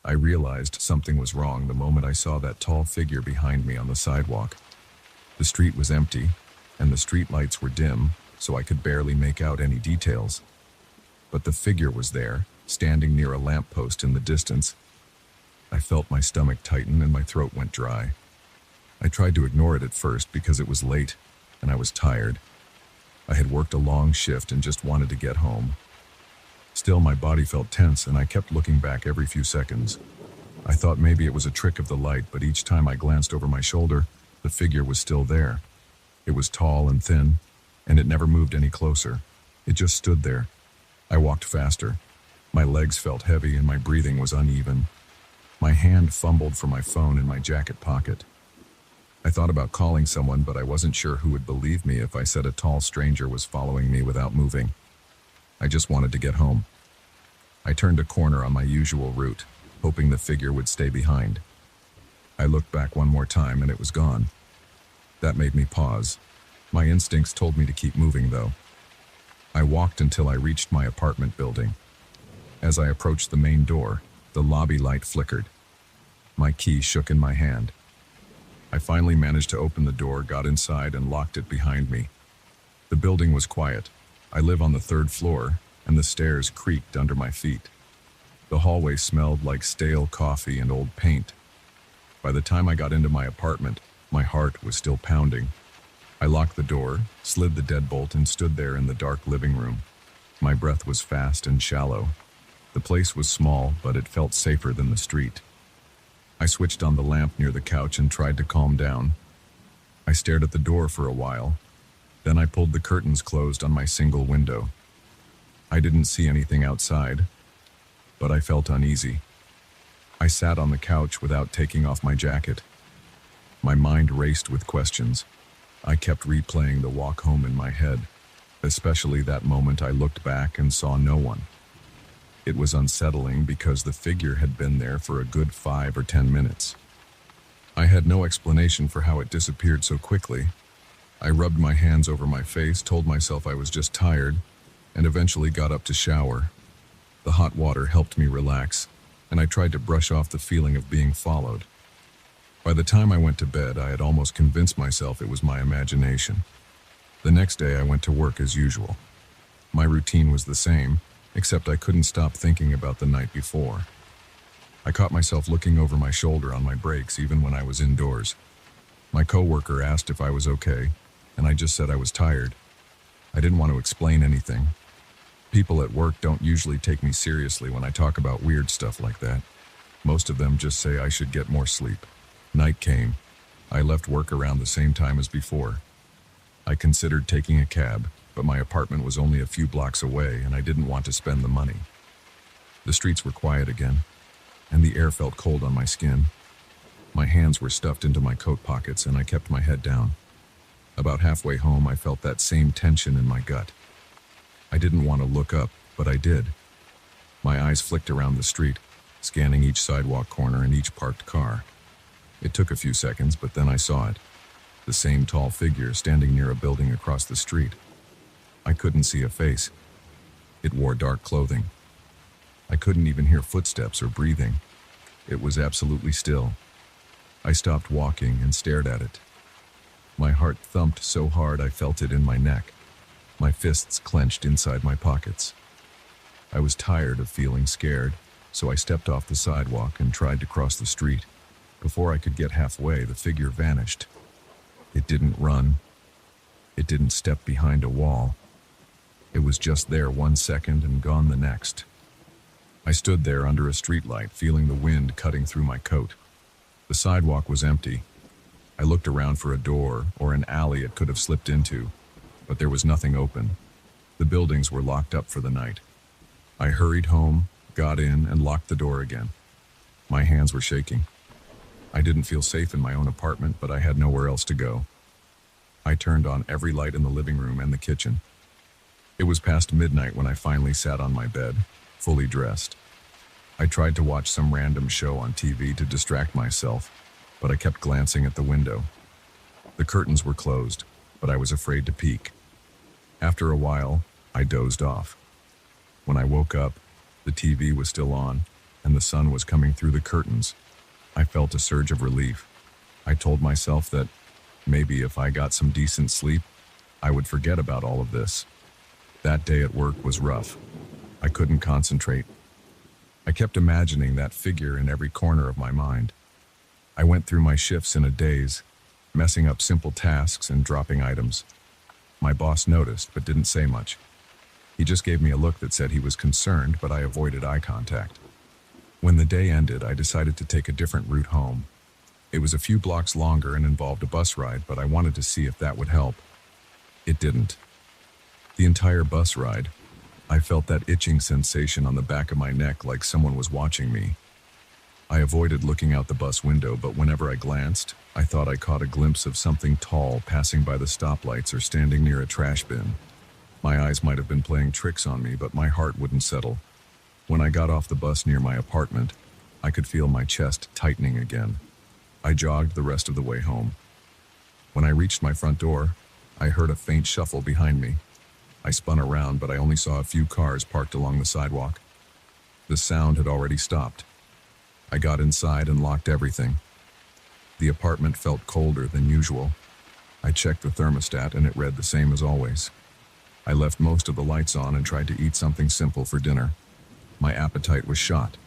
I realized something was wrong the moment I saw that tall figure behind me on the sidewalk. The street was empty, and the street lights were dim, so I could barely make out any details. But the figure was there, standing near a lamppost in the distance. I felt my stomach tighten and my throat went dry. I tried to ignore it at first because it was late, and I was tired. I had worked a long shift and just wanted to get home. Still, my body felt tense, and I kept looking back every few seconds. I thought maybe it was a trick of the light, but each time I glanced over my shoulder, the figure was still there. It was tall and thin, and it never moved any closer. It just stood there. I walked faster. My legs felt heavy and my breathing was uneven. My hand fumbled for my phone in my jacket pocket. I thought about calling someone, but I wasn't sure who would believe me if I said a tall stranger was following me without moving. I just wanted to get home. I turned a corner on my usual route, hoping the figure would stay behind. I looked back one more time and it was gone. That made me pause. My instincts told me to keep moving, though. I walked until I reached my apartment building. As I approached the main door, the lobby light flickered. My key shook in my hand. I finally managed to open the door, got inside, and locked it behind me. The building was quiet. I live on the 3rd floor, and the stairs creaked under my feet. The hallway smelled like stale coffee and old paint. By the time I got into my apartment, my heart was still pounding. I locked the door, slid the deadbolt, and stood there in the dark living room. My breath was fast and shallow. The place was small, but it felt safer than the street. I switched on the lamp near the couch and tried to calm down. I stared at the door for a while. Then I pulled the curtains closed on my single window. I didn't see anything outside, but I felt uneasy. I sat on the couch without taking off my jacket. My mind raced with questions. I kept replaying the walk home in my head, especially that moment I looked back and saw no one. It was unsettling because the figure had been there for a good 5 or 10 minutes. I had no explanation for how it disappeared so quickly. I rubbed my hands over my face, told myself I was just tired, and eventually got up to shower. The hot water helped me relax, and I tried to brush off the feeling of being followed. By the time I went to bed, I had almost convinced myself it was my imagination. The next day, I went to work as usual. My routine was the same, except I couldn't stop thinking about the night before. I caught myself looking over my shoulder on my breaks even when I was indoors. My coworker asked if I was okay, and I just said I was tired. I didn't want to explain anything. People at work don't usually take me seriously when I talk about weird stuff like that. Most of them just say I should get more sleep. Night came. I left work around the same time as before. I considered taking a cab, but my apartment was only a few blocks away and I didn't want to spend the money. The streets were quiet again, and the air felt cold on my skin. My hands were stuffed into my coat pockets and I kept my head down. About halfway home, I felt that same tension in my gut. I didn't want to look up, but I did. My eyes flicked around the street, scanning each sidewalk corner and each parked car. It took a few seconds, but then I saw it. The same tall figure standing near a building across the street. I couldn't see a face. It wore dark clothing. I couldn't even hear footsteps or breathing. It was absolutely still. I stopped walking and stared at it. My heart thumped so hard I felt it in my neck. My fists clenched inside my pockets. I was tired of feeling scared, so I stepped off the sidewalk and tried to cross the street. Before I could get halfway, the figure vanished. It didn't run. It didn't step behind a wall. It was just there 1 second and gone the next. I stood there under a streetlight, feeling the wind cutting through my coat. The sidewalk was empty. I looked around for a door or an alley it could have slipped into, but there was nothing open. The buildings were locked up for the night. I hurried home, got in, and locked the door again. My hands were shaking. I didn't feel safe in my own apartment, but I had nowhere else to go. I turned on every light in the living room and the kitchen. It was past midnight when I finally sat on my bed, fully dressed. I tried to watch some random show on TV to distract myself, but I kept glancing at the window. The curtains were closed, but I was afraid to peek. After a while, I dozed off. When I woke up, the TV was still on, and the sun was coming through the curtains. I felt a surge of relief. I told myself that maybe if I got some decent sleep, I would forget about all of this. That day at work was rough. I couldn't concentrate. I kept imagining that figure in every corner of my mind. I went through my shifts in a daze, messing up simple tasks and dropping items. My boss noticed but didn't say much. He just gave me a look that said he was concerned, but I avoided eye contact. When the day ended, I decided to take a different route home. It was a few blocks longer and involved a bus ride, but I wanted to see if that would help. It didn't. The entire bus ride, I felt that itching sensation on the back of my neck like someone was watching me. I avoided looking out the bus window, but whenever I glanced, I thought I caught a glimpse of something tall passing by the stoplights or standing near a trash bin. My eyes might have been playing tricks on me, but my heart wouldn't settle. When I got off the bus near my apartment, I could feel my chest tightening again. I jogged the rest of the way home. When I reached my front door, I heard a faint shuffle behind me. I spun around, but I only saw a few cars parked along the sidewalk. The sound had already stopped. I got inside and locked everything. The apartment felt colder than usual. I checked the thermostat and it read the same as always. I left most of the lights on and tried to eat something simple for dinner. My appetite was shot.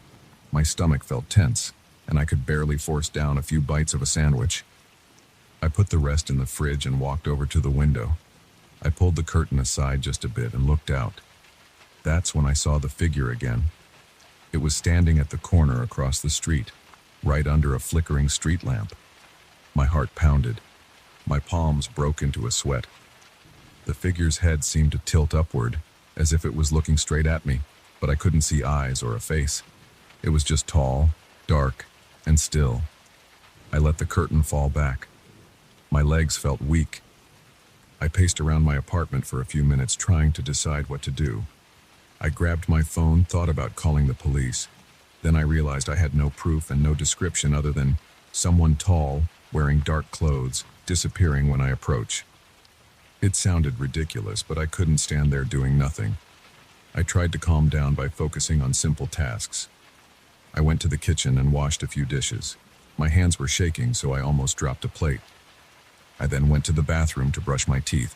My stomach felt tense, and I could barely force down a few bites of a sandwich. I put the rest in the fridge and walked over to the window. I pulled the curtain aside just a bit and looked out. That's when I saw the figure again. It was standing at the corner across the street, right under a flickering street lamp. My heart pounded. My palms broke into a sweat. The figure's head seemed to tilt upward, as if it was looking straight at me, but I couldn't see eyes or a face. It was just tall, dark, and still. I let the curtain fall back. My legs felt weak. I paced around my apartment for a few minutes, trying to decide what to do. I grabbed my phone, thought about calling the police. Then I realized I had no proof and no description other than someone tall, wearing dark clothes, disappearing when I approach. It sounded ridiculous, but I couldn't stand there doing nothing. I tried to calm down by focusing on simple tasks. I went to the kitchen and washed a few dishes. My hands were shaking, so I almost dropped a plate. I then went to the bathroom to brush my teeth.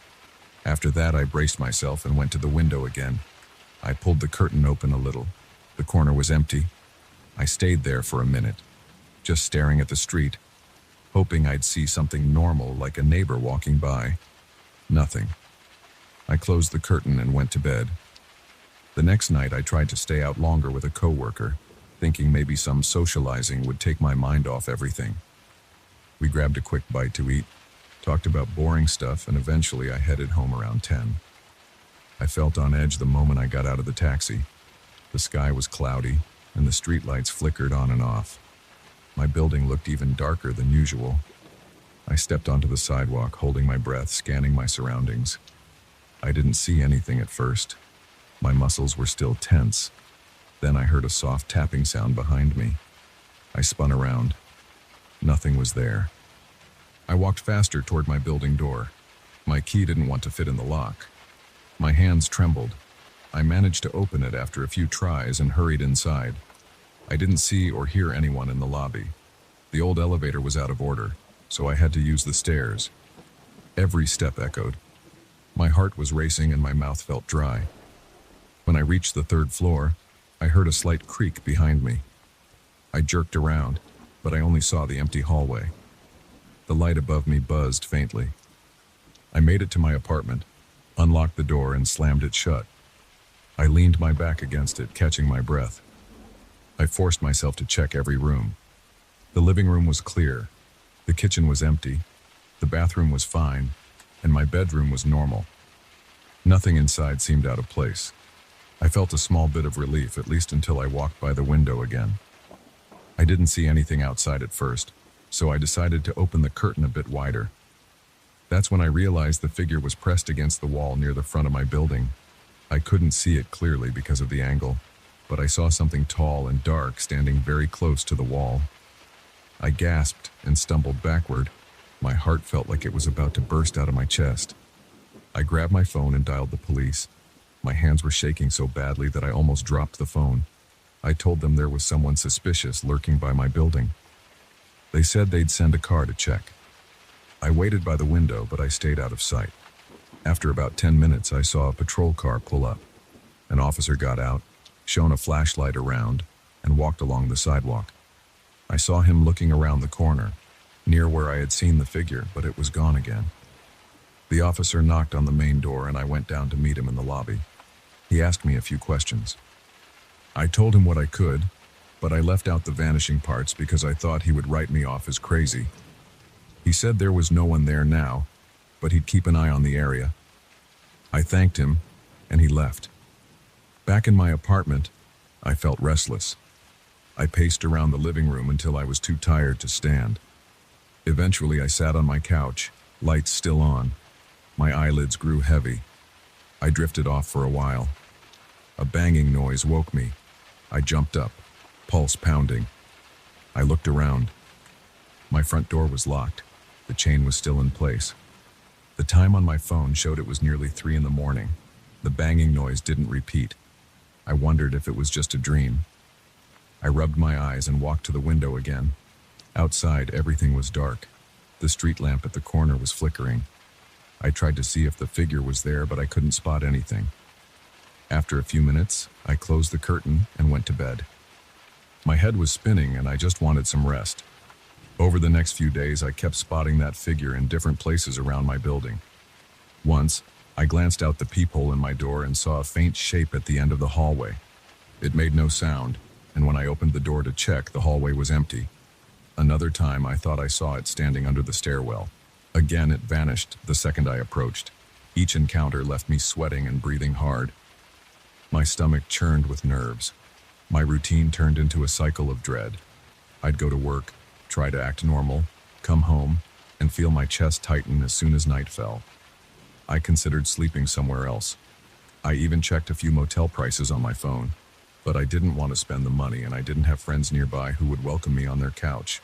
After that, I braced myself and went to the window again. I pulled the curtain open a little. The corner was empty. I stayed there for a minute, just staring at the street, hoping I'd see something normal like a neighbor walking by. Nothing. I closed the curtain and went to bed. The next night, I tried to stay out longer with a coworker, thinking maybe some socializing would take my mind off everything. We grabbed a quick bite to eat, talked about boring stuff, and eventually I headed home around 10. I felt on edge the moment I got out of the taxi. The sky was cloudy, and the streetlights flickered on and off. My building looked even darker than usual. I stepped onto the sidewalk, holding my breath, scanning my surroundings. I didn't see anything at first. My muscles were still tense. Then I heard a soft tapping sound behind me. I spun around. Nothing was there. I walked faster toward my building door. My key didn't want to fit in the lock. My hands trembled. I managed to open it after a few tries and hurried inside. I didn't see or hear anyone in the lobby. The old elevator was out of order, so I had to use the stairs. Every step echoed. My heart was racing and my mouth felt dry. When I reached the third floor, I heard a slight creak behind me. I jerked around, but I only saw the empty hallway. The light above me buzzed faintly. I made it to my apartment, unlocked the door, and slammed it shut. I leaned my back against it, catching my breath. I forced myself to check every room. The living room was clear. The kitchen was empty. The bathroom was fine, and my bedroom was normal. Nothing inside seemed out of place. I felt a small bit of relief, at least until I walked by the window again. I didn't see anything outside at first, so I decided to open the curtain a bit wider. That's when I realized the figure was pressed against the wall near the front of my building. I couldn't see it clearly because of the angle, but I saw something tall and dark standing very close to the wall. I gasped and stumbled backward. My heart felt like it was about to burst out of my chest. I grabbed my phone and dialed the police. My hands were shaking so badly that I almost dropped the phone. I told them there was someone suspicious lurking by my building. They said they'd send a car to check. I waited by the window, but I stayed out of sight. After about 10 minutes, I saw a patrol car pull up. An officer got out, shone a flashlight around, and walked along the sidewalk. I saw him looking around the corner, near where I had seen the figure, but it was gone again. The officer knocked on the main door and I went down to meet him in the lobby. He asked me a few questions. I told him what I could, but I left out the vanishing parts because I thought he would write me off as crazy. He said there was no one there now, but he'd keep an eye on the area. I thanked him, and he left. Back in my apartment, I felt restless. I paced around the living room until I was too tired to stand. Eventually, I sat on my couch, lights still on. My eyelids grew heavy. I drifted off for a while. A banging noise woke me. I jumped up, pulse pounding. I looked around. My front door was locked. The chain was still in place. The time on my phone showed it was nearly 3 in the morning. The banging noise didn't repeat. I wondered if it was just a dream. I rubbed my eyes and walked to the window again. Outside, everything was dark. The street lamp at the corner was flickering. I tried to see if the figure was there, but I couldn't spot anything. After a few minutes, I closed the curtain and went to bed. My head was spinning and I just wanted some rest. Over the next few days, I kept spotting that figure in different places around my building. Once, I glanced out the peephole in my door and saw a faint shape at the end of the hallway. It made no sound, and when I opened the door to check, the hallway was empty. Another time, I thought I saw it standing under the stairwell. Again, it vanished the second I approached. Each encounter left me sweating and breathing hard. My stomach churned with nerves. My routine turned into a cycle of dread. I'd go to work, try to act normal, come home, and feel my chest tighten as soon as night fell. I considered sleeping somewhere else. I even checked a few motel prices on my phone, but I didn't want to spend the money and I didn't have friends nearby who would welcome me on their couch.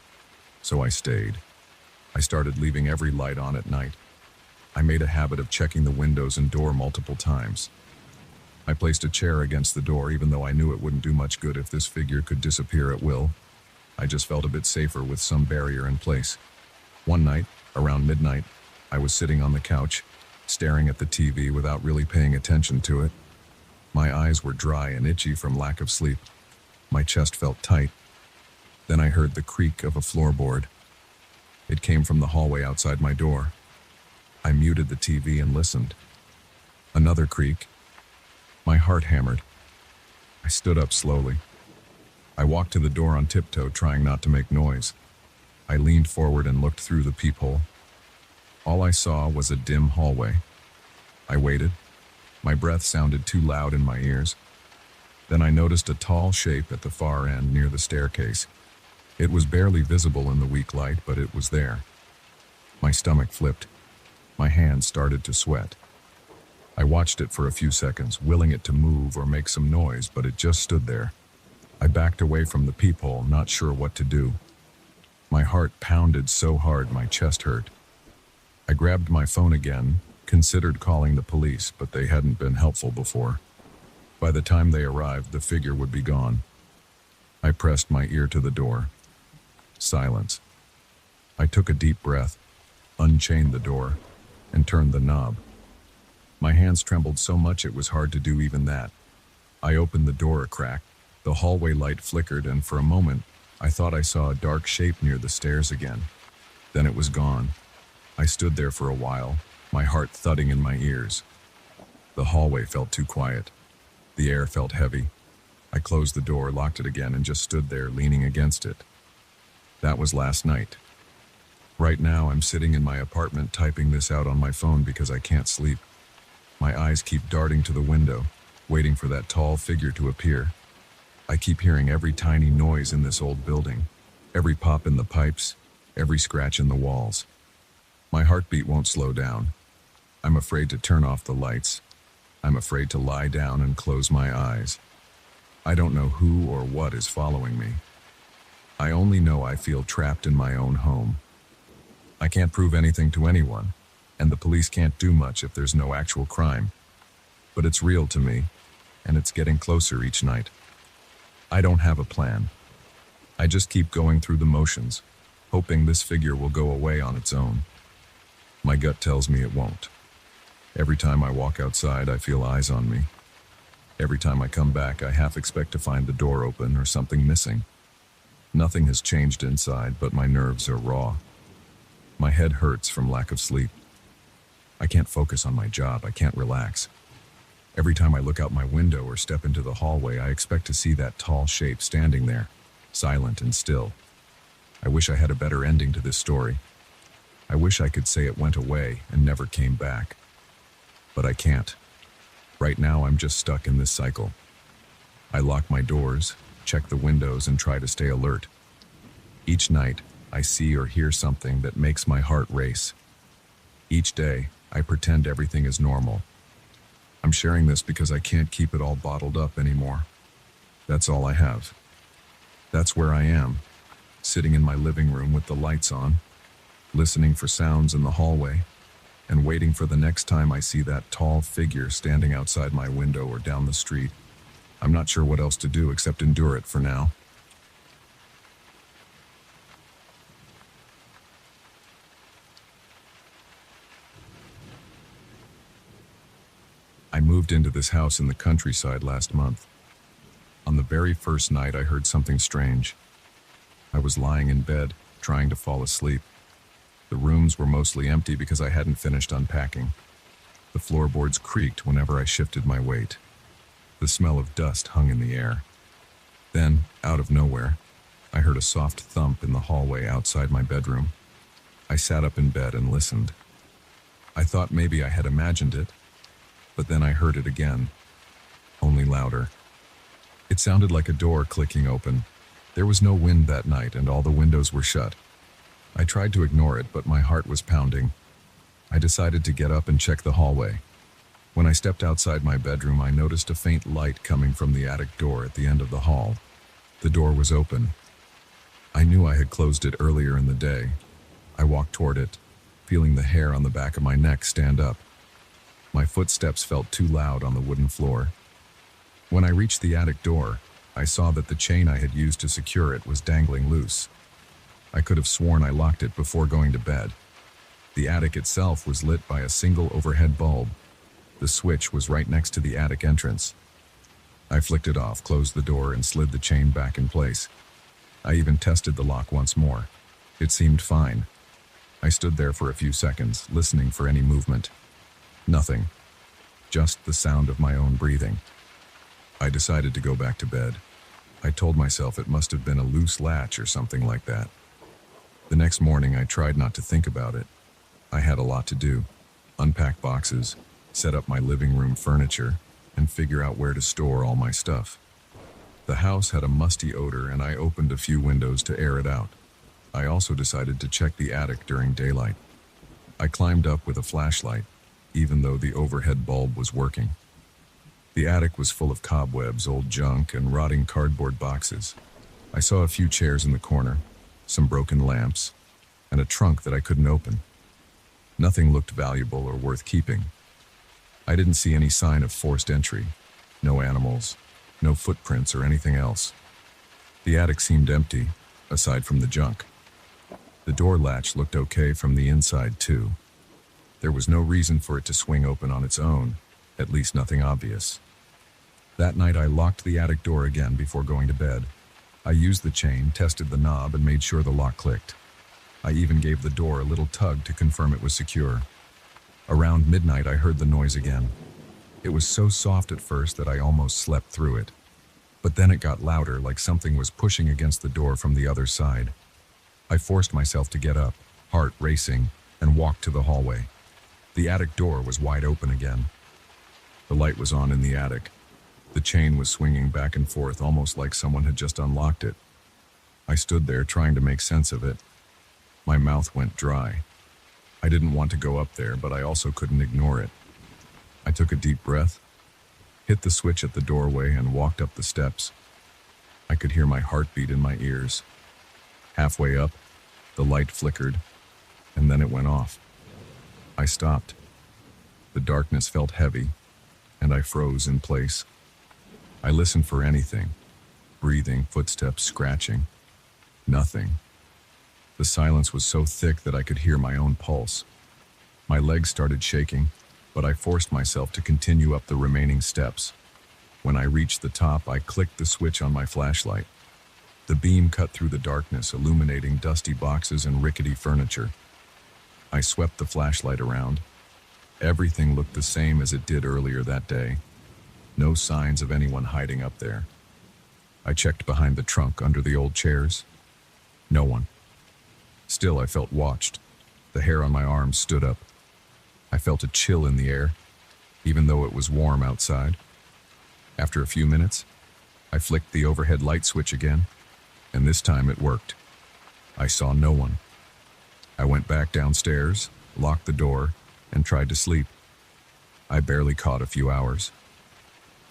So I stayed. I started leaving every light on at night. I made a habit of checking the windows and door multiple times. I placed a chair against the door even though I knew it wouldn't do much good if this figure could disappear at will. I just felt a bit safer with some barrier in place. One night, around midnight, I was sitting on the couch, staring at the TV without really paying attention to it. My eyes were dry and itchy from lack of sleep. My chest felt tight. Then I heard the creak of a floorboard. It came from the hallway outside my door. I muted the TV and listened. Another creak. My heart hammered. I stood up slowly. I walked to the door on tiptoe, trying not to make noise. I leaned forward and looked through the peephole. All I saw was a dim hallway. I waited. My breath sounded too loud in my ears. Then I noticed a tall shape at the far end near the staircase. It was barely visible in the weak light, but it was there. My stomach flipped. My hands started to sweat. I watched it for a few seconds, willing it to move or make some noise, but it just stood there. I backed away from the peephole, not sure what to do. My heart pounded so hard my chest hurt. I grabbed my phone again, considered calling the police, but they hadn't been helpful before. By the time they arrived, the figure would be gone. I pressed my ear to the door. Silence. I took a deep breath, unchained the door, and turned the knob. My hands trembled so much it was hard to do even that. I opened the door a crack. The hallway light flickered, and for a moment, I thought I saw a dark shape near the stairs again. Then it was gone. I stood there for a while, my heart thudding in my ears. The hallway felt too quiet. The air felt heavy. I closed the door, locked it again, and just stood there, leaning against it. That was last night. Right now, I'm sitting in my apartment typing this out on my phone because I can't sleep. My eyes keep darting to the window, waiting for that tall figure to appear. I keep hearing every tiny noise in this old building, every pop in the pipes, every scratch in the walls. My heartbeat won't slow down. I'm afraid to turn off the lights. I'm afraid to lie down and close my eyes. I don't know who or what is following me. I only know I feel trapped in my own home. I can't prove anything to anyone, and the police can't do much if there's no actual crime. But it's real to me, and it's getting closer each night. I don't have a plan. I just keep going through the motions, hoping this figure will go away on its own. My gut tells me it won't. Every time I walk outside, I feel eyes on me. Every time I come back, I half expect to find the door open or something missing. Nothing has changed inside, but my nerves are raw. My head hurts from lack of sleep. I can't focus on my job. I can't relax. Every time I look out my window or step into the hallway, I expect to see that tall shape standing there, silent and still. I wish I had a better ending to this story. I wish I could say it went away and never came back. But I can't. Right now, I'm just stuck in this cycle. I lock my doors, check the windows, and try to stay alert. Each night, I see or hear something that makes my heart race. Each day, I pretend everything is normal. I'm sharing this because I can't keep it all bottled up anymore. That's all I have. That's where I am, sitting in my living room with the lights on, listening for sounds in the hallway, and waiting for the next time I see that tall figure standing outside my window or down the street. I'm not sure what else to do except endure it for now. I moved into this house in the countryside last month. On the very first night, I heard something strange. I was lying in bed, trying to fall asleep. The rooms were mostly empty because I hadn't finished unpacking. The floorboards creaked whenever I shifted my weight. The smell of dust hung in the air. Then, out of nowhere, I heard a soft thump in the hallway outside my bedroom. I sat up in bed and listened. I thought maybe I had imagined it, but then I heard it again, only louder. It sounded like a door clicking open. There was no wind that night and all the windows were shut. I tried to ignore it, but my heart was pounding. I decided to get up and check the hallway. When I stepped outside my bedroom, I noticed a faint light coming from the attic door at the end of the hall. The door was open. I knew I had closed it earlier in the day. I walked toward it, feeling the hair on the back of my neck stand up. My footsteps felt too loud on the wooden floor. When I reached the attic door, I saw that the chain I had used to secure it was dangling loose. I could have sworn I locked it before going to bed. The attic itself was lit by a single overhead bulb. The switch was right next to the attic entrance. I flicked it off, closed the door, and slid the chain back in place. I even tested the lock once more. It seemed fine. I stood there for a few seconds, listening for any movement. Nothing. Just the sound of my own breathing. I decided to go back to bed. I told myself it must have been a loose latch or something like that. The next morning, I tried not to think about it. I had a lot to do. Unpack boxes, set up my living room furniture, and figure out where to store all my stuff. The house had a musty odor, and I opened a few windows to air it out. I also decided to check the attic during daylight. I climbed up with a flashlight, even though the overhead bulb was working. The attic was full of cobwebs, old junk, and rotting cardboard boxes. I saw a few chairs in the corner, some broken lamps, and a trunk that I couldn't open. Nothing looked valuable or worth keeping. I didn't see any sign of forced entry. No animals, no footprints or anything else. The attic seemed empty, aside from the junk. The door latch looked okay from the inside, too. There was no reason for it to swing open on its own, at least nothing obvious. That night I locked the attic door again before going to bed. I used the chain, tested the knob, and made sure the lock clicked. I even gave the door a little tug to confirm it was secure. Around midnight I heard the noise again. It was so soft at first that I almost slept through it. But then it got louder, like something was pushing against the door from the other side. I forced myself to get up, heart racing, and walked to the hallway. The attic door was wide open again. The light was on in the attic. The chain was swinging back and forth, almost like someone had just unlocked it. I stood there trying to make sense of it. My mouth went dry. I didn't want to go up there, but I also couldn't ignore it. I took a deep breath, hit the switch at the doorway, and walked up the steps. I could hear my heartbeat in my ears. Halfway up, the light flickered, and then it went off. I stopped. The darkness felt heavy, and I froze in place. I listened for anything. breathing, footsteps, scratching. Nothing. The silence was so thick that I could hear my own pulse. My legs started shaking, but I forced myself to continue up the remaining steps. When I reached the top, I clicked the switch on my flashlight. The beam cut through the darkness, illuminating dusty boxes and rickety furniture. I swept the flashlight around. Everything looked the same as it did earlier that day. No signs of anyone hiding up there. I checked behind the trunk, under the old chairs. No one. Still, I felt watched. The hair on my arms stood up. I felt a chill in the air, even though it was warm outside. After a few minutes, I flicked the overhead light switch again, and this time it worked. I saw no one. I went back downstairs, locked the door, and tried to sleep. I barely caught a few hours.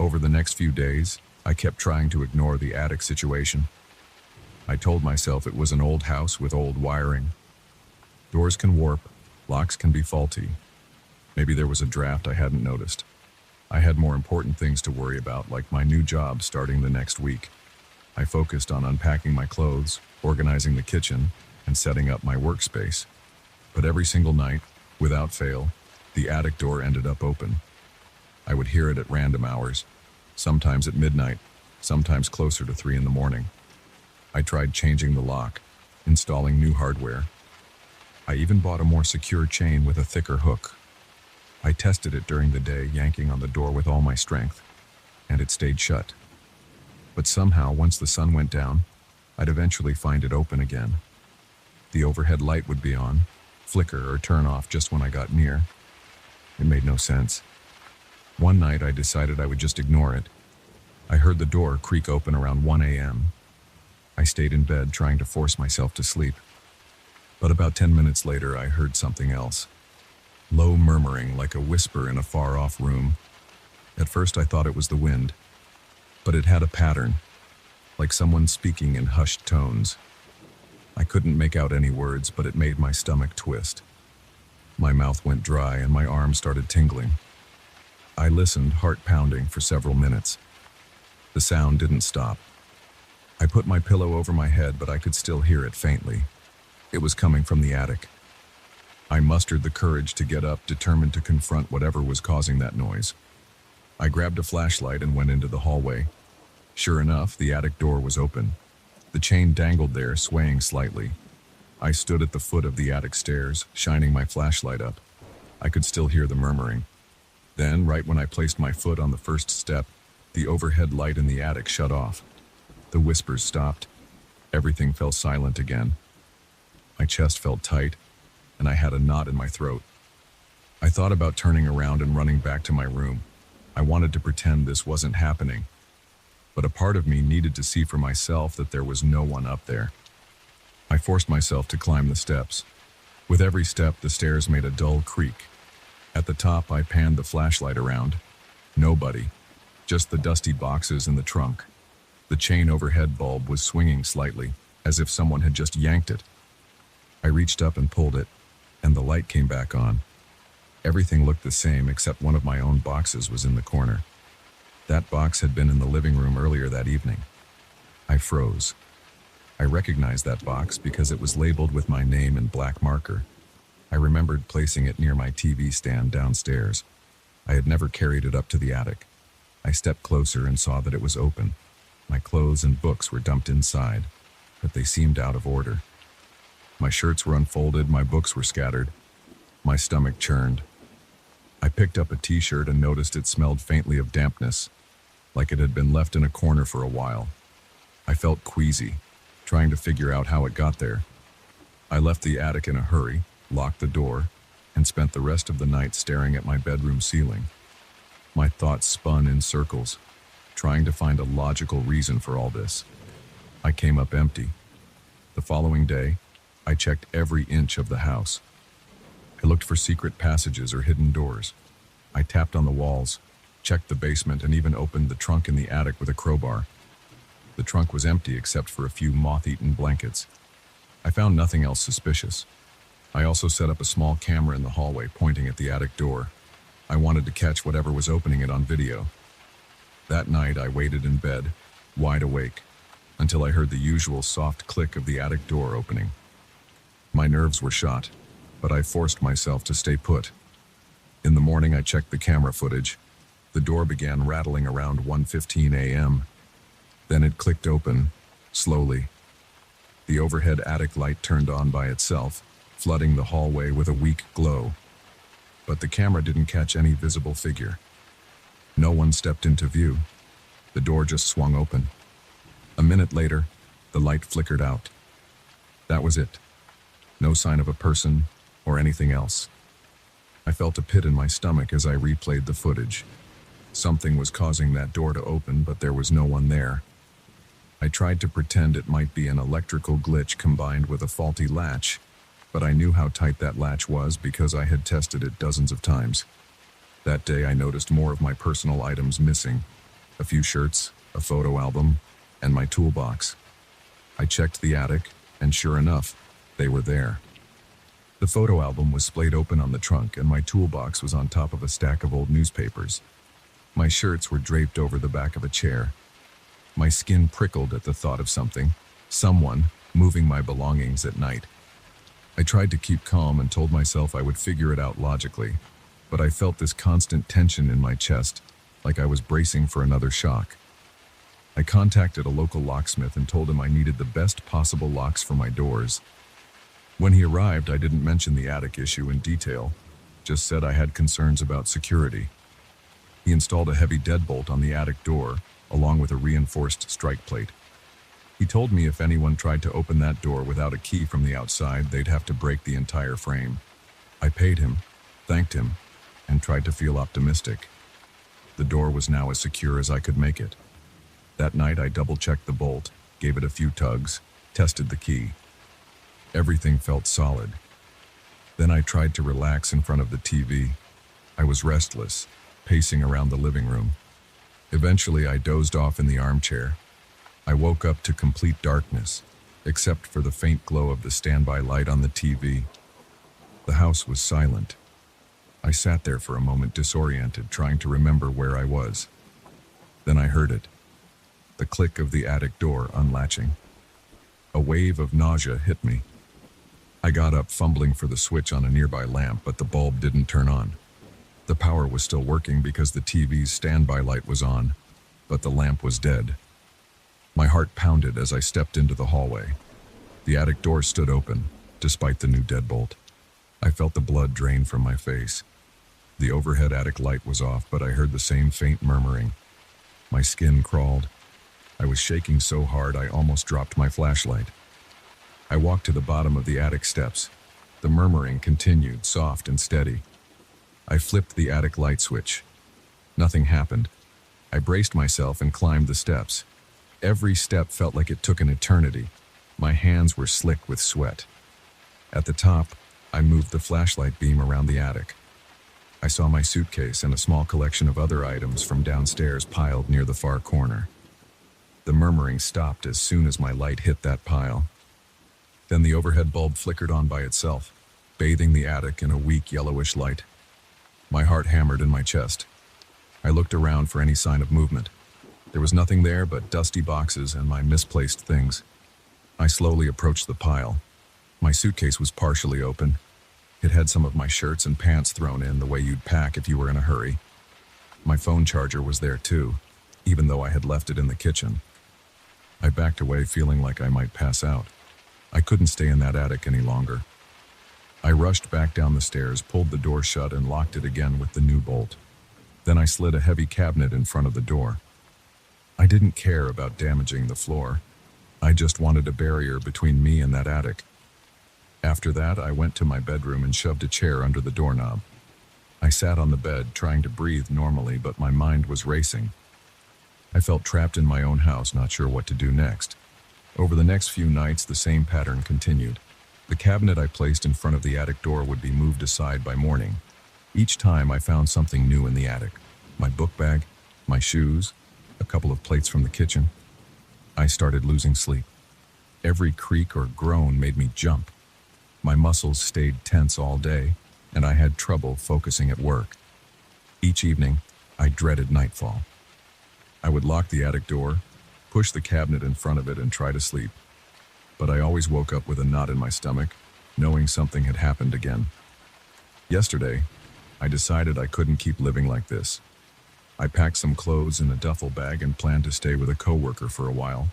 Over the next few days, I kept trying to ignore the attic situation. I told myself it was an old house with old wiring. Doors can warp, locks can be faulty. Maybe there was a draft I hadn't noticed. I had more important things to worry about, like my new job starting the next week. I focused on unpacking my clothes, organizing the kitchen, and setting up my workspace. But every single night, without fail, the attic door ended up open. I would hear it at random hours, sometimes at midnight, sometimes closer to 3 in the morning. I tried changing the lock, installing new hardware. I even bought a more secure chain with a thicker hook. I tested it during the day, yanking on the door with all my strength, and it stayed shut. But somehow, once the sun went down, I'd eventually find it open again. The overhead light would be on, flicker or turn off just when I got near. It made no sense. One night I decided I would just ignore it. I heard the door creak open around 1 a.m. I stayed in bed trying to force myself to sleep. But about 10 minutes later I heard something else. Low murmuring like a whisper in a far-off room. At first I thought it was the wind, but it had a pattern, like someone speaking in hushed tones. I couldn't make out any words, but it made my stomach twist. My mouth went dry and my arms started tingling. I listened, heart pounding, for several minutes. The sound didn't stop. I put my pillow over my head, but I could still hear it faintly. It was coming from the attic. I mustered the courage to get up, determined to confront whatever was causing that noise. I grabbed a flashlight and went into the hallway. Sure enough, the attic door was open. The chain dangled there, swaying slightly. I stood at the foot of the attic stairs, shining my flashlight up. I could still hear the murmuring. Then, right when I placed my foot on the first step, the overhead light in the attic shut off. The whispers stopped. Everything fell silent again. My chest felt tight, and I had a knot in my throat. I thought about turning around and running back to my room. I wanted to pretend this wasn't happening. But a part of me needed to see for myself that there was no one up there. I forced myself to climb the steps. With every step, the stairs made a dull creak. At the top, I panned the flashlight around. Nobody. Just the dusty boxes in the trunk. The chain overhead bulb was swinging slightly, as if someone had just yanked it. I reached up and pulled it, and the light came back on. Everything looked the same, except one of my own boxes was in the corner. That box had been in the living room earlier that evening. I froze. I recognized that box because it was labeled with my name in black marker. I remembered placing it near my TV stand downstairs. I had never carried it up to the attic. I stepped closer and saw that it was open. My clothes and books were dumped inside, but they seemed out of order. My shirts were unfolded, my books were scattered. My stomach churned. I picked up a t-shirt and noticed it smelled faintly of dampness, like it had been left in a corner for a while. I felt queasy, trying to figure out how it got there. I left the attic in a hurry, locked the door, and spent the rest of the night staring at my bedroom ceiling. My thoughts spun in circles, trying to find a logical reason for all this. I came up empty. The following day, I checked every inch of the house. I looked for secret passages or hidden doors. I tapped on the walls, checked the basement, and even opened the trunk in the attic with a crowbar. The trunk was empty except for a few moth-eaten blankets. I found nothing else suspicious. I also set up a small camera in the hallway pointing at the attic door. I wanted to catch whatever was opening it on video. That night I waited in bed, wide awake, until I heard the usual soft click of the attic door opening. My nerves were shot, but I forced myself to stay put. In the morning, I checked the camera footage. The door began rattling around 1:15 a.m. Then it clicked open, slowly. The overhead attic light turned on by itself, flooding the hallway with a weak glow. But the camera didn't catch any visible figure. No one stepped into view. The door just swung open. A minute later, the light flickered out. That was it. No sign of a person or anything else. I felt a pit in my stomach as I replayed the footage. Something was causing that door to open, but there was no one there. I tried to pretend it might be an electrical glitch combined with a faulty latch, but I knew how tight that latch was because I had tested it dozens of times. That day I noticed more of my personal items missing. A few shirts, a photo album, and my toolbox. I checked the attic, and sure enough, they were there. The photo album was splayed open on the trunk, and my toolbox was on top of a stack of old newspapers. My shirts were draped over the back of a chair. My skin prickled at the thought of someone, moving my belongings at night. I tried to keep calm and told myself I would figure it out logically, but I felt this constant tension in my chest, like I was bracing for another shock. I contacted a local locksmith and told him I needed the best possible locks for my doors. When he arrived, I didn't mention the attic issue in detail, just said I had concerns about security. He installed a heavy deadbolt on the attic door, along with a reinforced strike plate. He told me if anyone tried to open that door without a key from the outside, they'd have to break the entire frame. I paid him, thanked him, and tried to feel optimistic. The door was now as secure as I could make it. That night, I double-checked the bolt, gave it a few tugs, tested the key. Everything felt solid. Then I tried to relax in front of the TV. I was restless, pacing around the living room. Eventually, I dozed off in the armchair. I woke up to complete darkness, except for the faint glow of the standby light on the TV. The house was silent. I sat there for a moment disoriented, trying to remember where I was. Then I heard it. The click of the attic door unlatching. A wave of nausea hit me. I got up, fumbling for the switch on a nearby lamp, but the bulb didn't turn on. The power was still working because the TV's standby light was on, but the lamp was dead. My heart pounded as I stepped into the hallway. The attic door stood open, despite the new deadbolt. I felt the blood drain from my face. The overhead attic light was off, but I heard the same faint murmuring. My skin crawled. I was shaking so hard I almost dropped my flashlight. I walked to the bottom of the attic steps. The murmuring continued, soft and steady. I flipped the attic light switch. Nothing happened. I braced myself and climbed the steps. Every step felt like it took an eternity. My hands were slick with sweat. At the top, I moved the flashlight beam around the attic. I saw my suitcase and a small collection of other items from downstairs piled near the far corner. The murmuring stopped as soon as my light hit that pile. Then the overhead bulb flickered on by itself, bathing the attic in a weak yellowish light. My heart hammered in my chest. I looked around for any sign of movement. There was nothing there but dusty boxes and my misplaced things. I slowly approached the pile. My suitcase was partially open. It had some of my shirts and pants thrown in the way you'd pack if you were in a hurry. My phone charger was there too, even though I had left it in the kitchen. I backed away, feeling like I might pass out. I couldn't stay in that attic any longer. I rushed back down the stairs, pulled the door shut, and locked it again with the new bolt. Then I slid a heavy cabinet in front of the door. I didn't care about damaging the floor. I just wanted a barrier between me and that attic. After that, I went to my bedroom and shoved a chair under the doorknob. I sat on the bed, trying to breathe normally, but my mind was racing. I felt trapped in my own house, not sure what to do next. Over the next few nights, the same pattern continued. The cabinet I placed in front of the attic door would be moved aside by morning. Each time I found something new in the attic. My book bag, my shoes, a couple of plates from the kitchen. I started losing sleep. Every creak or groan made me jump. My muscles stayed tense all day, and I had trouble focusing at work. Each evening, I dreaded nightfall. I would lock the attic door, push the cabinet in front of it and try to sleep. But I always woke up with a knot in my stomach, knowing something had happened again. Yesterday, I decided I couldn't keep living like this. I packed some clothes in a duffel bag and planned to stay with a coworker for a while.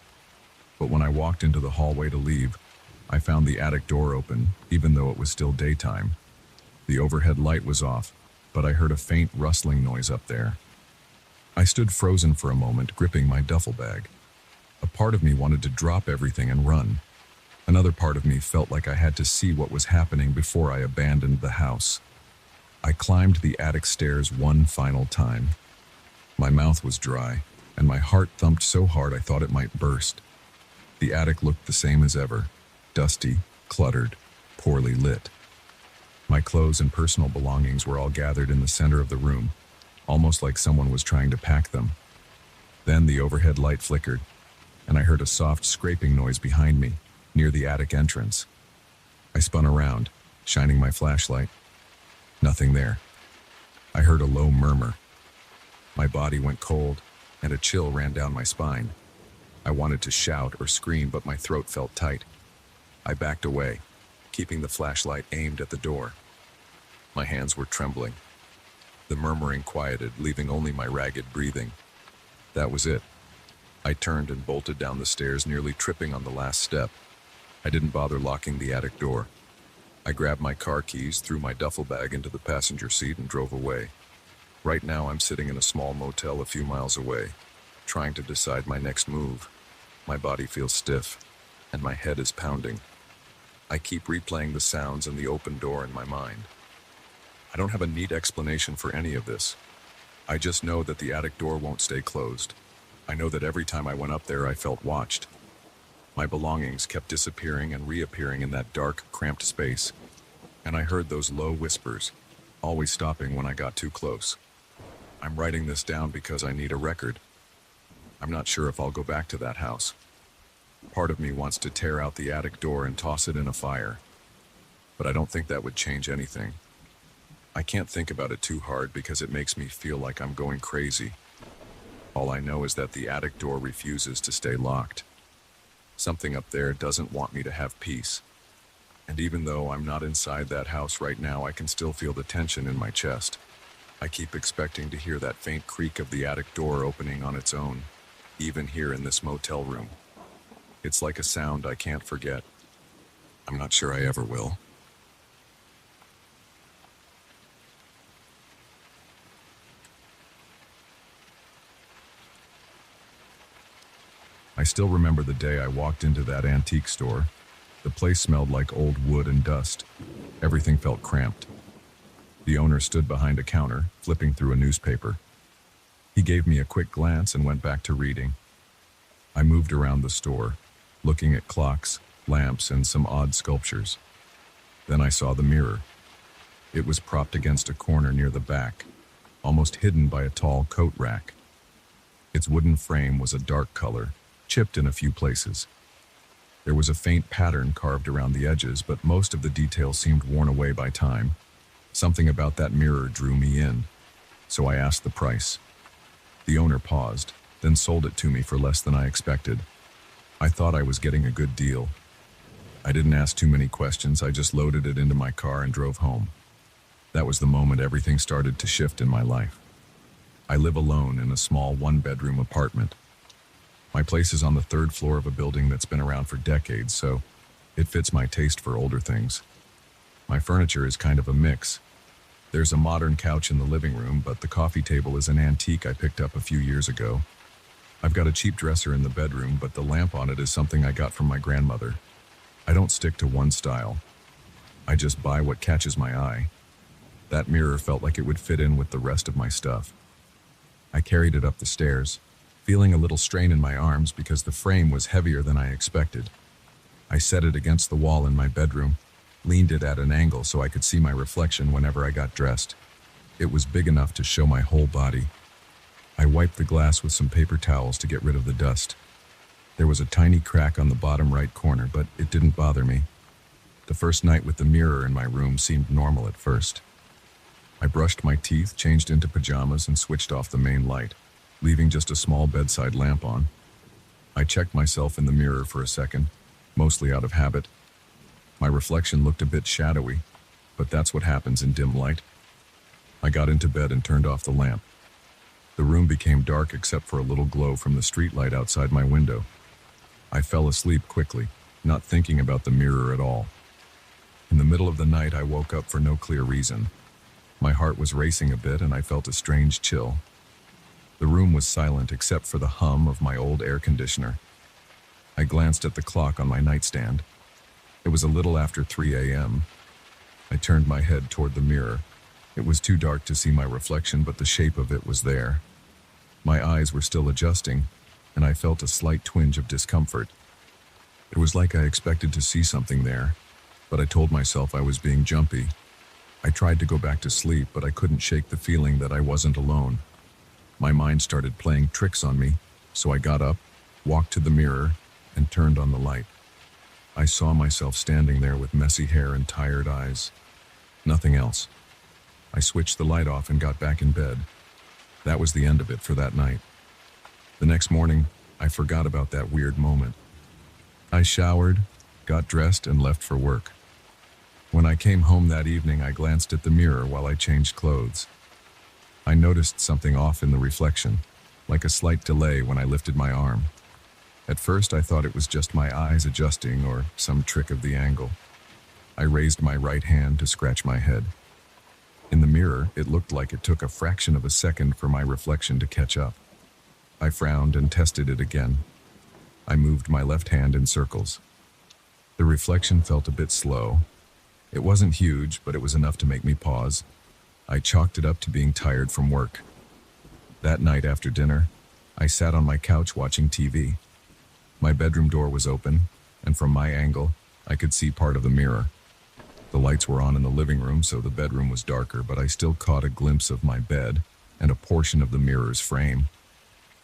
But when I walked into the hallway to leave, I found the attic door open, even though it was still daytime. The overhead light was off, but I heard a faint rustling noise up there. I stood frozen for a moment, gripping my duffel bag. A part of me wanted to drop everything and run. Another part of me felt like I had to see what was happening before I abandoned the house. I climbed the attic stairs one final time. My mouth was dry, and my heart thumped so hard I thought it might burst. The attic looked the same as ever, dusty, cluttered, poorly lit. My clothes and personal belongings were all gathered in the center of the room, almost like someone was trying to pack them. Then the overhead light flickered, and I heard a soft scraping noise behind me, near the attic entrance. I spun around, shining my flashlight. Nothing there. I heard a low murmur. My body went cold, and a chill ran down my spine. I wanted to shout or scream, but my throat felt tight. I backed away, keeping the flashlight aimed at the door. My hands were trembling. The murmuring quieted, leaving only my ragged breathing. That was it. I turned and bolted down the stairs, nearly tripping on the last step. I didn't bother locking the attic door. I grabbed my car keys, threw my duffel bag into the passenger seat, and drove away. Right now, I'm sitting in a small motel a few miles away, trying to decide my next move. My body feels stiff, and my head is pounding. I keep replaying the sounds and the open door in my mind. I don't have a neat explanation for any of this. I just know that the attic door won't stay closed. I know that every time I went up there, I felt watched. My belongings kept disappearing and reappearing in that dark, cramped space, and I heard those low whispers, always stopping when I got too close. I'm writing this down because I need a record. I'm not sure if I'll go back to that house. Part of me wants to tear out the attic door and toss it in a fire, but I don't think that would change anything. I can't think about it too hard because it makes me feel like I'm going crazy. All I know is that the attic door refuses to stay locked. Something up there doesn't want me to have peace. And even though I'm not inside that house right now, I can still feel the tension in my chest. I keep expecting to hear that faint creak of the attic door opening on its own, even here in this motel room. It's like a sound I can't forget. I'm not sure I ever will. I still remember the day I walked into that antique store. The place smelled like old wood and dust. Everything felt cramped. The owner stood behind a counter, flipping through a newspaper. He gave me a quick glance and went back to reading. I moved around the store, looking at clocks, lamps, and some odd sculptures. Then I saw the mirror. It was propped against a corner near the back, almost hidden by a tall coat rack. Its wooden frame was a dark color, chipped in a few places. There was a faint pattern carved around the edges, but most of the detail seemed worn away by time. Something about that mirror drew me in, so I asked the price. The owner paused, then sold it to me for less than I expected. I thought I was getting a good deal. I didn't ask too many questions, I just loaded it into my car and drove home. That was the moment everything started to shift in my life. I live alone in a small one-bedroom apartment. My place is on the third floor of a building that's been around for decades, so it fits my taste for older things. My furniture is kind of a mix. There's a modern couch in the living room, but the coffee table is an antique I picked up a few years ago. I've got a cheap dresser in the bedroom, but the lamp on it is something I got from my grandmother. I don't stick to one style. I just buy what catches my eye. That mirror felt like it would fit in with the rest of my stuff. I carried it up the stairs, feeling a little strain in my arms because the frame was heavier than I expected. I set it against the wall in my bedroom, leaned it at an angle so I could see my reflection whenever I got dressed. It was big enough to show my whole body. I wiped the glass with some paper towels to get rid of the dust. There was a tiny crack on the bottom right corner, but it didn't bother me. The first night with the mirror in my room seemed normal at first. I brushed my teeth, changed into pajamas, and switched off the main light, leaving just a small bedside lamp on. I checked myself in the mirror for a second, mostly out of habit. My reflection looked a bit shadowy, but that's what happens in dim light. I got into bed and turned off the lamp. The room became dark except for a little glow from the streetlight outside my window. I fell asleep quickly, not thinking about the mirror at all. In the middle of the night, I woke up for no clear reason. My heart was racing a bit and I felt a strange chill. The room was silent except for the hum of my old air conditioner. I glanced at the clock on my nightstand. It was a little after 3 a.m. I turned my head toward the mirror. It was too dark to see my reflection, but the shape of it was there. My eyes were still adjusting, and I felt a slight twinge of discomfort. It was like I expected to see something there, but I told myself I was being jumpy. I tried to go back to sleep, but I couldn't shake the feeling that I wasn't alone. My mind started playing tricks on me, so I got up, walked to the mirror, and turned on the light. I saw myself standing there with messy hair and tired eyes. Nothing else. I switched the light off and got back in bed. That was the end of it for that night. The next morning, I forgot about that weird moment. I showered, got dressed, and left for work. When I came home that evening, I glanced at the mirror while I changed clothes. I noticed something off in the reflection, like a slight delay when I lifted my arm. At first, I thought it was just my eyes adjusting or some trick of the angle. I raised my right hand to scratch my head. In the mirror, it looked like it took a fraction of a second for my reflection to catch up. I frowned and tested it again. I moved my left hand in circles. The reflection felt a bit slow. It wasn't huge, but it was enough to make me pause. I chalked it up to being tired from work. That night after dinner, I sat on my couch watching TV. My bedroom door was open, and from my angle, I could see part of the mirror. The lights were on in the living room, so the bedroom was darker, but I still caught a glimpse of my bed and a portion of the mirror's frame.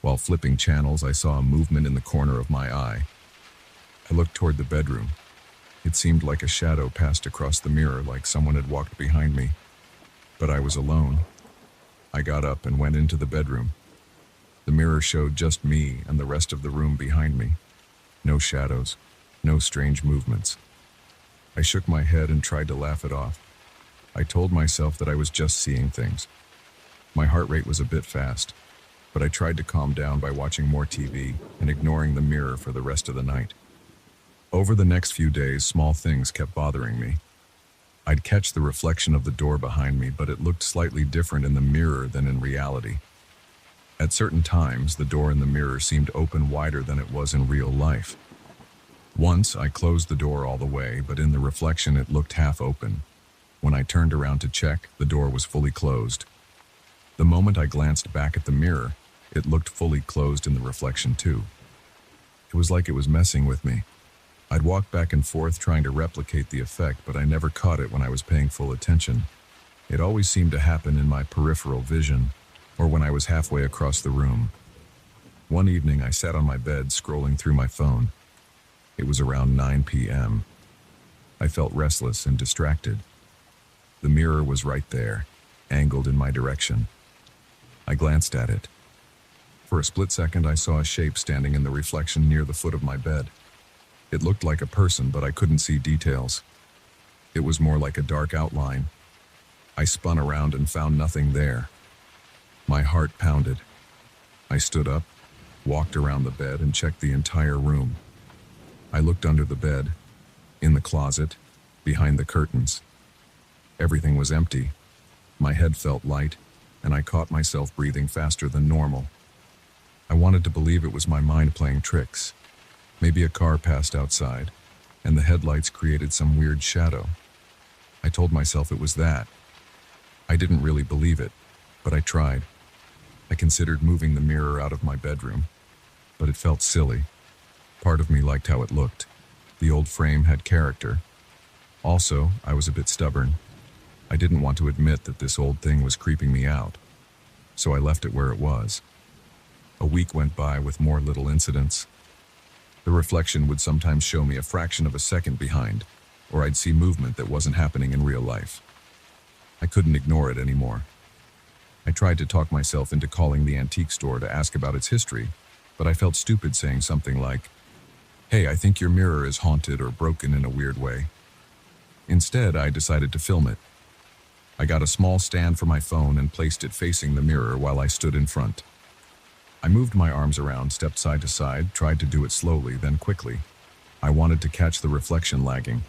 While flipping channels, I saw a movement in the corner of my eye. I looked toward the bedroom. It seemed like a shadow passed across the mirror, like someone had walked behind me. But I was alone. I got up and went into the bedroom. The mirror showed just me and the rest of the room behind me. No shadows, no strange movements. I shook my head and tried to laugh it off. I told myself that I was just seeing things. My heart rate was a bit fast, but I tried to calm down by watching more TV and ignoring the mirror for the rest of the night. Over the next few days, small things kept bothering me. I'd catch the reflection of the door behind me, but it looked slightly different in the mirror than in reality. At certain times, the door in the mirror seemed open wider than it was in real life. Once, I closed the door all the way, but in the reflection it looked half open. When I turned around to check, the door was fully closed. The moment I glanced back at the mirror, it looked fully closed in the reflection too. It was like it was messing with me. I'd walk back and forth trying to replicate the effect, but I never caught it when I was paying full attention. It always seemed to happen in my peripheral vision, or when I was halfway across the room. One evening, I sat on my bed scrolling through my phone. It was around 9 p.m. I felt restless and distracted. The mirror was right there, angled in my direction. I glanced at it. For a split second, I saw a shape standing in the reflection near the foot of my bed. It looked like a person, but I couldn't see details. It was more like a dark outline. I spun around and found nothing there. My heart pounded. I stood up, walked around the bed, and checked the entire room. I looked under the bed, in the closet, behind the curtains. Everything was empty. My head felt light, and I caught myself breathing faster than normal. I wanted to believe it was my mind playing tricks. Maybe a car passed outside, and the headlights created some weird shadow. I told myself it was that. I didn't really believe it, but I tried. I considered moving the mirror out of my bedroom, but it felt silly. Part of me liked how it looked. The old frame had character. Also, I was a bit stubborn. I didn't want to admit that this old thing was creeping me out, so I left it where it was. A week went by with more little incidents. The reflection would sometimes show me a fraction of a second behind, or I'd see movement that wasn't happening in real life. I couldn't ignore it anymore. I tried to talk myself into calling the antique store to ask about its history, but I felt stupid saying something like, "Hey, I think your mirror is haunted or broken in a weird way." Instead, I decided to film it. I got a small stand for my phone and placed it facing the mirror while I stood in front. I moved my arms around, stepped side to side, tried to do it slowly, then quickly. I wanted to catch the reflection lagging.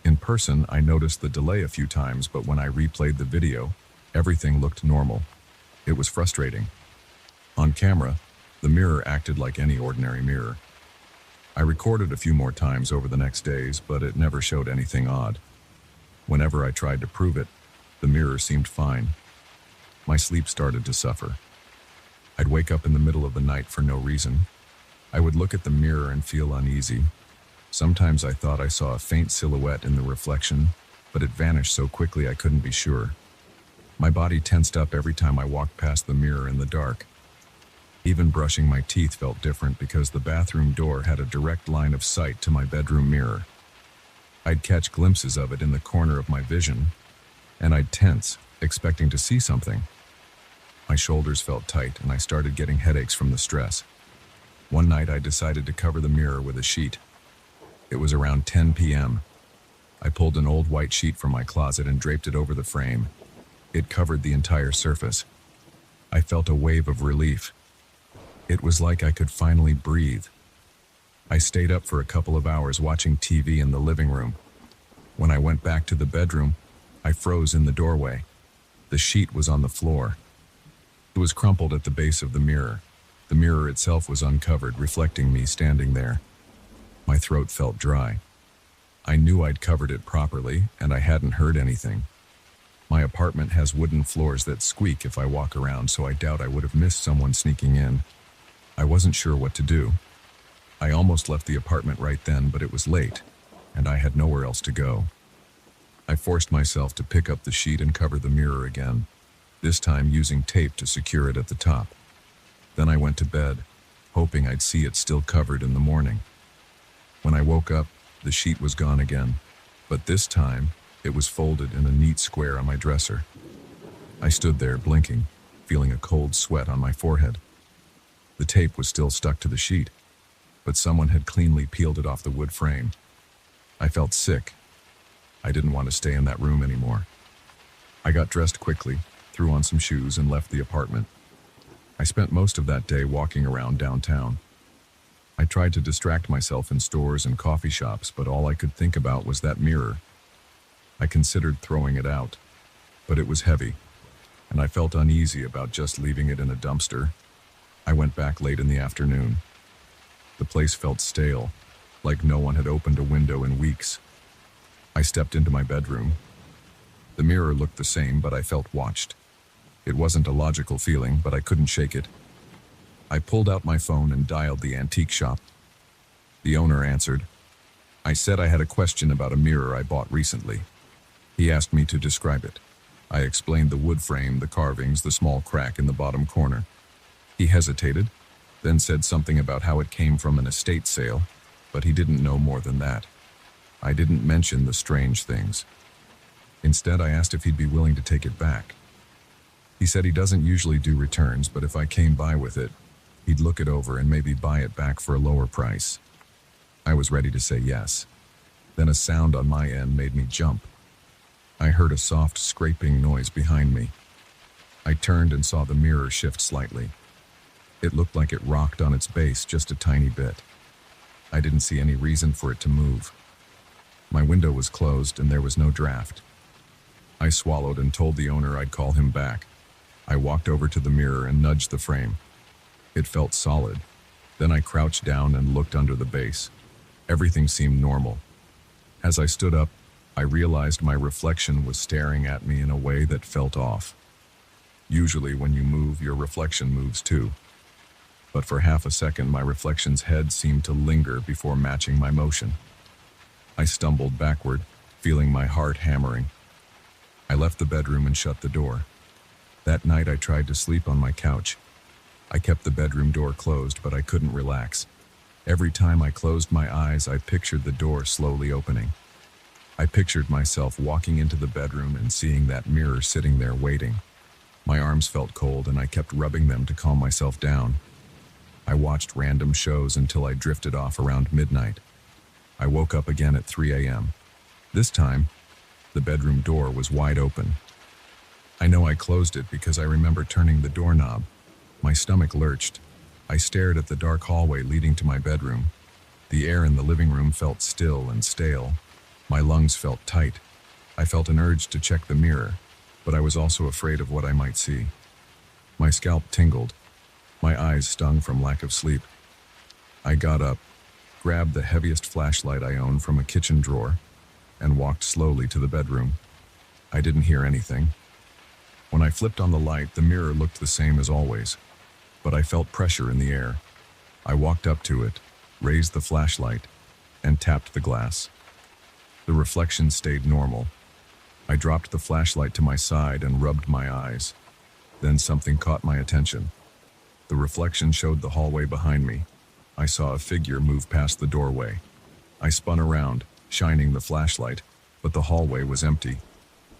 In person, I noticed the delay a few times, but when I replayed the video, everything looked normal. It was frustrating. On camera, the mirror acted like any ordinary mirror. I recorded a few more times over the next days, but it never showed anything odd. Whenever I tried to prove it, the mirror seemed fine. My sleep started to suffer. I'd wake up in the middle of the night for no reason. I would look at the mirror and feel uneasy. Sometimes I thought I saw a faint silhouette in the reflection, but it vanished so quickly I couldn't be sure. My body tensed up every time I walked past the mirror in the dark. Even brushing my teeth felt different because the bathroom door had a direct line of sight to my bedroom mirror. I'd catch glimpses of it in the corner of my vision, and I'd tense, expecting to see something. My shoulders felt tight, and I started getting headaches from the stress. One night, I decided to cover the mirror with a sheet. It was around 10 p.m. I pulled an old white sheet from my closet and draped it over the frame. It covered the entire surface. I felt a wave of relief. It was like I could finally breathe. I stayed up for a couple of hours watching TV in the living room. When I went back to the bedroom, I froze in the doorway. The sheet was on the floor. It was crumpled at the base of the mirror. The mirror itself was uncovered, reflecting me standing there. My throat felt dry. I knew I'd covered it properly, and I hadn't heard anything. My apartment has wooden floors that squeak if I walk around, so I doubt I would have missed someone sneaking in. I wasn't sure what to do. I almost left the apartment right then, but it was late, and I had nowhere else to go. I forced myself to pick up the sheet and cover the mirror again, this time using tape to secure it at the top. Then I went to bed, hoping I'd see it still covered in the morning. When I woke up, the sheet was gone again, but this time, it was folded in a neat square on my dresser. I stood there blinking, feeling a cold sweat on my forehead. The tape was still stuck to the sheet, but someone had cleanly peeled it off the wood frame. I felt sick. I didn't want to stay in that room anymore. I got dressed quickly, threw on some shoes, and left the apartment. I spent most of that day walking around downtown. I tried to distract myself in stores and coffee shops, but all I could think about was that mirror. I considered throwing it out, but it was heavy, and I felt uneasy about just leaving it in a dumpster. I went back late in the afternoon. The place felt stale, like no one had opened a window in weeks. I stepped into my bedroom. The mirror looked the same, but I felt watched. It wasn't a logical feeling, but I couldn't shake it. I pulled out my phone and dialed the antique shop. The owner answered. I said I had a question about a mirror I bought recently. He asked me to describe it. I explained the wood frame, the carvings, the small crack in the bottom corner. He hesitated, then said something about how it came from an estate sale, but he didn't know more than that. I didn't mention the strange things. Instead, I asked if he'd be willing to take it back. He said he doesn't usually do returns, but if I came by with it, he'd look it over and maybe buy it back for a lower price. I was ready to say yes. Then a sound on my end made me jump. I heard a soft scraping noise behind me. I turned and saw the mirror shift slightly. It looked like it rocked on its base just a tiny bit. I didn't see any reason for it to move. My window was closed and there was no draft. I swallowed and told the owner I'd call him back. I walked over to the mirror and nudged the frame. It felt solid. Then I crouched down and looked under the base. Everything seemed normal. As I stood up, I realized my reflection was staring at me in a way that felt off. Usually when you move, your reflection moves too. But for half a second, my reflection's head seemed to linger before matching my motion. I stumbled backward, feeling my heart hammering. I left the bedroom and shut the door. That night I tried to sleep on my couch. I kept the bedroom door closed, but I couldn't relax. Every time I closed my eyes, I pictured the door slowly opening. I pictured myself walking into the bedroom and seeing that mirror sitting there waiting. My arms felt cold and I kept rubbing them to calm myself down. I watched random shows until I drifted off around midnight. I woke up again at 3 a.m. This time, the bedroom door was wide open. I know I closed it because I remember turning the doorknob. My stomach lurched. I stared at the dark hallway leading to my bedroom. The air in the living room felt still and stale. My lungs felt tight. I felt an urge to check the mirror, but I was also afraid of what I might see. My scalp tingled. My eyes stung from lack of sleep. I got up, grabbed the heaviest flashlight I owned from a kitchen drawer, and walked slowly to the bedroom. I didn't hear anything. When I flipped on the light, the mirror looked the same as always, but I felt pressure in the air. I walked up to it, raised the flashlight, and tapped the glass. The reflection stayed normal. I dropped the flashlight to my side and rubbed my eyes. Then something caught my attention. The reflection showed the hallway behind me. I saw a figure move past the doorway. I spun around, shining the flashlight, but the hallway was empty.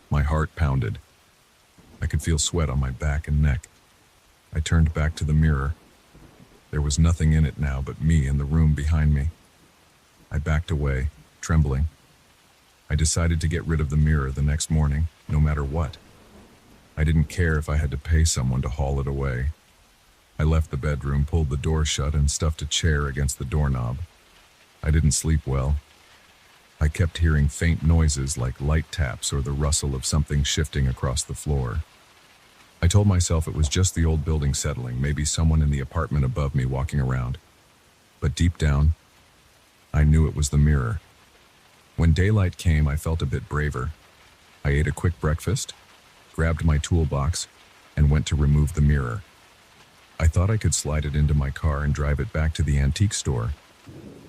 My heart pounded. I could feel sweat on my back and neck. I turned back to the mirror. There was nothing in it now but me and the room behind me. I backed away, trembling. I decided to get rid of the mirror the next morning, no matter what. I didn't care if I had to pay someone to haul it away. I left the bedroom, pulled the door shut, and stuffed a chair against the doorknob. I didn't sleep well. I kept hearing faint noises like light taps or the rustle of something shifting across the floor. I told myself it was just the old building settling, maybe someone in the apartment above me walking around. But deep down, I knew it was the mirror. When daylight came, I felt a bit braver. I ate a quick breakfast, grabbed my toolbox, and went to remove the mirror. I thought I could slide it into my car and drive it back to the antique store.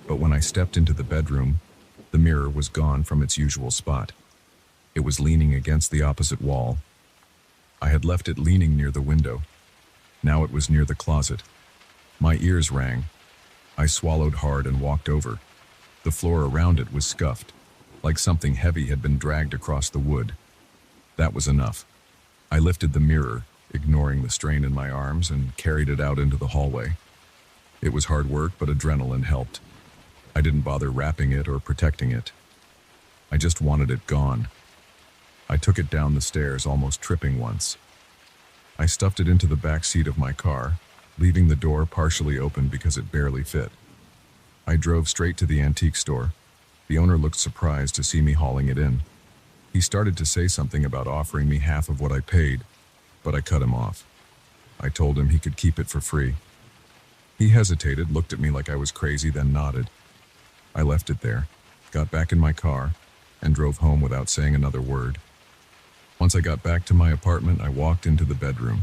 But when I stepped into the bedroom, the mirror was gone from its usual spot. It was leaning against the opposite wall. I had left it leaning near the window. Now it was near the closet. My ears rang. I swallowed hard and walked over. The floor around it was scuffed, like something heavy had been dragged across the wood. That was enough. I lifted the mirror, ignoring the strain in my arms, and carried it out into the hallway. It was hard work, but adrenaline helped. I didn't bother wrapping it or protecting it. I just wanted it gone. I took it down the stairs, almost tripping once. I stuffed it into the back seat of my car, leaving the door partially open because it barely fit. I drove straight to the antique store. The owner looked surprised to see me hauling it in. He started to say something about offering me half of what I paid, but I cut him off. I told him he could keep it for free. He hesitated, looked at me like I was crazy, then nodded. I left it there, got back in my car, and drove home without saying another word. Once I got back to my apartment, I walked into the bedroom.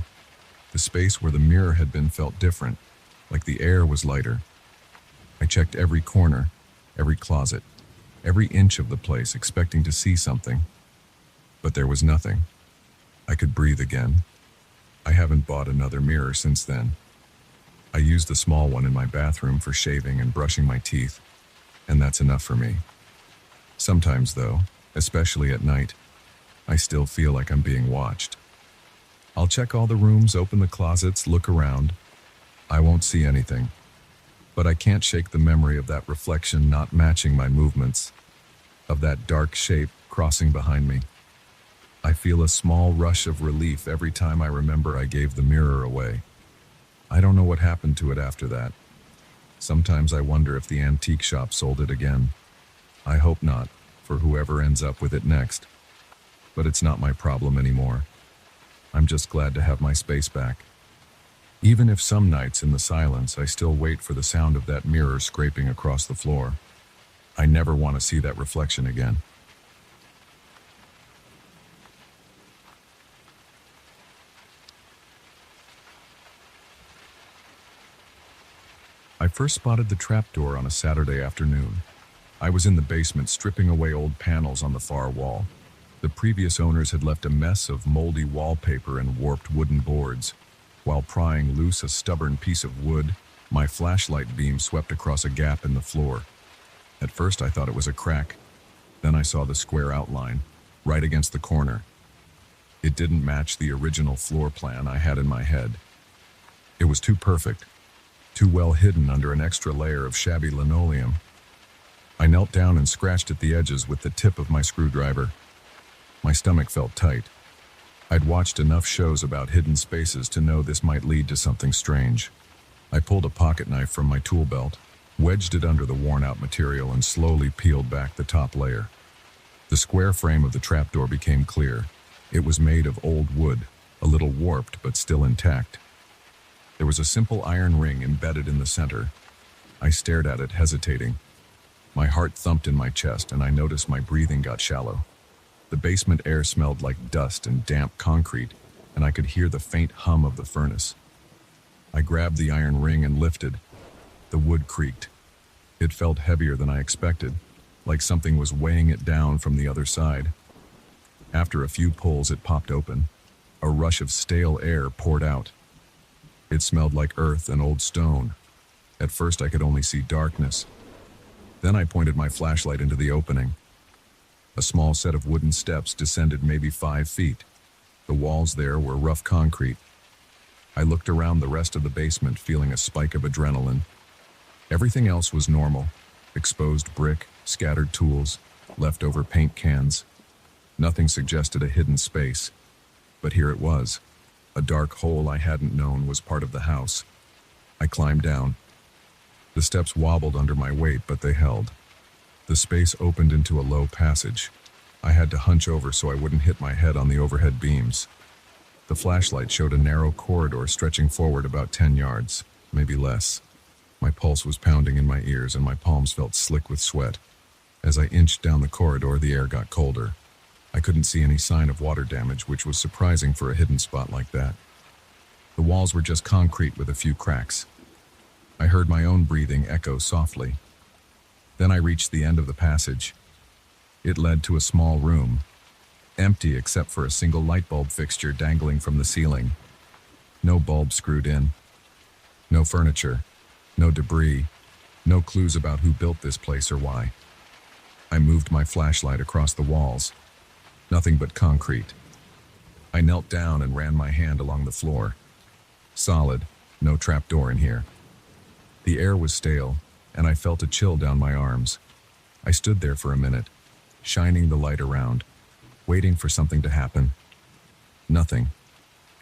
The space where the mirror had been felt different, like the air was lighter. I checked every corner, every closet, every inch of the place, expecting to see something. But there was nothing. I could breathe again. I haven't bought another mirror since then. I use the small one in my bathroom for shaving and brushing my teeth, and that's enough for me. Sometimes, though, especially at night, I still feel like I'm being watched. I'll check all the rooms, open the closets, look around. I won't see anything. But I can't shake the memory of that reflection not matching my movements, of that dark shape crossing behind me. I feel a small rush of relief every time I remember I gave the mirror away. I don't know what happened to it after that. Sometimes I wonder if the antique shop sold it again. I hope not, for whoever ends up with it next. But it's not my problem anymore. I'm just glad to have my space back. Even if some nights in the silence I still wait for the sound of that mirror scraping across the floor. I never want to see that reflection again. I first spotted the trapdoor on a Saturday afternoon. I was in the basement stripping away old panels on the far wall. The previous owners had left a mess of moldy wallpaper and warped wooden boards. While prying loose a stubborn piece of wood, my flashlight beam swept across a gap in the floor. At first I thought it was a crack. Then I saw the square outline, right against the corner. It didn't match the original floor plan I had in my head. It was too perfect, too well hidden under an extra layer of shabby linoleum. I knelt down and scratched at the edges with the tip of my screwdriver. My stomach felt tight. I'd watched enough shows about hidden spaces to know this might lead to something strange. I pulled a pocket knife from my tool belt, wedged it under the worn-out material, and slowly peeled back the top layer. The square frame of the trapdoor became clear. It was made of old wood, a little warped but still intact. There was a simple iron ring embedded in the center. I stared at it, hesitating. My heart thumped in my chest, and I noticed my breathing got shallow. The basement air smelled like dust and damp concrete, and I could hear the faint hum of the furnace. I grabbed the iron ring and lifted. The wood creaked. It felt heavier than I expected, like something was weighing it down from the other side. After a few pulls, it popped open. A rush of stale air poured out. It smelled like earth and old stone. At first, I could only see darkness. Then I pointed my flashlight into the opening. A small set of wooden steps descended maybe 5 feet. The walls there were rough concrete. I looked around the rest of the basement, feeling a spike of adrenaline. Everything else was normal. Exposed brick, scattered tools, leftover paint cans. Nothing suggested a hidden space. But here it was. A dark hole I hadn't known was part of the house. I climbed down. The steps wobbled under my weight, but they held. The space opened into a low passage. I had to hunch over so I wouldn't hit my head on the overhead beams. The flashlight showed a narrow corridor stretching forward about 10 yards, maybe less. My pulse was pounding in my ears and my palms felt slick with sweat. As I inched down the corridor, the air got colder. I couldn't see any sign of water damage, which was surprising for a hidden spot like that. The walls were just concrete with a few cracks. I heard my own breathing echo softly. Then I reached the end of the passage. It led to a small room, empty except for a single light bulb fixture dangling from the ceiling. No bulb screwed in. No furniture. No debris. No clues about who built this place or why. I moved my flashlight across the walls. Nothing but concrete. I knelt down and ran my hand along the floor. Solid. No trapdoor in here. The air was stale, and I felt a chill down my arms. I stood there for a minute, shining the light around, waiting for something to happen. Nothing.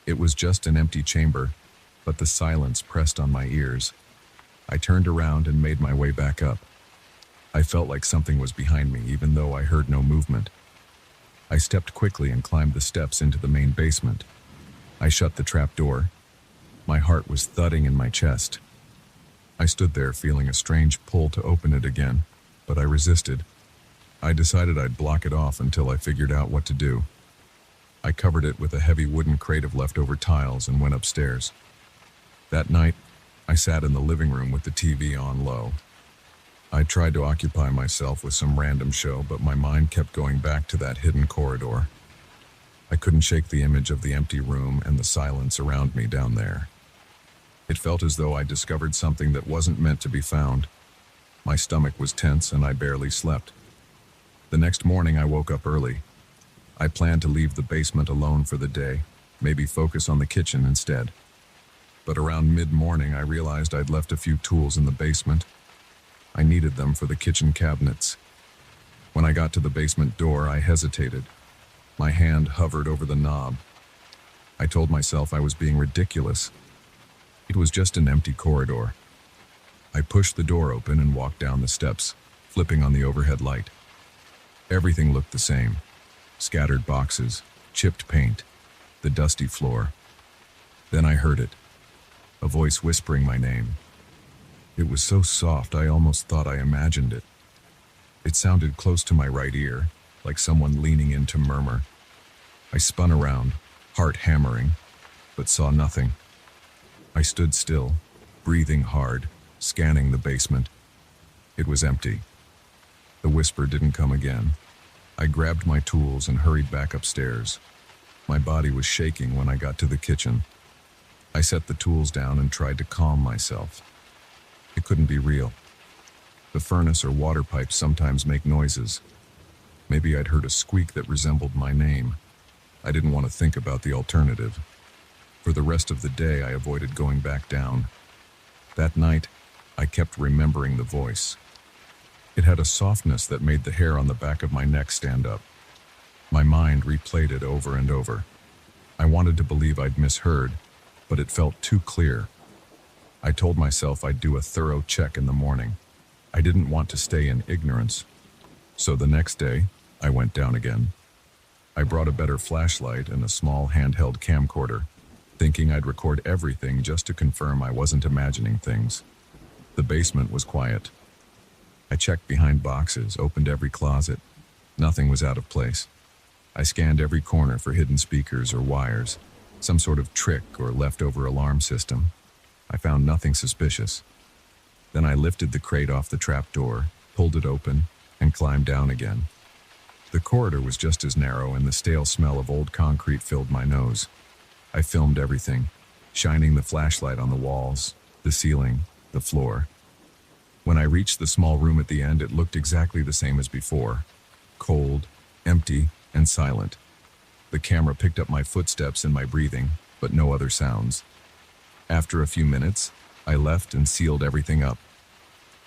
It was just an empty chamber, but the silence pressed on my ears. I turned around and made my way back up. I felt like something was behind me, even though I heard no movement. I stepped quickly and climbed the steps into the main basement. I shut the trap door. My heart was thudding in my chest. I stood there feeling a strange pull to open it again, but I resisted. I decided I'd block it off until I figured out what to do. I covered it with a heavy wooden crate of leftover tiles and went upstairs. That night, I sat in the living room with the TV on low. I tried to occupy myself with some random show, but my mind kept going back to that hidden corridor. I couldn't shake the image of the empty room and the silence around me down there. It felt as though I discovered something that wasn't meant to be found. My stomach was tense and I barely slept. The next morning I woke up early. I planned to leave the basement alone for the day, maybe focus on the kitchen instead. But around mid-morning I realized I'd left a few tools in the basement. I needed them for the kitchen cabinets. When I got to the basement door, I hesitated. My hand hovered over the knob. I told myself I was being ridiculous. It was just an empty corridor. I pushed the door open and walked down the steps, flipping on the overhead light. Everything looked the same. Scattered boxes, chipped paint, the dusty floor. Then I heard it, a voice whispering my name. It was so soft I almost thought I imagined it. It sounded close to my right ear, like someone leaning in to murmur. I spun around, heart hammering, but saw nothing. I stood still, breathing hard, scanning the basement. It was empty. The whisper didn't come again. I grabbed my tools and hurried back upstairs. My body was shaking when I got to the kitchen. I set the tools down and tried to calm myself. It couldn't be real. The furnace or water pipes sometimes make noises. Maybe I'd heard a squeak that resembled my name. I didn't want to think about the alternative. For the rest of the day, I avoided going back down. That night, I kept remembering the voice. It had a softness that made the hair on the back of my neck stand up. My mind replayed it over and over. I wanted to believe I'd misheard, but it felt too clear. I told myself I'd do a thorough check in the morning. I didn't want to stay in ignorance. So the next day, I went down again. I brought a better flashlight and a small handheld camcorder, thinking I'd record everything just to confirm I wasn't imagining things. The basement was quiet. I checked behind boxes, opened every closet. Nothing was out of place. I scanned every corner for hidden speakers or wires, some sort of trick or leftover alarm system. I found nothing suspicious. Then I lifted the crate off the trap door, pulled it open, and climbed down again. The corridor was just as narrow, and the stale smell of old concrete filled my nose. I filmed everything, shining the flashlight on the walls, the ceiling, the floor. When I reached the small room at the end, it looked exactly the same as before. Cold, empty, and silent. The camera picked up my footsteps and my breathing, but no other sounds. After a few minutes, I left and sealed everything up.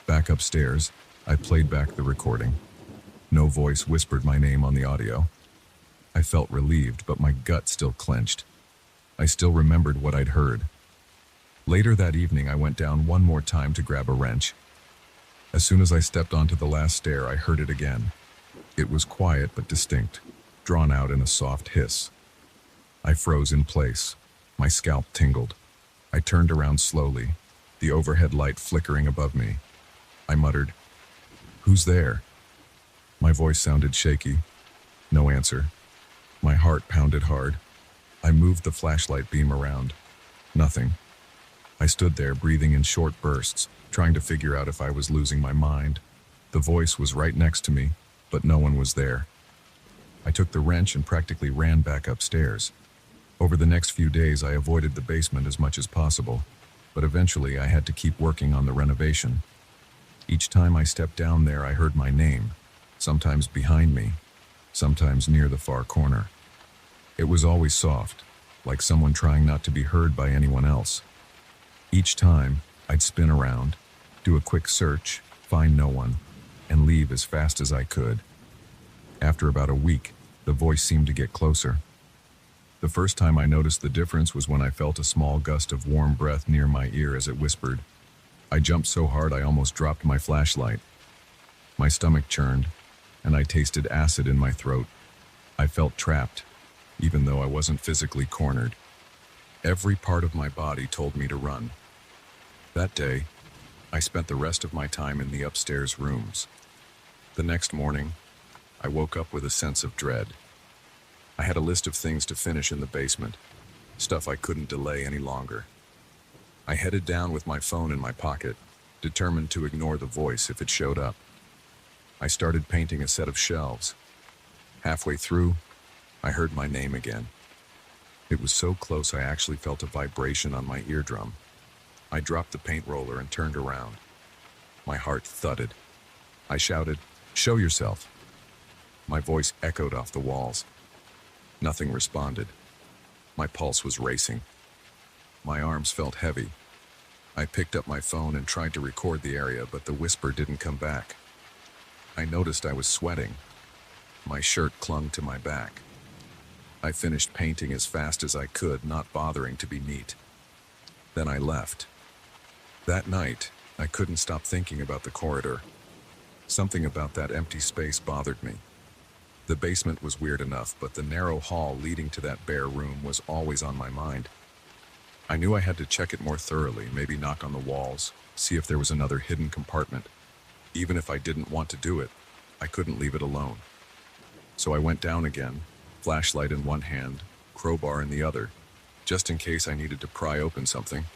Back upstairs, I played back the recording. No voice whispered my name on the audio. I felt relieved, but my gut still clenched. I still remembered what I'd heard. Later that evening, I went down one more time to grab a wrench. As soon as I stepped onto the last stair, I heard it again. It was quiet but distinct, drawn out in a soft hiss. I froze in place. My scalp tingled. I turned around slowly, the overhead light flickering above me. I muttered, "Who's there?" My voice sounded shaky. No answer. My heart pounded hard. I moved the flashlight beam around. Nothing. I stood there, breathing in short bursts, trying to figure out if I was losing my mind. The voice was right next to me, but no one was there. I took the wrench and practically ran back upstairs. Over the next few days, I avoided the basement as much as possible, but eventually I had to keep working on the renovation. Each time I stepped down there, I heard my name, sometimes behind me, sometimes near the far corner. It was always soft, like someone trying not to be heard by anyone else. Each time, I'd spin around, do a quick search, find no one, and leave as fast as I could. After about a week, the voice seemed to get closer. The first time I noticed the difference was when I felt a small gust of warm breath near my ear as it whispered. I jumped so hard I almost dropped my flashlight. My stomach churned, and I tasted acid in my throat. I felt trapped, even though I wasn't physically cornered. Every part of my body told me to run. That day, I spent the rest of my time in the upstairs rooms. The next morning, I woke up with a sense of dread. I had a list of things to finish in the basement, stuff I couldn't delay any longer. I headed down with my phone in my pocket, determined to ignore the voice if it showed up. I started painting a set of shelves. Halfway through, I heard my name again. It was so close I actually felt a vibration on my eardrum. I dropped the paint roller and turned around. My heart thudded. I shouted, "Show yourself!" My voice echoed off the walls. Nothing responded. My pulse was racing. My arms felt heavy. I picked up my phone and tried to record the area, but the whisper didn't come back. I noticed I was sweating. My shirt clung to my back. I finished painting as fast as I could, not bothering to be neat. Then I left. That night, I couldn't stop thinking about the corridor. Something about that empty space bothered me. The basement was weird enough, but the narrow hall leading to that bare room was always on my mind. I knew I had to check it more thoroughly, maybe knock on the walls, see if there was another hidden compartment. Even if I didn't want to do it, I couldn't leave it alone. So I went down again, flashlight in one hand, crowbar in the other, just in case I needed to pry open something.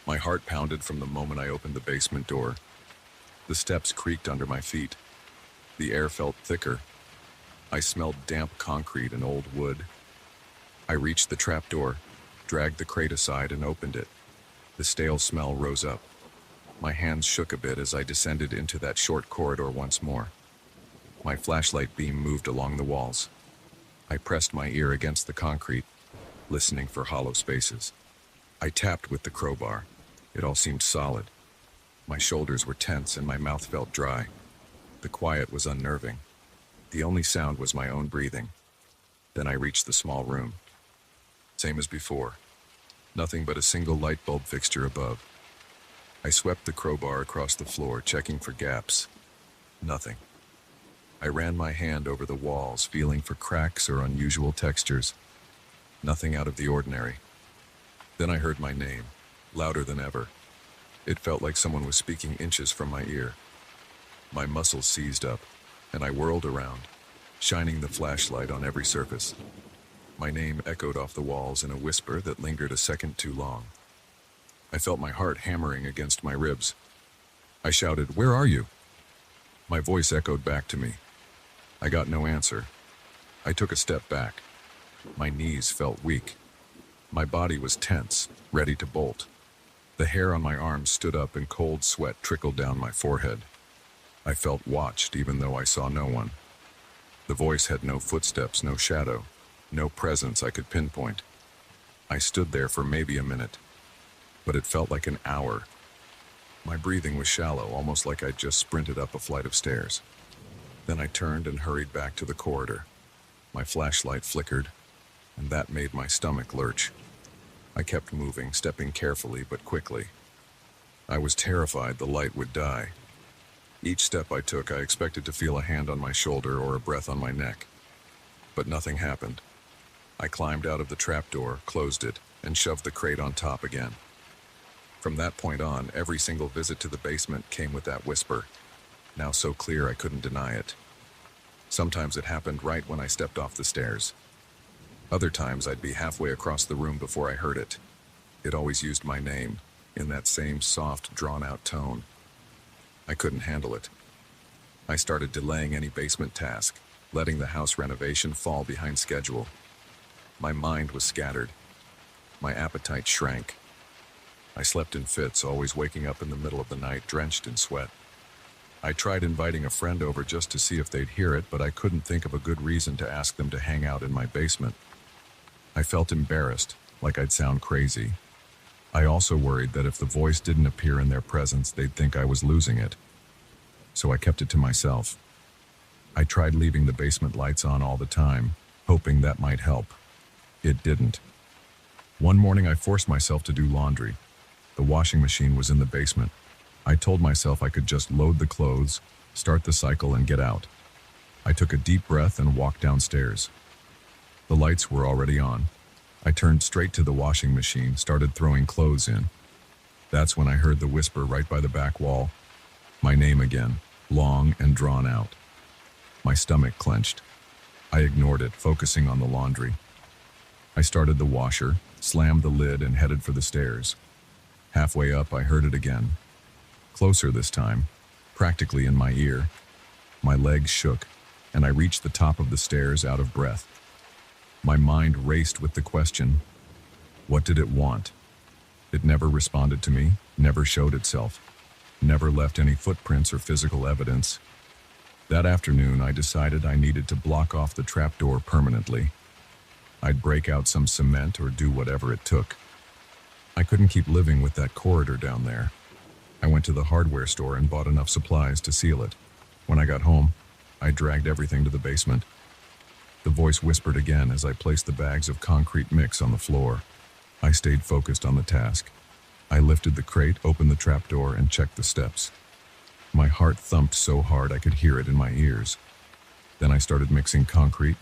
My heart pounded from the moment I opened the basement door. The steps creaked under my feet. The air felt thicker. I smelled damp concrete and old wood. I reached the trapdoor, dragged the crate aside and opened it. The stale smell rose up. My hands shook a bit as I descended into that short corridor once more. My flashlight beam moved along the walls. I pressed my ear against the concrete, listening for hollow spaces. I tapped with the crowbar. It all seemed solid. My shoulders were tense and my mouth felt dry. The quiet was unnerving. The only sound was my own breathing. Then I reached the small room. Same as before. Nothing but a single light bulb fixture above. I swept the crowbar across the floor, checking for gaps. Nothing. I ran my hand over the walls, feeling for cracks or unusual textures. Nothing out of the ordinary. Then I heard my name, louder than ever. It felt like someone was speaking inches from my ear. My muscles seized up, and I whirled around, shining the flashlight on every surface. My name echoed off the walls in a whisper that lingered a second too long. I felt my heart hammering against my ribs. I shouted, "Where are you?" My voice echoed back to me. I got no answer. I took a step back. My knees felt weak. My body was tense, ready to bolt. The hair on my arms stood up and cold sweat trickled down my forehead. I felt watched even though I saw no one. The voice had no footsteps, no shadow, no presence I could pinpoint. I stood there for maybe a minute, but it felt like an hour. My breathing was shallow, almost like I'd just sprinted up a flight of stairs. Then I turned and hurried back to the corridor. My flashlight flickered, and that made my stomach lurch. I kept moving, stepping carefully but quickly. I was terrified the light would die. Each step I took, I expected to feel a hand on my shoulder or a breath on my neck. But nothing happened. I climbed out of the trapdoor, closed it, and shoved the crate on top again. From that point on, every single visit to the basement came with that whisper, now so clear I couldn't deny it. Sometimes it happened right when I stepped off the stairs. Other times I'd be halfway across the room before I heard it. It always used my name, in that same soft, drawn-out tone. I couldn't handle it. I started delaying any basement task, letting the house renovation fall behind schedule. My mind was scattered. My appetite shrank. I slept in fits, always waking up in the middle of the night, drenched in sweat. I tried inviting a friend over just to see if they'd hear it, but I couldn't think of a good reason to ask them to hang out in my basement. I felt embarrassed, like I'd sound crazy. I also worried that if the voice didn't appear in their presence, they'd think I was losing it. So I kept it to myself. I tried leaving the basement lights on all the time, hoping that might help. It didn't. One morning I forced myself to do laundry. The washing machine was in the basement. I told myself I could just load the clothes, start the cycle, and get out. I took a deep breath and walked downstairs. The lights were already on. I turned straight to the washing machine, started throwing clothes in. That's when I heard the whisper right by the back wall. My name again, long and drawn out. My stomach clenched. I ignored it, focusing on the laundry. I started the washer, slammed the lid, and headed for the stairs. Halfway up, I heard it again. Closer this time, practically in my ear. My legs shook, and I reached the top of the stairs out of breath. My mind raced with the question, what did it want? It never responded to me, never showed itself, never left any footprints or physical evidence. That afternoon, I decided I needed to block off the trapdoor permanently. I'd break out some cement or do whatever it took. I couldn't keep living with that corridor down there. I went to the hardware store and bought enough supplies to seal it. When I got home, I dragged everything to the basement. The voice whispered again as I placed the bags of concrete mix on the floor. I stayed focused on the task. I lifted the crate, opened the trapdoor, and checked the steps. My heart thumped so hard I could hear it in my ears. Then I started mixing concrete.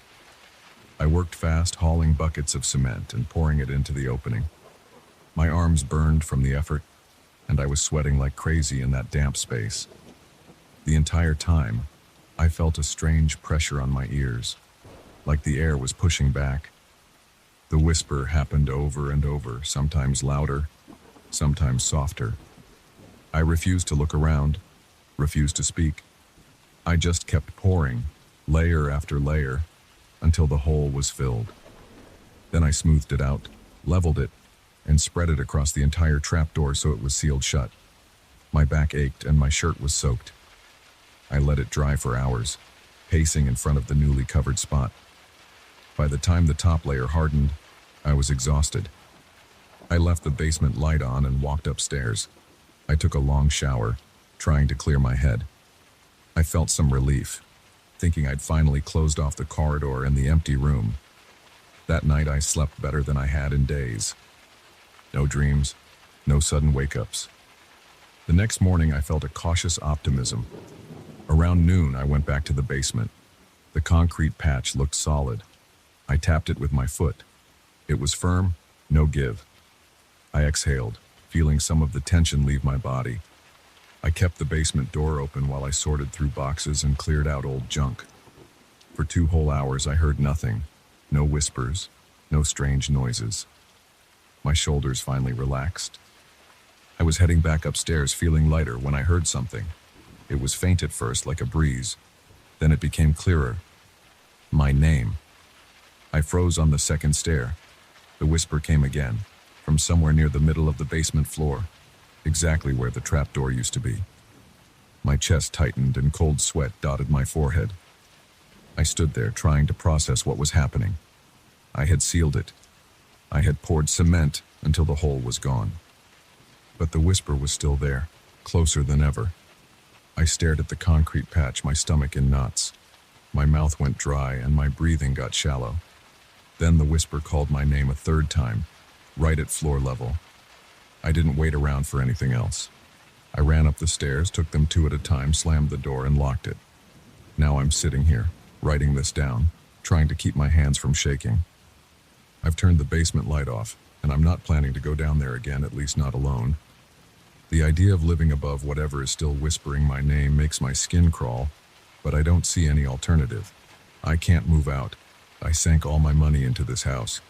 I worked fast, hauling buckets of cement and pouring it into the opening. My arms burned from the effort, and I was sweating like crazy in that damp space. The entire time, I felt a strange pressure on my ears, like the air was pushing back. The whisper happened over and over, sometimes louder, sometimes softer. I refused to look around, refused to speak. I just kept pouring, layer after layer, until the hole was filled. Then I smoothed it out, leveled it, and spread it across the entire trapdoor so it was sealed shut. My back ached and my shirt was soaked. I let it dry for hours, pacing in front of the newly covered spot. By the time the top layer hardened, I was exhausted. I left the basement light on and walked upstairs. I took a long shower, trying to clear my head. I felt some relief, thinking I'd finally closed off the corridor and the empty room. That night I slept better than I had in days. No dreams, no sudden wake-ups. The next morning I felt a cautious optimism. Around noon I went back to the basement. The concrete patch looked solid. I tapped it with my foot. It was firm, no give. I exhaled, feeling some of the tension leave my body. I kept the basement door open while I sorted through boxes and cleared out old junk. For 2 whole hours I heard nothing. No whispers, no strange noises. My shoulders finally relaxed. I was heading back upstairs feeling lighter when I heard something. It was faint at first, like a breeze. Then it became clearer. My name. I froze on the second stair. The whisper came again, from somewhere near the middle of the basement floor, exactly where the trapdoor used to be. My chest tightened and cold sweat dotted my forehead. I stood there trying to process what was happening. I had sealed it. I had poured cement until the hole was gone. But the whisper was still there, closer than ever. I stared at the concrete patch, my stomach in knots. My mouth went dry and my breathing got shallow. Then the whisper called my name a third time, right at floor level. I didn't wait around for anything else. I ran up the stairs, took them 2 at a time, slammed the door and locked it. Now I'm sitting here, writing this down, trying to keep my hands from shaking. I've turned the basement light off, and I'm not planning to go down there again, at least not alone. The idea of living above whatever is still whispering my name makes my skin crawl, but I don't see any alternative. I can't move out. I sank all my money into this house.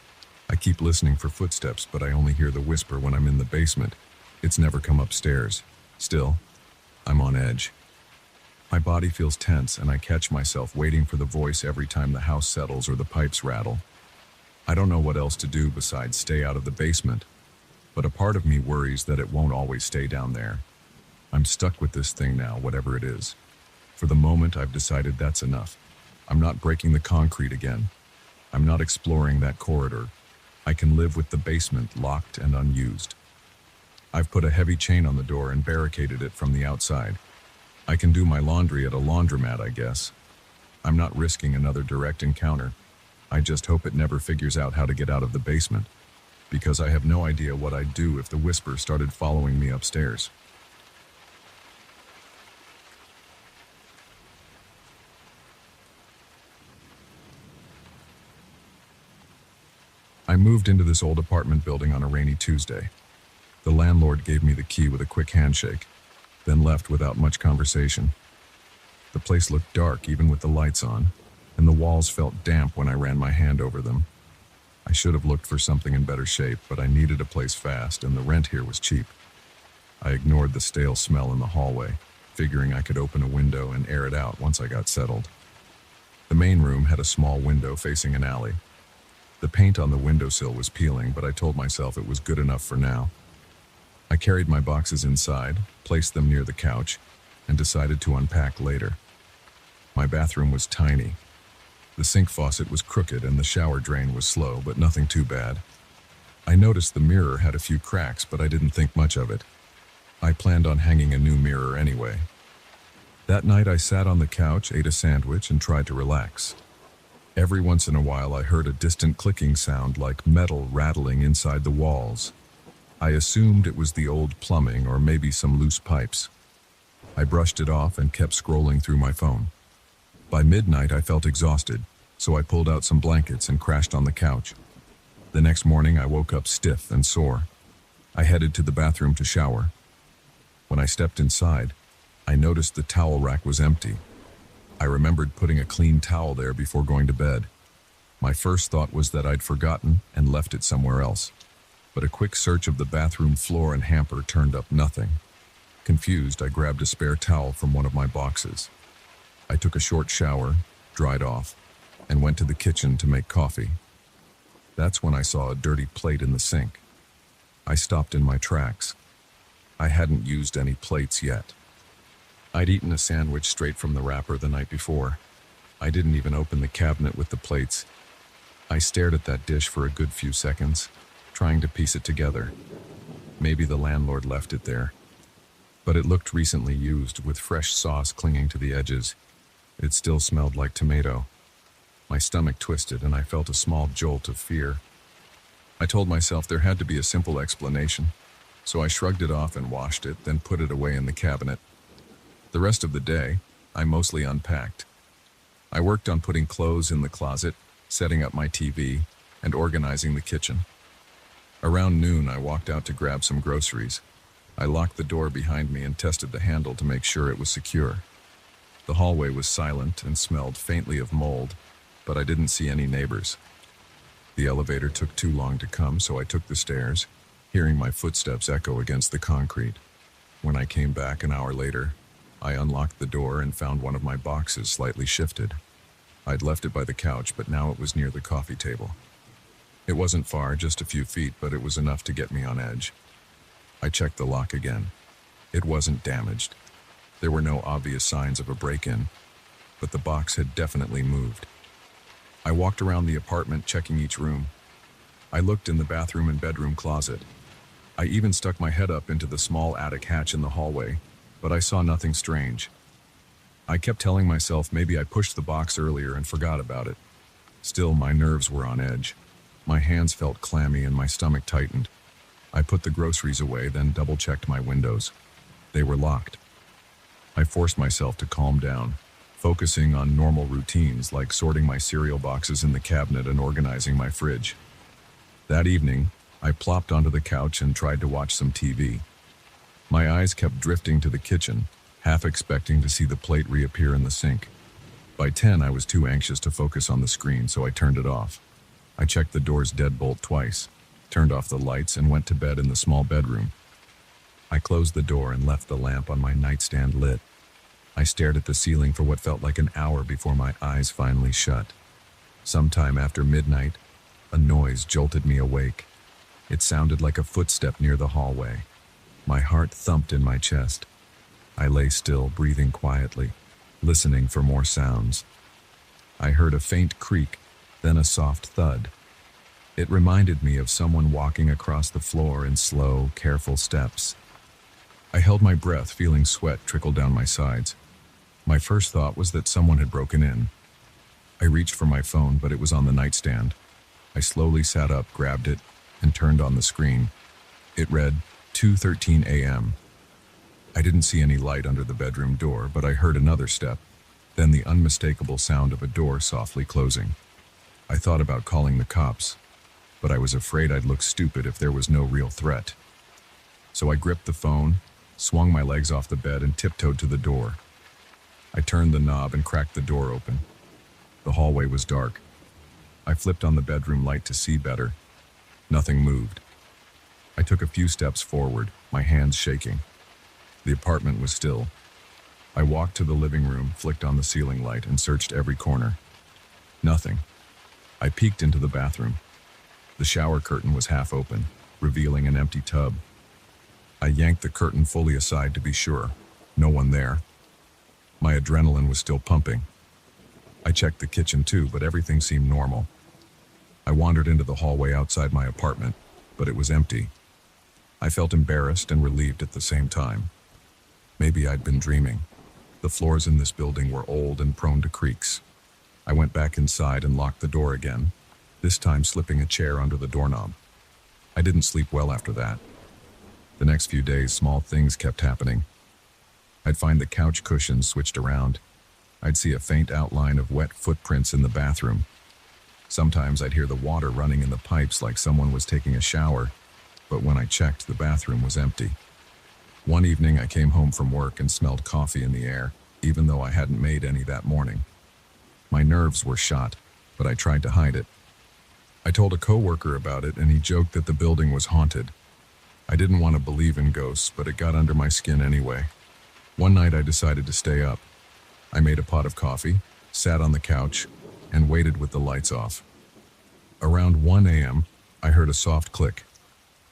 I keep listening for footsteps, but I only hear the whisper when I'm in the basement. It's never come upstairs. Still, I'm on edge. My body feels tense, and I catch myself waiting for the voice every time the house settles or the pipes rattle. I don't know what else to do besides stay out of the basement, but a part of me worries that it won't always stay down there. I'm stuck with this thing now, whatever it is. For the moment, I've decided that's enough. I'm not breaking the concrete again. I'm not exploring that corridor. I can live with the basement locked and unused. I've put a heavy chain on the door and barricaded it from the outside. I can do my laundry at a laundromat, I guess. I'm not risking another direct encounter. I just hope it never figures out how to get out of the basement, because I have no idea what I'd do if the whisper started following me upstairs. I moved into this old apartment building on a rainy Tuesday. The landlord gave me the key with a quick handshake, then left without much conversation. The place looked dark even with the lights on, and the walls felt damp when I ran my hand over them. I should have looked for something in better shape, but I needed a place fast, and the rent here was cheap. I ignored the stale smell in the hallway, figuring I could open a window and air it out once I got settled. The main room had a small window facing an alley. The paint on the windowsill was peeling, but I told myself it was good enough for now. I carried my boxes inside, placed them near the couch, and decided to unpack later. My bathroom was tiny. The sink faucet was crooked and the shower drain was slow, but nothing too bad. I noticed the mirror had a few cracks, but I didn't think much of it. I planned on hanging a new mirror anyway. That night I sat on the couch, ate a sandwich, and tried to relax. Every once in a while I heard a distant clicking sound like metal rattling inside the walls. I assumed it was the old plumbing or maybe some loose pipes. I brushed it off and kept scrolling through my phone. By midnight I felt exhausted, so I pulled out some blankets and crashed on the couch. The next morning I woke up stiff and sore. I headed to the bathroom to shower. When I stepped inside, I noticed the towel rack was empty. I remembered putting a clean towel there before going to bed. My first thought was that I'd forgotten and left it somewhere else, but a quick search of the bathroom floor and hamper turned up nothing. Confused, I grabbed a spare towel from one of my boxes. I took a short shower, dried off, and went to the kitchen to make coffee. That's when I saw a dirty plate in the sink. I stopped in my tracks. I hadn't used any plates yet. I'd eaten a sandwich straight from the wrapper the night before. I didn't even open the cabinet with the plates. I stared at that dish for a good few seconds, trying to piece it together. Maybe the landlord left it there. But it looked recently used, with fresh sauce clinging to the edges. It still smelled like tomato. My stomach twisted and I felt a small jolt of fear. I told myself there had to be a simple explanation, so I shrugged it off and washed it, then put it away in the cabinet. The rest of the day, I mostly unpacked. I worked on putting clothes in the closet, setting up my TV, and organizing the kitchen. Around noon, I walked out to grab some groceries. I locked the door behind me and tested the handle to make sure it was secure. The hallway was silent and smelled faintly of mold, but I didn't see any neighbors. The elevator took too long to come, so I took the stairs, hearing my footsteps echo against the concrete. When I came back an hour later, I unlocked the door and found one of my boxes slightly shifted. I'd left it by the couch, but now it was near the coffee table. It wasn't far, just a few feet, but it was enough to get me on edge. I checked the lock again. It wasn't damaged. There were no obvious signs of a break-in, but the box had definitely moved. I walked around the apartment, checking each room. I looked in the bathroom and bedroom closet. I even stuck my head up into the small attic hatch in the hallway, but I saw nothing strange. I kept telling myself maybe I pushed the box earlier and forgot about it. Still, my nerves were on edge. My hands felt clammy and my stomach tightened. I put the groceries away, then double-checked my windows. They were locked. I forced myself to calm down, focusing on normal routines like sorting my cereal boxes in the cabinet and organizing my fridge. That evening, I plopped onto the couch and tried to watch some TV. My eyes kept drifting to the kitchen, half expecting to see the plate reappear in the sink. By 10, I was too anxious to focus on the screen, so I turned it off. I checked the door's deadbolt twice, turned off the lights, and went to bed in the small bedroom. I closed the door and left the lamp on my nightstand lit. I stared at the ceiling for what felt like an hour before my eyes finally shut. Sometime after midnight, a noise jolted me awake. It sounded like a footstep near the hallway. My heart thumped in my chest. I lay still, breathing quietly, listening for more sounds. I heard a faint creak, then a soft thud. It reminded me of someone walking across the floor in slow, careful steps. I held my breath, feeling sweat trickle down my sides. My first thought was that someone had broken in. I reached for my phone, but it was on the nightstand. I slowly sat up, grabbed it, and turned on the screen. It read 2:13 a.m. I didn't see any light under the bedroom door, but I heard another step, then the unmistakable sound of a door softly closing. I thought about calling the cops, but I was afraid I'd look stupid if there was no real threat. So I gripped the phone, swung my legs off the bed, and tiptoed to the door. I turned the knob and cracked the door open. The hallway was dark. I flipped on the bedroom light to see better. Nothing moved. I took a few steps forward, my hands shaking. The apartment was still. I walked to the living room, flicked on the ceiling light, and searched every corner. Nothing. I peeked into the bathroom. The shower curtain was half open, revealing an empty tub. I yanked the curtain fully aside to be sure. No one there. My adrenaline was still pumping. I checked the kitchen too, but everything seemed normal. I wandered into the hallway outside my apartment, but it was empty. I felt embarrassed and relieved at the same time. Maybe I'd been dreaming. The floors in this building were old and prone to creaks. I went back inside and locked the door again, this time slipping a chair under the doorknob. I didn't sleep well after that. The next few days, small things kept happening. I'd find the couch cushions switched around. I'd see a faint outline of wet footprints in the bathroom. Sometimes I'd hear the water running in the pipes like someone was taking a shower, but when I checked, the bathroom was empty. One evening, I came home from work and smelled coffee in the air, even though I hadn't made any that morning. My nerves were shot, but I tried to hide it. I told a coworker about it, and he joked that the building was haunted. I didn't want to believe in ghosts, but it got under my skin anyway. One night, I decided to stay up. I made a pot of coffee, sat on the couch, and waited with the lights off. Around 1 a.m., I heard a soft click.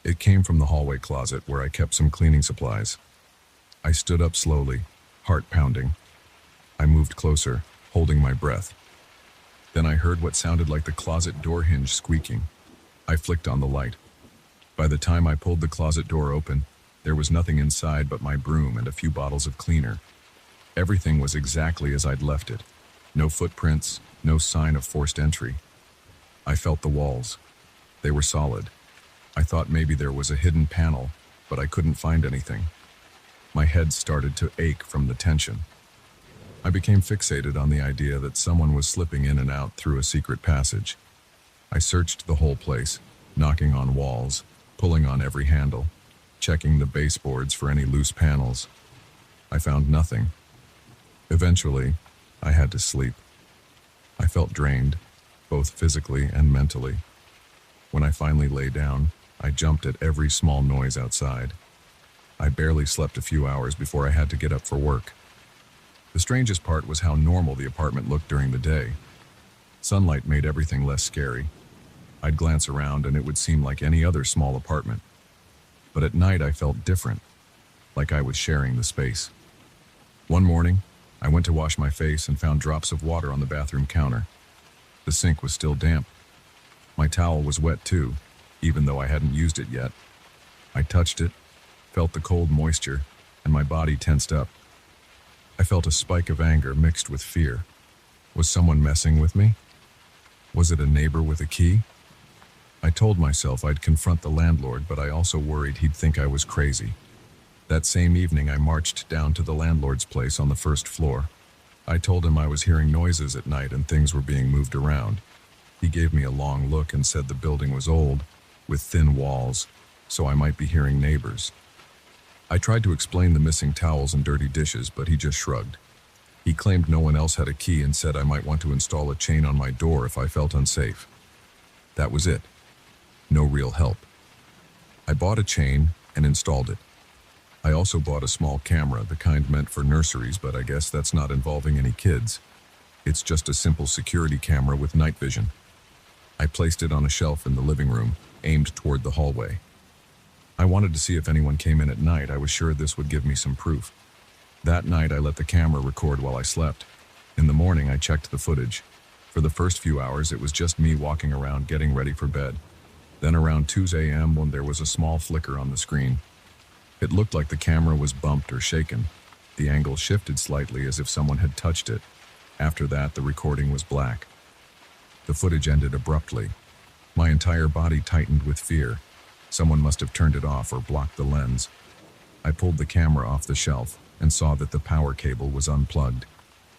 It came from the hallway closet where I kept some cleaning supplies. I stood up slowly, heart pounding. I moved closer, holding my breath. Then I heard what sounded like the closet door hinge squeaking. I flicked on the light. By the time I pulled the closet door open, there was nothing inside but my broom and a few bottles of cleaner. Everything was exactly as I'd left it. No footprints, no sign of forced entry. I felt the walls. They were solid. I thought maybe there was a hidden panel, but I couldn't find anything. My head started to ache from the tension. I became fixated on the idea that someone was slipping in and out through a secret passage. I searched the whole place, knocking on walls, pulling on every handle, checking the baseboards for any loose panels. I found nothing. Eventually, I had to sleep. I felt drained, both physically and mentally. When I finally lay down, I jumped at every small noise outside. I barely slept a few hours before I had to get up for work. The strangest part was how normal the apartment looked during the day. Sunlight made everything less scary. I'd glance around and it would seem like any other small apartment. But at night I felt different, like I was sharing the space. One morning, I went to wash my face and found drops of water on the bathroom counter. The sink was still damp. My towel was wet too, even though I hadn't used it yet. I touched it, felt the cold moisture, and my body tensed up. I felt a spike of anger mixed with fear. Was someone messing with me? Was it a neighbor with a key? I told myself I'd confront the landlord, but I also worried he'd think I was crazy. That same evening, I marched down to the landlord's place on the first floor. I told him I was hearing noises at night and things were being moved around. He gave me a long look and said the building was old, with thin walls, so I might be hearing neighbors. I tried to explain the missing towels and dirty dishes, but he just shrugged. He claimed no one else had a key and said I might want to install a chain on my door if I felt unsafe. That was it. No real help. I bought a chain and installed it. I also bought a small camera, the kind meant for nurseries, but I guess that's not involving any kids. It's just a simple security camera with night vision. I placed it on a shelf in the living room, aimed toward the hallway. I wanted to see if anyone came in at night. I was sure this would give me some proof. That night, I let the camera record while I slept. In the morning, I checked the footage. For the first few hours, it was just me walking around getting ready for bed. Then around 2 a.m., when there was a small flicker on the screen. It looked like the camera was bumped or shaken. The angle shifted slightly as if someone had touched it. After that, the recording was black. The footage ended abruptly. My entire body tightened with fear. Someone must have turned it off or blocked the lens. I pulled the camera off the shelf and saw that the power cable was unplugged.